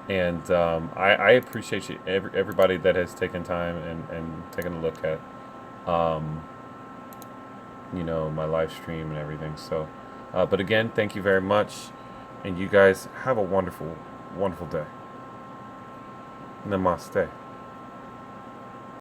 S2: and I appreciate everybody that has taken time and taken a look at you know, my live stream and everything. So but again, thank you very much, and you guys have a wonderful, wonderful day. Namaste.